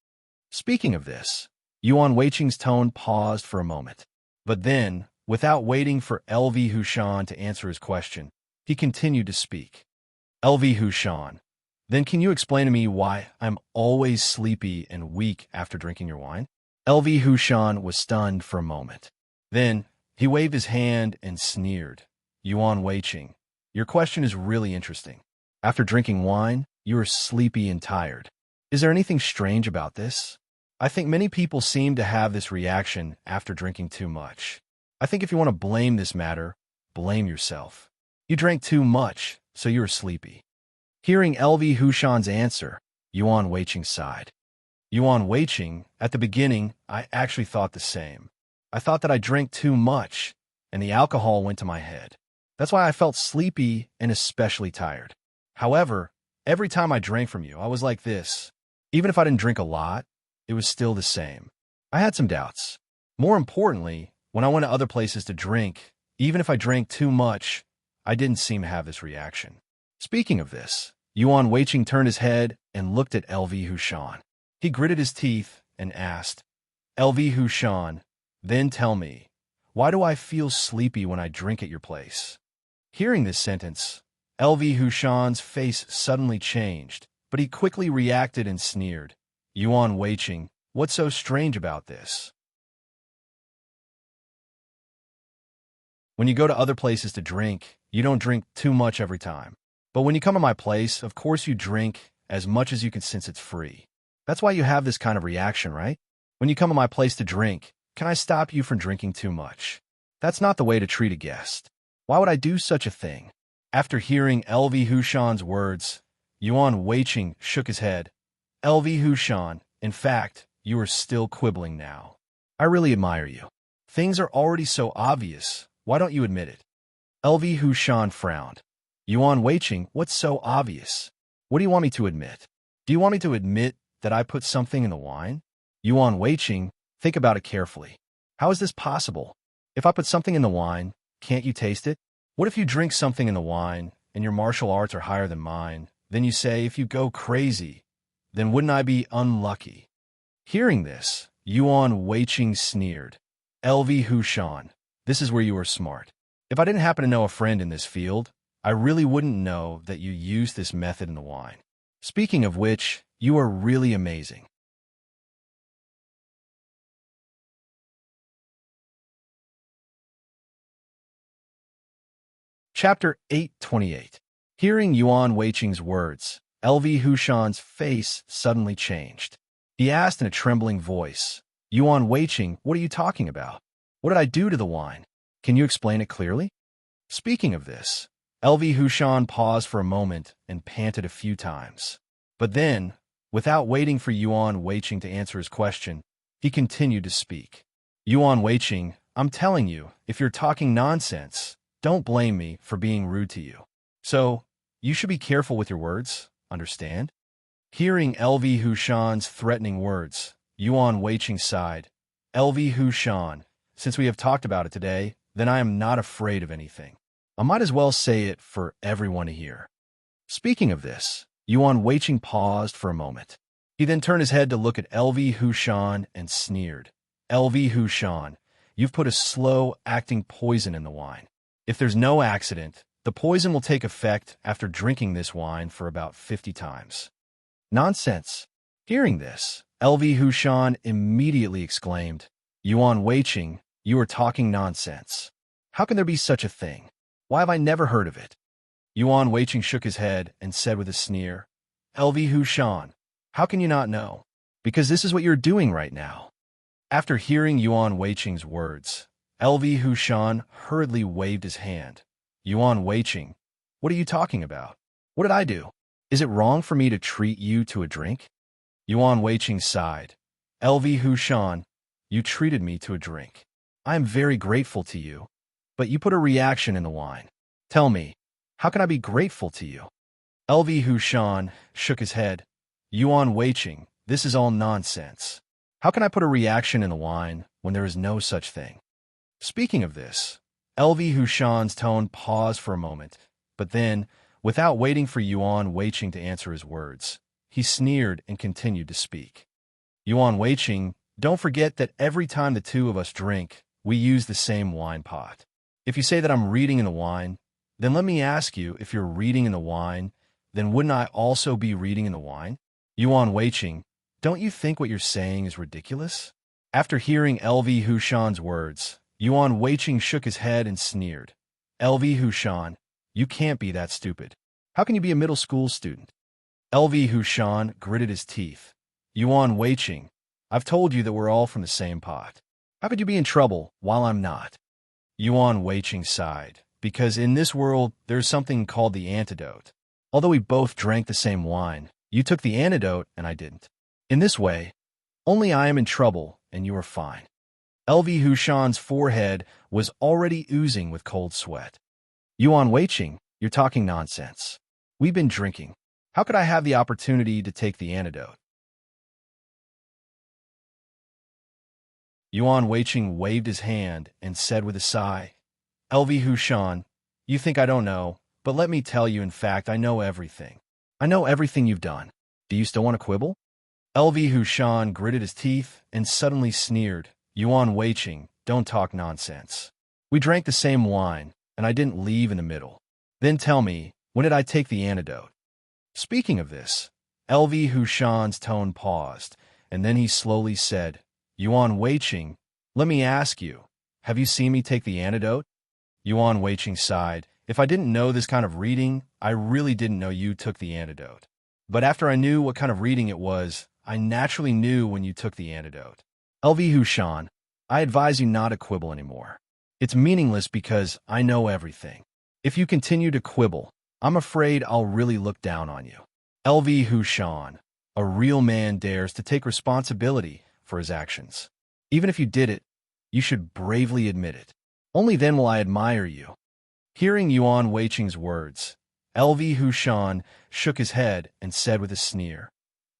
Speaking of this, Yuan Weiqing's tone paused for a moment. But then, without waiting for LV Hushan to answer his question, he continued to speak. LV Hushan, then can you explain to me why I'm always sleepy and weak after drinking your wine? LV Hushan was stunned for a moment. Then, he waved his hand and sneered. Yuan Weiqing, your question is really interesting. After drinking wine, you are sleepy and tired. Is there anything strange about this? I think many people seem to have this reaction after drinking too much. I think if you want to blame this matter, blame yourself. You drank too much, so you are sleepy. Hearing LV Hushan's answer, Yuan Weiqing sighed. Yuan Weiqing, at the beginning, I actually thought the same. I thought that I drank too much, and the alcohol went to my head. That's why I felt sleepy and especially tired. However, every time I drank from you, I was like this. Even if I didn't drink a lot, it was still the same. I had some doubts. More importantly, when I went to other places to drink, even if I drank too much, I didn't seem to have this reaction. Speaking of this, Yuan Weiqing turned his head and looked at LV Hushan. He gritted his teeth and asked, LV Hushan, then tell me, why do I feel sleepy when I drink at your place? Hearing this sentence, LV Hushan's face suddenly changed, but he quickly reacted and sneered. Yuan Weiqing, what's so strange about this? When you go to other places to drink, you don't drink too much every time. But when you come to my place, of course you drink as much as you can since it's free. That's why you have this kind of reaction, right? When you come to my place to drink, can I stop you from drinking too much? That's not the way to treat a guest. Why would I do such a thing? After hearing LV Hushan's words, Yuan Weiqing shook his head. LV Hushan, in fact, you are still quibbling now. I really admire you. Things are already so obvious. Why don't you admit it? LV Hushan frowned. Yuan Weiqing, what's so obvious? What do you want me to admit? Do you want me to admit that I put something in the wine? Yuan Weiqing, think about it carefully. How is this possible? If I put something in the wine, can't you taste it? What if you drink something in the wine, and your martial arts are higher than mine? Then you say, if you go crazy, then wouldn't I be unlucky? Hearing this, Yuan Weiqing sneered. LV Hushan, this is where you are smart. If I didn't happen to know a friend in this field, I really wouldn't know that you used this method in the wine. Speaking of which, you are really amazing. Chapter 828. Hearing Yuan Weiqing's words, LV Hushan's face suddenly changed. He asked in a trembling voice, Yuan Weiqing, what are you talking about? What did I do to the wine? Can you explain it clearly? Speaking of this, LV Hushan paused for a moment and panted a few times. But then, without waiting for Yuan Weiqing to answer his question, he continued to speak. Yuan Weiqing, I'm telling you, if you're talking nonsense, don't blame me for being rude to you. So, you should be careful with your words, understand? Hearing LV Hushan's threatening words, Yuan Weiqing sighed. LV Hushan, since we have talked about it today, then I am not afraid of anything. I might as well say it for everyone to hear. Speaking of this, Yuan Weiqing paused for a moment. He then turned his head to look at LV Hushan and sneered. LV Hushan, you've put a slow-acting poison in the wine. If there's no accident, the poison will take effect after drinking this wine for about 50 times. Nonsense. Hearing this, LV Hushan immediately exclaimed, Yuan Weiqing, you are talking nonsense. How can there be such a thing? Why have I never heard of it? Yuan Weiqing shook his head and said with a sneer, LV Hushan, how can you not know? Because this is what you're doing right now. After hearing Yuan Weiqing's words, LV Hushan hurriedly waved his hand. Yuan Weiqing, what are you talking about? What did I do? Is it wrong for me to treat you to a drink? Yuan Weiqing sighed. LV Hushan, you treated me to a drink. I am very grateful to you, but you put a reaction in the wine. Tell me, how can I be grateful to you? LV Hushan shook his head. Yuan Weiqing, this is all nonsense. How can I put a reaction in the wine when there is no such thing? Speaking of this, LV Hushan's tone paused for a moment, but then, without waiting for Yuan Weiqing to answer his words, he sneered and continued to speak. Yuan Weiqing, don't forget that every time the two of us drink, we use the same wine pot. If you say that I'm reading in the wine, then let me ask you, if you're reading in the wine, then wouldn't I also be reading in the wine? Yuan Weiqing, don't you think what you're saying is ridiculous? After hearing LV Hushan's words, Yuan Weiqing shook his head and sneered. LV Hushan, you can't be that stupid. How can you be a middle school student? LV Hushan gritted his teeth. Yuan Weiqing, I've told you that we're all from the same pot. How could you be in trouble while I'm not? Yuan Weiqing sighed, because in this world, there's something called the antidote. Although we both drank the same wine, you took the antidote and I didn't. In this way, only I am in trouble and you are fine. LV Hushan's forehead was already oozing with cold sweat. Yuan Weiqing, you're talking nonsense. We've been drinking. How could I have the opportunity to take the antidote? Yuan Weiqing waved his hand and said with a sigh, LV Hushan, you think I don't know, but let me tell you, in fact, I know everything. I know everything you've done. Do you still want to quibble? LV Hushan gritted his teeth and suddenly sneered. Yuan Weiqing, don't talk nonsense. We drank the same wine, and I didn't leave in the middle. Then tell me, when did I take the antidote? Speaking of this, LV Hushan's tone paused, and then he slowly said, Yuan Weiqing, let me ask you, have you seen me take the antidote? Yuan Weiqing sighed. If I didn't know this kind of reading, I really didn't know you took the antidote. But after I knew what kind of reading it was, I naturally knew when you took the antidote. LV Hushan, I advise you not to quibble anymore. It's meaningless because I know everything. If you continue to quibble, I'm afraid I'll really look down on you. LV Hushan, a real man dares to take responsibility for his actions. Even if you did it, you should bravely admit it. Only then will I admire you. Hearing Yuan Weiqing's words, LV Hushan shook his head and said with a sneer,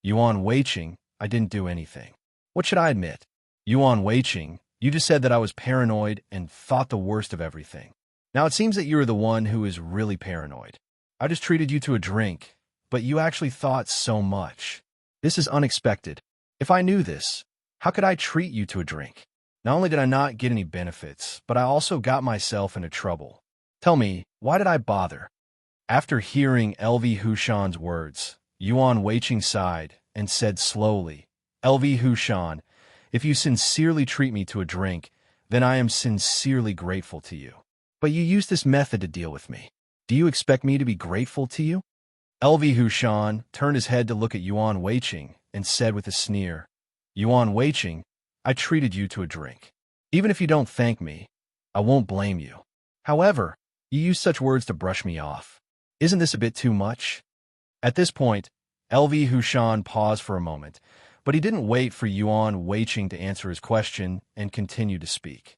Yuan Weiqing, I didn't do anything. What should I admit? Yuan Weiqing, you just said that I was paranoid and thought the worst of everything. Now it seems that you're the one who is really paranoid. I just treated you to a drink, but you actually thought so much. This is unexpected. If I knew this, how could I treat you to a drink? Not only did I not get any benefits, but I also got myself into trouble. Tell me, why did I bother? After hearing LV Hushan's words, Yuan Weiqing sighed and said slowly, LV Hushan, if you sincerely treat me to a drink, then I am sincerely grateful to you. But you used this method to deal with me. Do you expect me to be grateful to you? LV Hushan turned his head to look at Yuan Weiqing and said with a sneer, Yuan Weiqing, I treated you to a drink. Even if you don't thank me, I won't blame you. However, you use such words to brush me off. Isn't this a bit too much? At this point, LV Hushan paused for a moment, but he didn't wait for Yuan Weiqing to answer his question and continued to speak.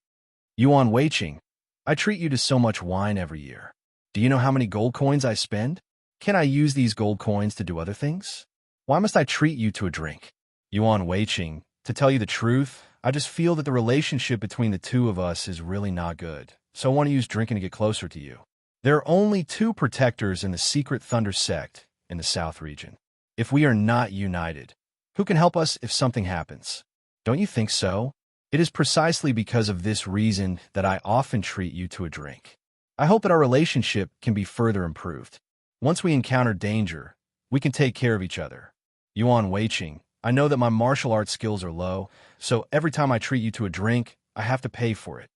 Yuan Weiqing, I treat you to so much wine every year. Do you know how many gold coins I spend? Can I use these gold coins to do other things? Why must I treat you to a drink? Yuan Weiqing, to tell you the truth, I just feel that the relationship between the two of us is really not good, so I want to use drinking to get closer to you. There are only 2 protectors in the secret Thunder sect in the South region. If we are not united, who can help us if something happens? Don't you think so? It is precisely because of this reason that I often treat you to a drink. I hope that our relationship can be further improved. Once we encounter danger, we can take care of each other. Yuan Weiqing, I know that my martial arts skills are low, so every time I treat you to a drink, I have to pay for it.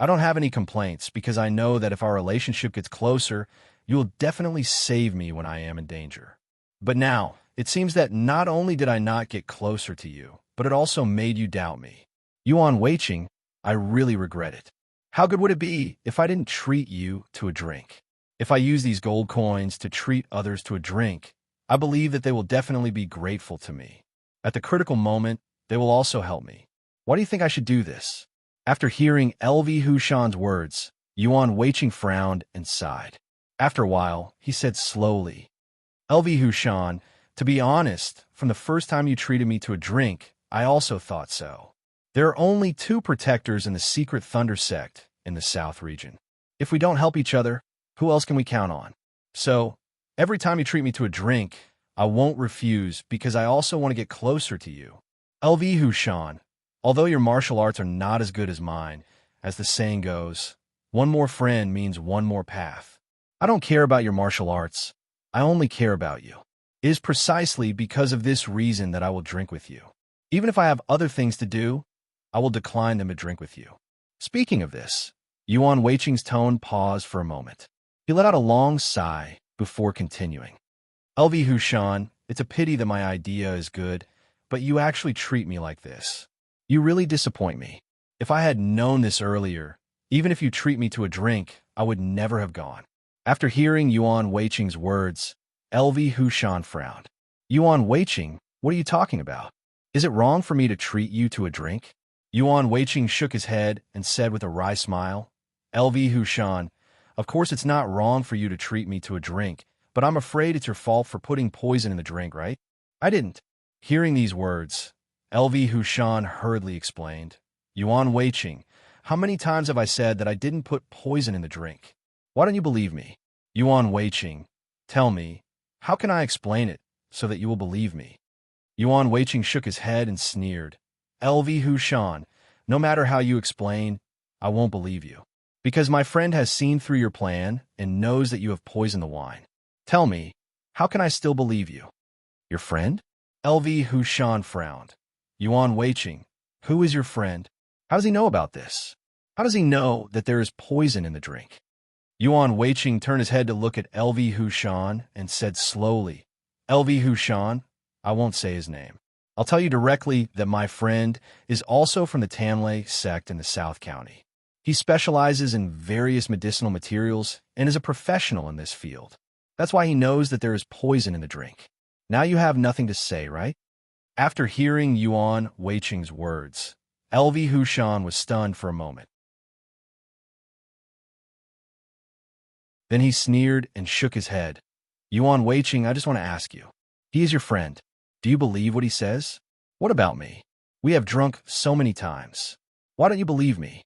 I don't have any complaints because I know that if our relationship gets closer, you will definitely save me when I am in danger. But now, it seems that not only did I not get closer to you, but it also made you doubt me. Yuan Weiqing, I really regret it. How good would it be if I didn't treat you to a drink? If I use these gold coins to treat others to a drink, I believe that they will definitely be grateful to me. At the critical moment, they will also help me. Why do you think I should do this? After hearing LV Hushan's words, Yuan Weiqing frowned and sighed. After a while, he said slowly, LV Hushan, to be honest, from the first time you treated me to a drink, I also thought so. There are only 2 protectors in the secret Thunder sect in the South region. If we don't help each other, who else can we count on? So, every time you treat me to a drink, I won't refuse because I also want to get closer to you. LV Hushan, although your martial arts are not as good as mine, as the saying goes, one more friend means one more path. I don't care about your martial arts. I only care about you. It is precisely because of this reason that I will drink with you. Even if I have other things to do, I will decline them to drink with you. Speaking of this, Yuan Weiqing's tone paused for a moment. He let out a long sigh before continuing. LV Hushan, it's a pity that my idea is good, but you actually treat me like this. You really disappoint me. If I had known this earlier, even if you treat me to a drink, I would never have gone. After hearing Yuan Weiqing's words, LV Hushan frowned. Yuan Weiqing, what are you talking about? Is it wrong for me to treat you to a drink? Yuan Weiqing shook his head and said with a wry smile, LV Hushan, of course it's not wrong for you to treat me to a drink, but I'm afraid it's your fault for putting poison in the drink, right? I didn't. Hearing these words, LV Hushan hurriedly explained, Yuan Weiqing, how many times have I said that I didn't put poison in the drink? Why don't you believe me? Yuan Weiqing, tell me, how can I explain it so that you will believe me? Yuan Weiqing shook his head and sneered, LV Hushan, no matter how you explain, I won't believe you. Because my friend has seen through your plan and knows that you have poisoned the wine. Tell me, how can I still believe you? Your friend? LV Hushan frowned. Yuan Weiqing, who is your friend? How does he know about this? How does he know that there is poison in the drink? Yuan Weiqing turned his head to look at LV Hushan and said slowly, LV Hushan, I won't say his name. I'll tell you directly that my friend is also from the Tanlei sect in the South County. He specializes in various medicinal materials and is a professional in this field. That's why he knows that there is poison in the drink. Now you have nothing to say, right? After hearing Yuan Weiqing's words, LV Hushan was stunned for a moment. Then he sneered and shook his head. Yuan Weiqing, I just want to ask you. He is your friend. Do you believe what he says? What about me? We have drunk so many times. Why don't you believe me?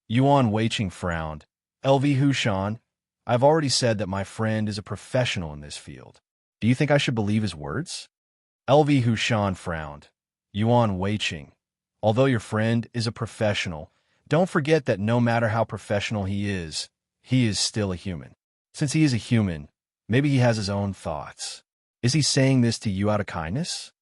Yuan Weiqing frowned. LV Hushan, I've already said that my friend is a professional in this field. Do you think I should believe his words? LV Hushan frowned. Yuan Weiqing, although your friend is a professional, don't forget that no matter how professional he is still a human. Since he is a human, maybe he has his own thoughts. Is he saying this to you out of kindness?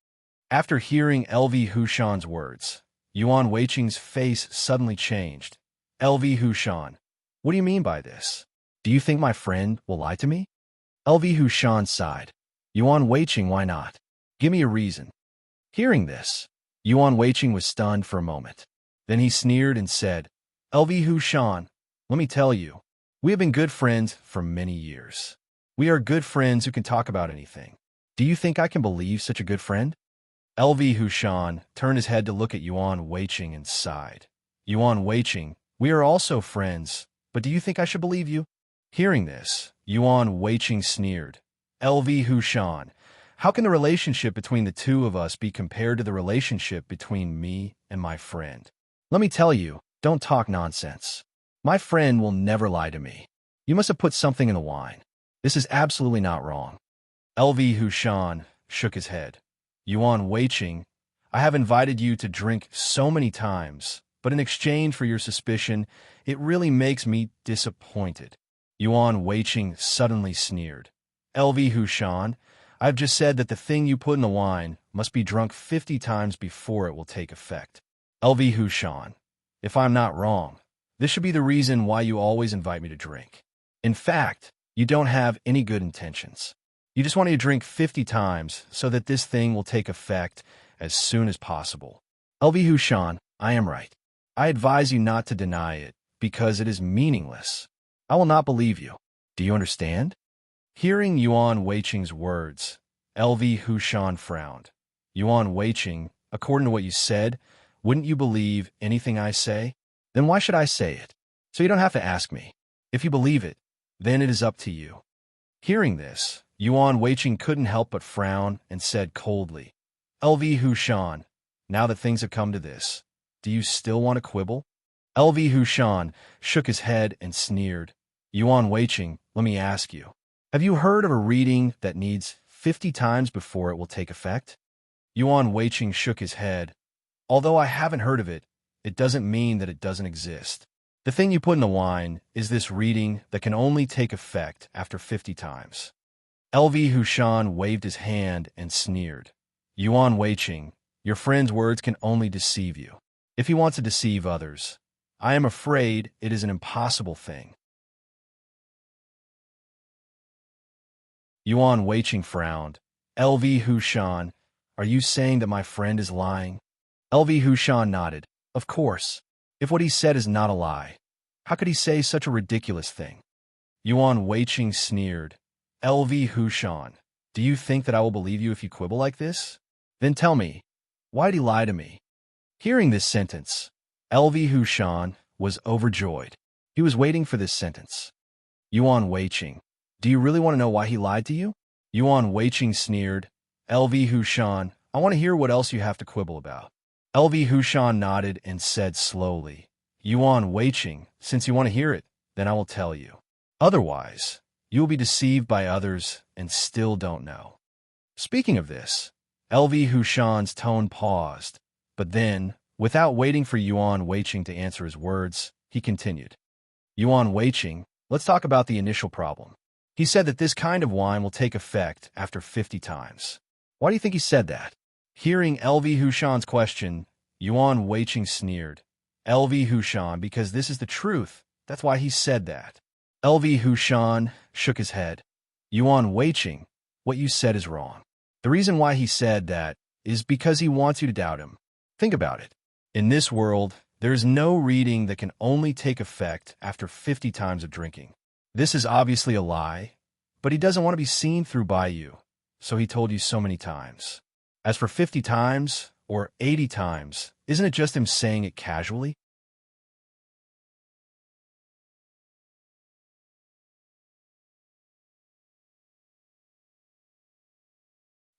After hearing LV Hushan's words, Yuan Weiqing's face suddenly changed. LV Hushan, what do you mean by this? Do you think my friend will lie to me? LV Hushan sighed. Yuan Weiqing, why not? Give me a reason. Hearing this, Yuan Weiqing was stunned for a moment. Then he sneered and said, LV Hushan, let me tell you, we have been good friends for many years. We are good friends who can talk about anything. Do you think I can believe such a good friend? LV Hushan turned his head to look at Yuan Weiqing and sighed. Yuan Weiqing, we are also friends, but do you think I should believe you? Hearing this, Yuan Weiqing sneered. LV Hushan, how can the relationship between the two of us be compared to the relationship between me and my friend? Let me tell you, don't talk nonsense. My friend will never lie to me. You must have put something in the wine. This is absolutely not wrong. LV Hushan shook his head. Yuan Weiqing, I have invited you to drink so many times, but in exchange for your suspicion, it really makes me disappointed. Yuan Weiqing suddenly sneered. LV Hushan, I've just said that the thing you put in the wine must be drunk 50 times before it will take effect. LV Hushan, if I'm not wrong, this should be the reason why you always invite me to drink. In fact, you don't have any good intentions. You just want me to drink 50 times so that this thing will take effect as soon as possible. LV Hushan, I am right. I advise you not to deny it because it is meaningless. I will not believe you. Do you understand? Hearing Yuan Weiqing's words, LV Hushan frowned. Yuan Weiqing, according to what you said, wouldn't you believe anything I say? Then why should I say it? So you don't have to ask me. If you believe it, then it is up to you. Hearing this, Yuan Weiqing couldn't help but frown and said coldly, LV Hushan, now that things have come to this, do you still want to quibble? LV Hushan shook his head and sneered. Yuan Weiqing, let me ask you, Have you heard of a reading that needs 50 times before it will take effect? Yuan Weiqing shook his head. Although I haven't heard of it, it doesn't mean that it doesn't exist. The thing you put in the wine is this reading that can only take effect after 50 times. LV Hushan waved his hand and sneered. Yuan Weiqing, your friend's words can only deceive you. If he wants to deceive others, I am afraid it is an impossible thing. Yuan Weiqing frowned. LV Hushan, are you saying that my friend is lying? LV Hushan nodded. Of course. If what he said is not a lie, how could he say such a ridiculous thing? Yuan Weiqing sneered. LV Hushan, do you think that I will believe you if you quibble like this? Then tell me, why'd he lie to me? Hearing this sentence, LV Hushan was overjoyed. He was waiting for this sentence. Yuan Weiqing, do you really want to know why he lied to you? Yuan Weiqing sneered. LV Hushan, I want to hear what else you have to quibble about. LV Hushan nodded and said slowly, Yuan Weiqing, since you want to hear it, then I will tell you. Otherwise, you will be deceived by others and still don't know. Speaking of this, LV Hushan's tone paused, but then, without waiting for Yuan Weiqing to answer his words, he continued. Yuan Weiqing, let's talk about the initial problem. He said that this kind of wine will take effect after 50 times. Why do you think he said that? Hearing LV Hushan's question, Yuan Weiqing sneered. LV Hushan, because this is the truth. That's why he said that. LV Hushan shook his head. Yuan Weiqing, what you said is wrong. The reason why he said that is because he wants you to doubt him. Think about it. In this world, there is no reading that can only take effect after 50 times of drinking. This is obviously a lie, but he doesn't want to be seen through by you, so he told you so many times. As for 50 times, or 80 times, isn't it just him saying it casually?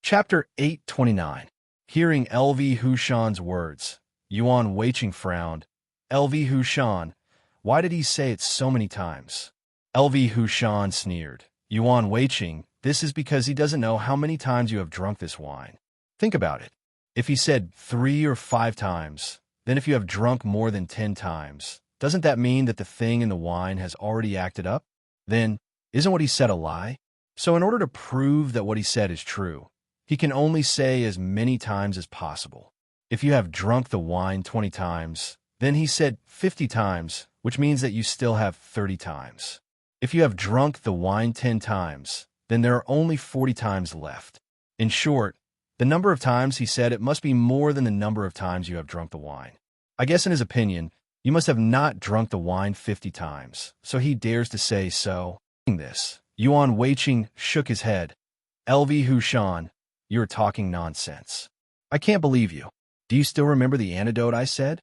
Chapter 829. Hearing LV Hushan's words, Yuan Weiqing frowned. LV Hushan, why did he say it so many times? LV Hushan sneered. Yuan Weiqing, this is because he doesn't know how many times you have drunk this wine. Think about it. If he said 3 or 5 times, then if you have drunk more than 10 times, doesn't that mean that the thing in the wine has already acted up? Then, isn't what he said a lie? So in order to prove that what he said is true, he can only say as many times as possible. If you have drunk the wine 20 times, then he said 50 times, which means that you still have 30 times. If you have drunk the wine 10 times, then there are only 40 times left. In short, the number of times he said it must be more than the number of times you have drunk the wine. I guess in his opinion, you must have not drunk the wine 50 times, so he dares to say so. This, Yuan Weiqing shook his head. LV Hushan, you're talking nonsense. I can't believe you. Do you still remember the antidote I said?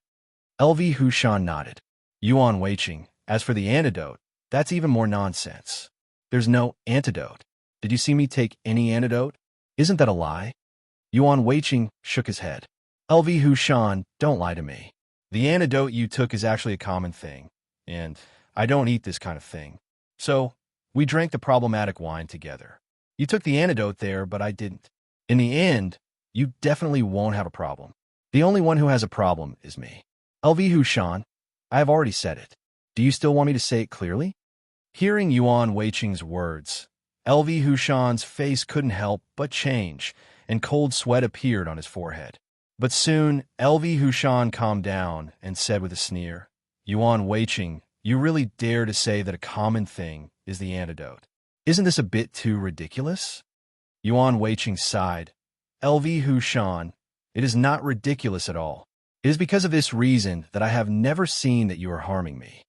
LV Hushan nodded. Yuan Weiqing, as for the antidote, that's even more nonsense. There's no antidote. Did you see me take any antidote? Isn't that a lie? Yuan Weiqing shook his head. LV Hushan, don't lie to me. The antidote you took is actually a common thing, and I don't eat this kind of thing. So, we drank the problematic wine together. You took the antidote there, but I didn't. In the end, you definitely won't have a problem. The only one who has a problem is me. LV Hushan, I have already said it. Do you still want me to say it clearly? Hearing Yuan Weiqing's words, LV Hushan's face couldn't help but change, and cold sweat appeared on his forehead. But soon, LV Hushan calmed down and said with a sneer, Yuan Weiqing, you really dare to say that a common thing is the antidote. Isn't this a bit too ridiculous? Yuan Weiqing sighed. LV Hushan, it is not ridiculous at all. It is because of this reason that I have never seen that you are harming me.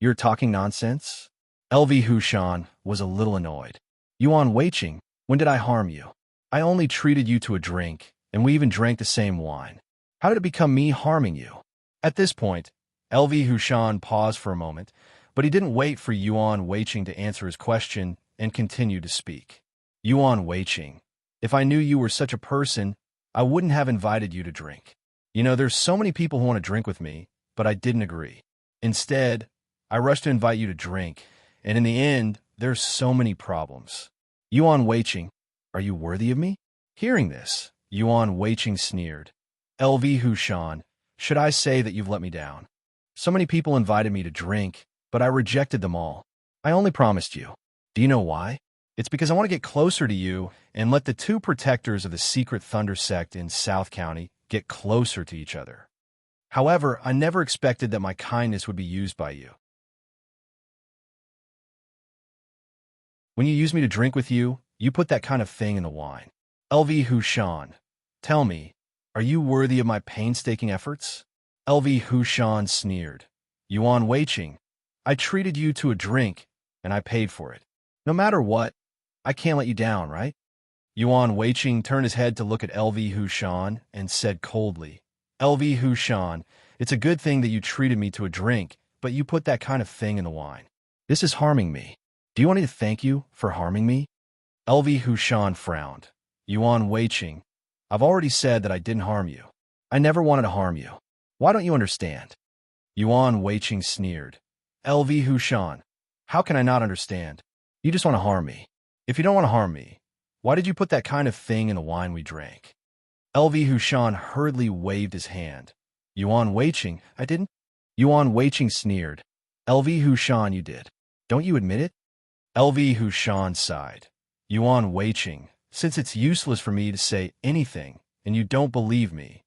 You're talking nonsense? LV Hushan was a little annoyed. Yuan Weiqing, when did I harm you? I only treated you to a drink, and we even drank the same wine. How did it become me harming you? At this point, LV Hushan paused for a moment, but he didn't wait for Yuan Weiqing to answer his question and continued to speak. Yuan Weiqing, if I knew you were such a person, I wouldn't have invited you to drink. You know, there's so many people who want to drink with me, but I didn't agree. Instead, I rushed to invite you to drink, and in the end, there's so many problems. Yuan Weiqing, are you worthy of me? Hearing this, Yuan Weiqing sneered. LV Hushan, should I say that you've let me down? So many people invited me to drink, but I rejected them all. I only promised you. Do you know why? It's because I want to get closer to you and let the two protectors of the secret Thunder sect in South County get closer to each other. However, I never expected that my kindness would be used by you. When you use me to drink with you, you put that kind of thing in the wine. LV Hushan, tell me, are you worthy of my painstaking efforts? LV Hushan sneered. Yuan Weiqing, I treated you to a drink, and I paid for it. No matter what, I can't let you down, right? Yuan Weiqing turned his head to look at LV Hushan and said coldly, LV Hushan, it's a good thing that you treated me to a drink, but you put that kind of thing in the wine. This is harming me. Do you want me to thank you for harming me? LV Hushan frowned. Yuan Weiqing, I've already said that I didn't harm you. I never wanted to harm you. Why don't you understand? Yuan Weiqing sneered. LV Hushan, how can I not understand? You just want to harm me. If you don't want to harm me, why did you put that kind of thing in the wine we drank? LV Hushan hurriedly waved his hand. Yuan Weiqing, I didn't? Yuan Weiqing sneered. LV Hushan, you did. Don't you admit it? LV Hushan sighed. Yuan Weiqing, since it's useless for me to say anything, and you don't believe me,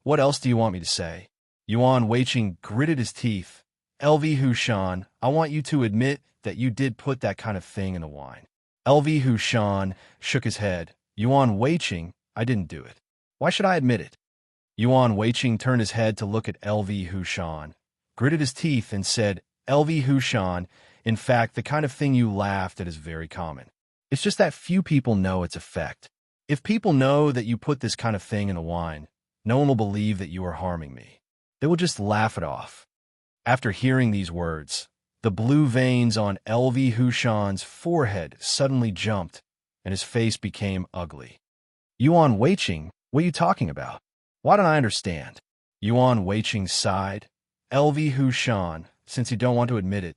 what else do you want me to say? Yuan Weiqing gritted his teeth. LV Hushan, I want you to admit that you did put that kind of thing in the wine. LV Hushan shook his head. Yuan Weiqing, I didn't do it. Why should I admit it? Yuan Weiqing turned his head to look at LV Hushan, gritted his teeth, and said, LV Hushan, in fact, the kind of thing you laughed at is very common. It's just that few people know its effect. If people know that you put this kind of thing in the wine, no one will believe that you are harming me. They will just laugh it off. After hearing these words, the blue veins on LV Hushan's forehead suddenly jumped, and his face became ugly. Yuan Weiqing, what are you talking about? Why don't I understand? Yuan Weiqing sighed. LV Hushan, since you don't want to admit it,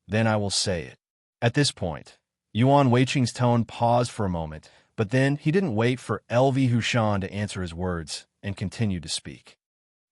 then I will say it. At this point, Yuan Weiqing's tone paused for a moment, but then he didn't wait for LV Hushan to answer his words and continued to speak.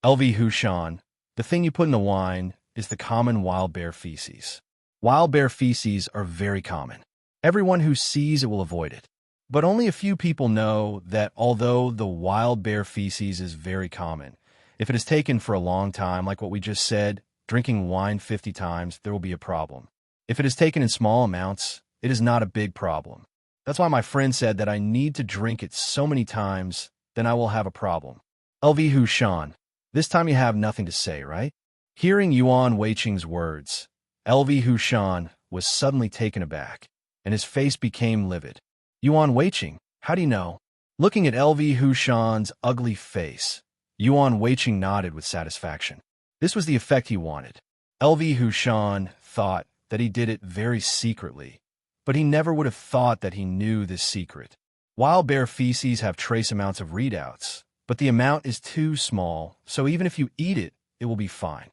LV Hushan, the thing you put in the wine is the common wild bear feces. Wild bear feces are very common. Everyone who sees it will avoid it. But only a few people know that although the wild bear feces is very common, if it is taken for a long time, like what we just said, drinking wine 50 times, there will be a problem. If it is taken in small amounts, it is not a big problem. That's why my friend said that I need to drink it so many times, then I will have a problem. LV Hushan, this time you have nothing to say, right? Hearing Yuan Weiqing's words, LV Hushan was suddenly taken aback, and his face became livid. Yuan Weiqing, how do you know? Looking at LV Hushan's ugly face, Yuan Weiqing nodded with satisfaction. This was the effect he wanted. LV Hushan thought that he did it very secretly, but he never would have thought that he knew this secret. Wild bear feces have trace amounts of readouts, but the amount is too small, so even if you eat it, it will be fine.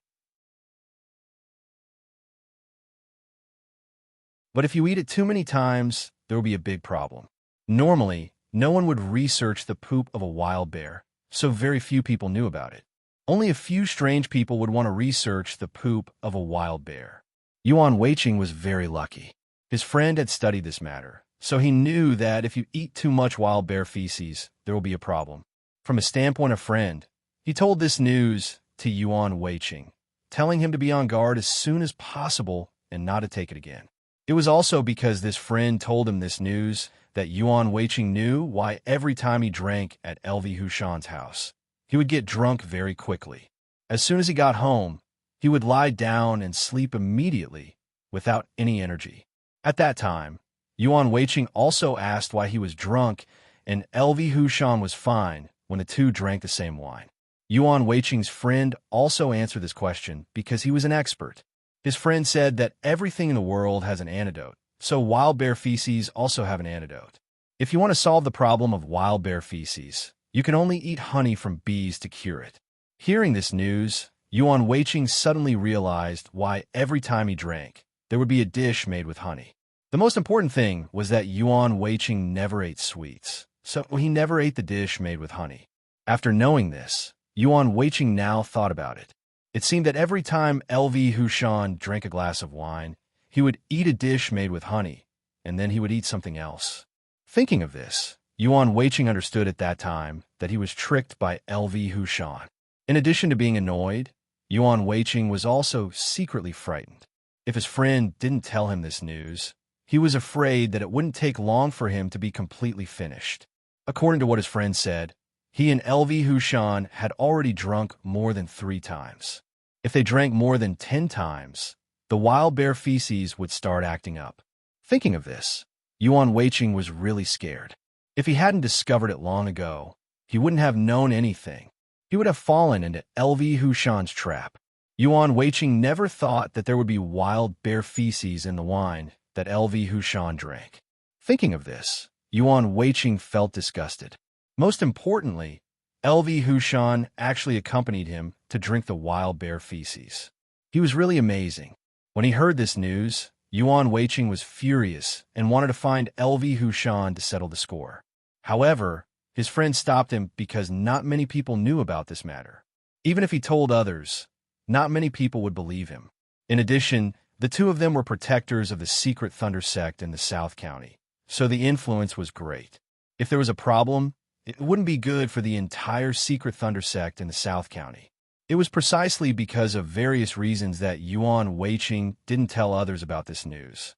But if you eat it too many times, there will be a big problem. Normally, no one would research the poop of a wild bear, so very few people knew about it. Only a few strange people would want to research the poop of a wild bear. Yuan Weiqing was very lucky. His friend had studied this matter, so he knew that if you eat too much wild bear feces, there will be a problem. From a standpoint of friend, he told this news to Yuan Weiqing, telling him to be on guard as soon as possible and not to take it again. It was also because this friend told him this news that Yuan Weiqing knew why every time he drank at LV Hushan's house, he would get drunk very quickly. As soon as he got home, he would lie down and sleep immediately without any energy. At that time, Yuan Weiqing also asked why he was drunk, and LV Hushan was fine when the two drank the same wine. Yuan Weiqing's friend also answered this question because he was an expert. His friend said that everything in the world has an antidote, so wild bear feces also have an antidote. If you want to solve the problem of wild bear feces, you can only eat honey from bees to cure it. Hearing this news, Yuan Weiqing suddenly realized why every time he drank, there would be a dish made with honey. The most important thing was that Yuan Weiqing never ate sweets, so he never ate the dish made with honey. After knowing this, Yuan Weiqing now thought about it. It seemed that every time LV Hushan drank a glass of wine, he would eat a dish made with honey, and then he would eat something else. Thinking of this, Yuan Weiqing understood at that time that he was tricked by LV Hushan. In addition to being annoyed, Yuan Weiqing was also secretly frightened. If his friend didn't tell him this news, he was afraid that it wouldn't take long for him to be completely finished. According to what his friend said, he and LV Hushan had already drunk more than 3 times. If they drank more than 10 times, the wild bear feces would start acting up. Thinking of this, Yuan Weiqing was really scared. If he hadn't discovered it long ago, he wouldn't have known anything. He would have fallen into LV Hushan's trap. Yuan Weiqing never thought that there would be wild bear feces in the wine that LV Hushan drank. Thinking of this, Yuan Weiqing felt disgusted. Most importantly, LV Hushan actually accompanied him to drink the wild bear feces. He was really amazing. When he heard this news, Yuan Weiqing was furious and wanted to find LV Hushan to settle the score. However, his friend stopped him because not many people knew about this matter. Even if he told others, not many people would believe him. In addition, the two of them were protectors of the secret Thunder sect in the South County, so the influence was great. If there was a problem, it wouldn't be good for the entire secret Thunder sect in the South County. It was precisely because of various reasons that Yuan Weiqing didn't tell others about this news.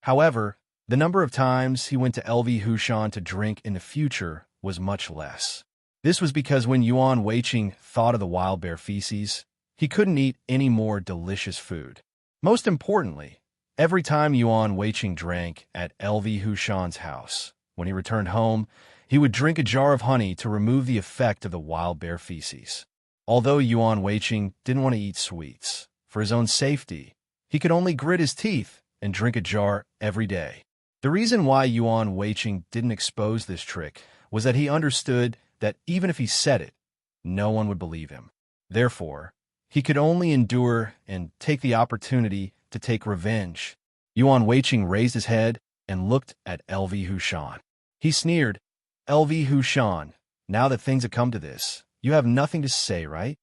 However, the number of times he went to LV Hushan to drink in the future was much less. This was because when Yuan Weiqing thought of the wild bear feces, he couldn't eat any more delicious food. Most importantly, every time Yuan Weiqing drank at LV Hushan's house, when he returned home, he would drink a jar of honey to remove the effect of the wild bear feces. Although Yuan Weiqing didn't want to eat sweets, for his own safety, he could only grit his teeth and drink a jar every day. The reason why Yuan Weiqing didn't expose this trick was that he understood that even if he said it, no one would believe him. Therefore, he could only endure and take the opportunity to take revenge. Yuan Weiqing raised his head and looked at LV Hushan. He sneered, "LV Hushan, now that things have come to this, you have nothing to say, right?"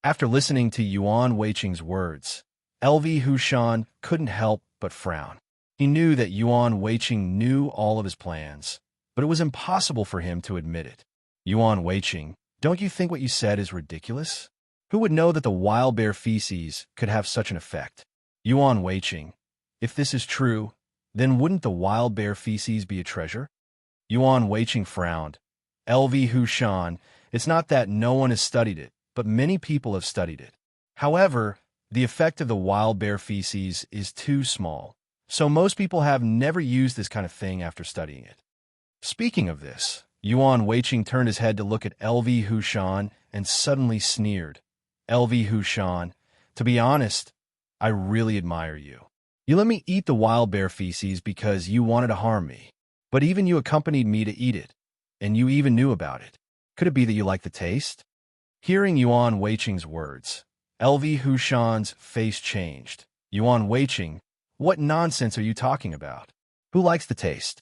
After listening to Yuan Weiqing's words, LV Hushan couldn't help but frown. He knew that Yuan Weiqing knew all of his plans, but it was impossible for him to admit it. "Yuan Weiqing, don't you think what you said is ridiculous? Who would know that the wild bear feces could have such an effect?" "Yuan Weiqing, if this is true, then wouldn't the wild bear feces be a treasure?" Yuan Weiqing frowned. "LV Hushan, it's not that no one has studied it, but many people have studied it. However, the effect of the wild bear feces is too small, so most people have never used this kind of thing after studying it." Speaking of this, Yuan Weiqing turned his head to look at LV Hushan and suddenly sneered. "LV Hushan, to be honest, I really admire you. You let me eat the wild bear feces because you wanted to harm me, but even you accompanied me to eat it, and you even knew about it. Could it be that you like the taste?" Hearing Yuan Weiqing's words, LV Hushan's face changed. "Yuan Weiqing, what nonsense are you talking about? Who likes the taste?"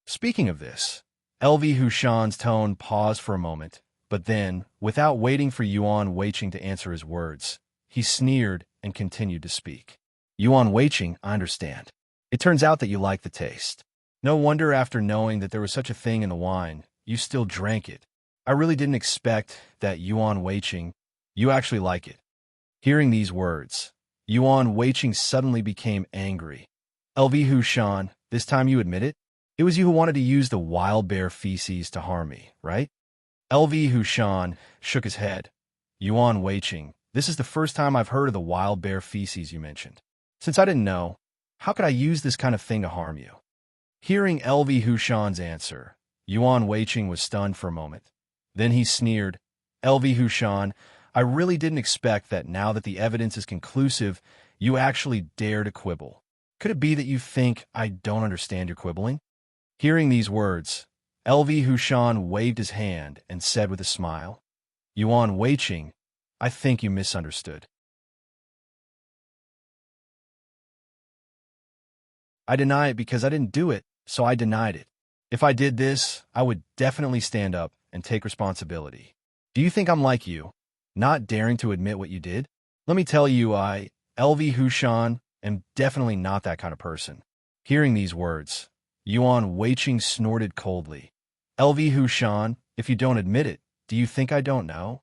Speaking of this, LV Hushan's tone paused for a moment, but then, without waiting for Yuan Weiqing to answer his words, he sneered and continued to speak. "Yuan Weiqing, I understand. It turns out that you like the taste. No wonder after knowing that there was such a thing in the wine, you still drank it. I really didn't expect that, Yuan Weiqing, you actually like it." Hearing these words, Yuan Weiqing suddenly became angry. "LV Hushan, this time you admit it? It was you who wanted to use the wild bear feces to harm me, right?" LV Hushan shook his head. "Yuan Weiqing, this is the first time I've heard of the wild bear feces you mentioned. Since I didn't know, how could I use this kind of thing to harm you?" Hearing LV Hushan's answer, Yuan Weiqing was stunned for a moment. Then he sneered, "LV Hushan, I really didn't expect that now that the evidence is conclusive, you actually dare to quibble. Could it be that you think I don't understand your quibbling?" Hearing these words, LV Hushan waved his hand and said with a smile, "Yuan Weiqing, I think you misunderstood. I deny it because I didn't do it, so I denied it. If I did this, I would definitely stand up and take responsibility. Do you think I'm like you, not daring to admit what you did? Let me tell you, LV Hushan, am definitely not that kind of person. Hearing these words, Yuan Weiqing snorted coldly. LV Hushan, if you don't admit it, do you think I don't know?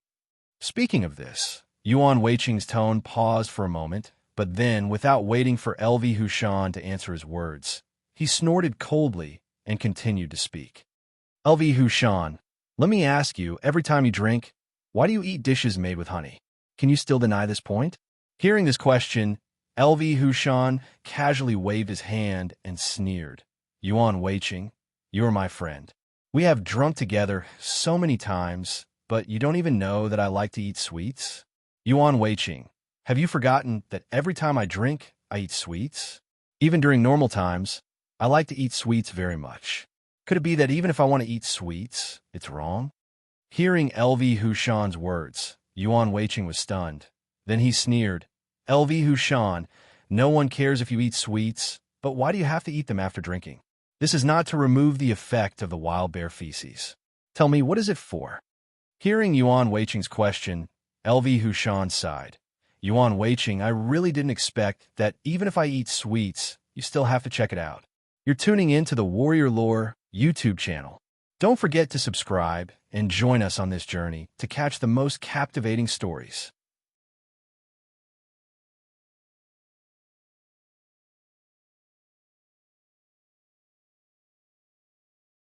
Speaking of this, Yuan Weiqing's tone paused for a moment, but then, without waiting for LV Hushan to answer his words, he snorted coldly and continued to speak. LV Hushan, let me ask you, every time you drink, why do you eat dishes made with honey? Can you still deny this point? Hearing this question, LV Hushan casually waved his hand and sneered. Yuan Weiqing, you are my friend. We have drunk together so many times, but you don't even know that I like to eat sweets? Yuan Weiqing, have you forgotten that every time I drink, I eat sweets? Even during normal times, I like to eat sweets very much. Could it be that even if I want to eat sweets, it's wrong? Hearing LV Hushan's words, Yuan Weiqing was stunned. Then he sneered, LV Hushan, no one cares if you eat sweets, but why do you have to eat them after drinking? This is not to remove the effect of the wild bear feces. Tell me, what is it for? Hearing Yuan Weiqing's question, LV Hushan sighed. Yuan Weiqing, I really didn't expect that even if I eat sweets, you still have to check it out. You're tuning in to the Warrior Lore YouTube channel. Don't forget to subscribe and join us on this journey to catch the most captivating stories.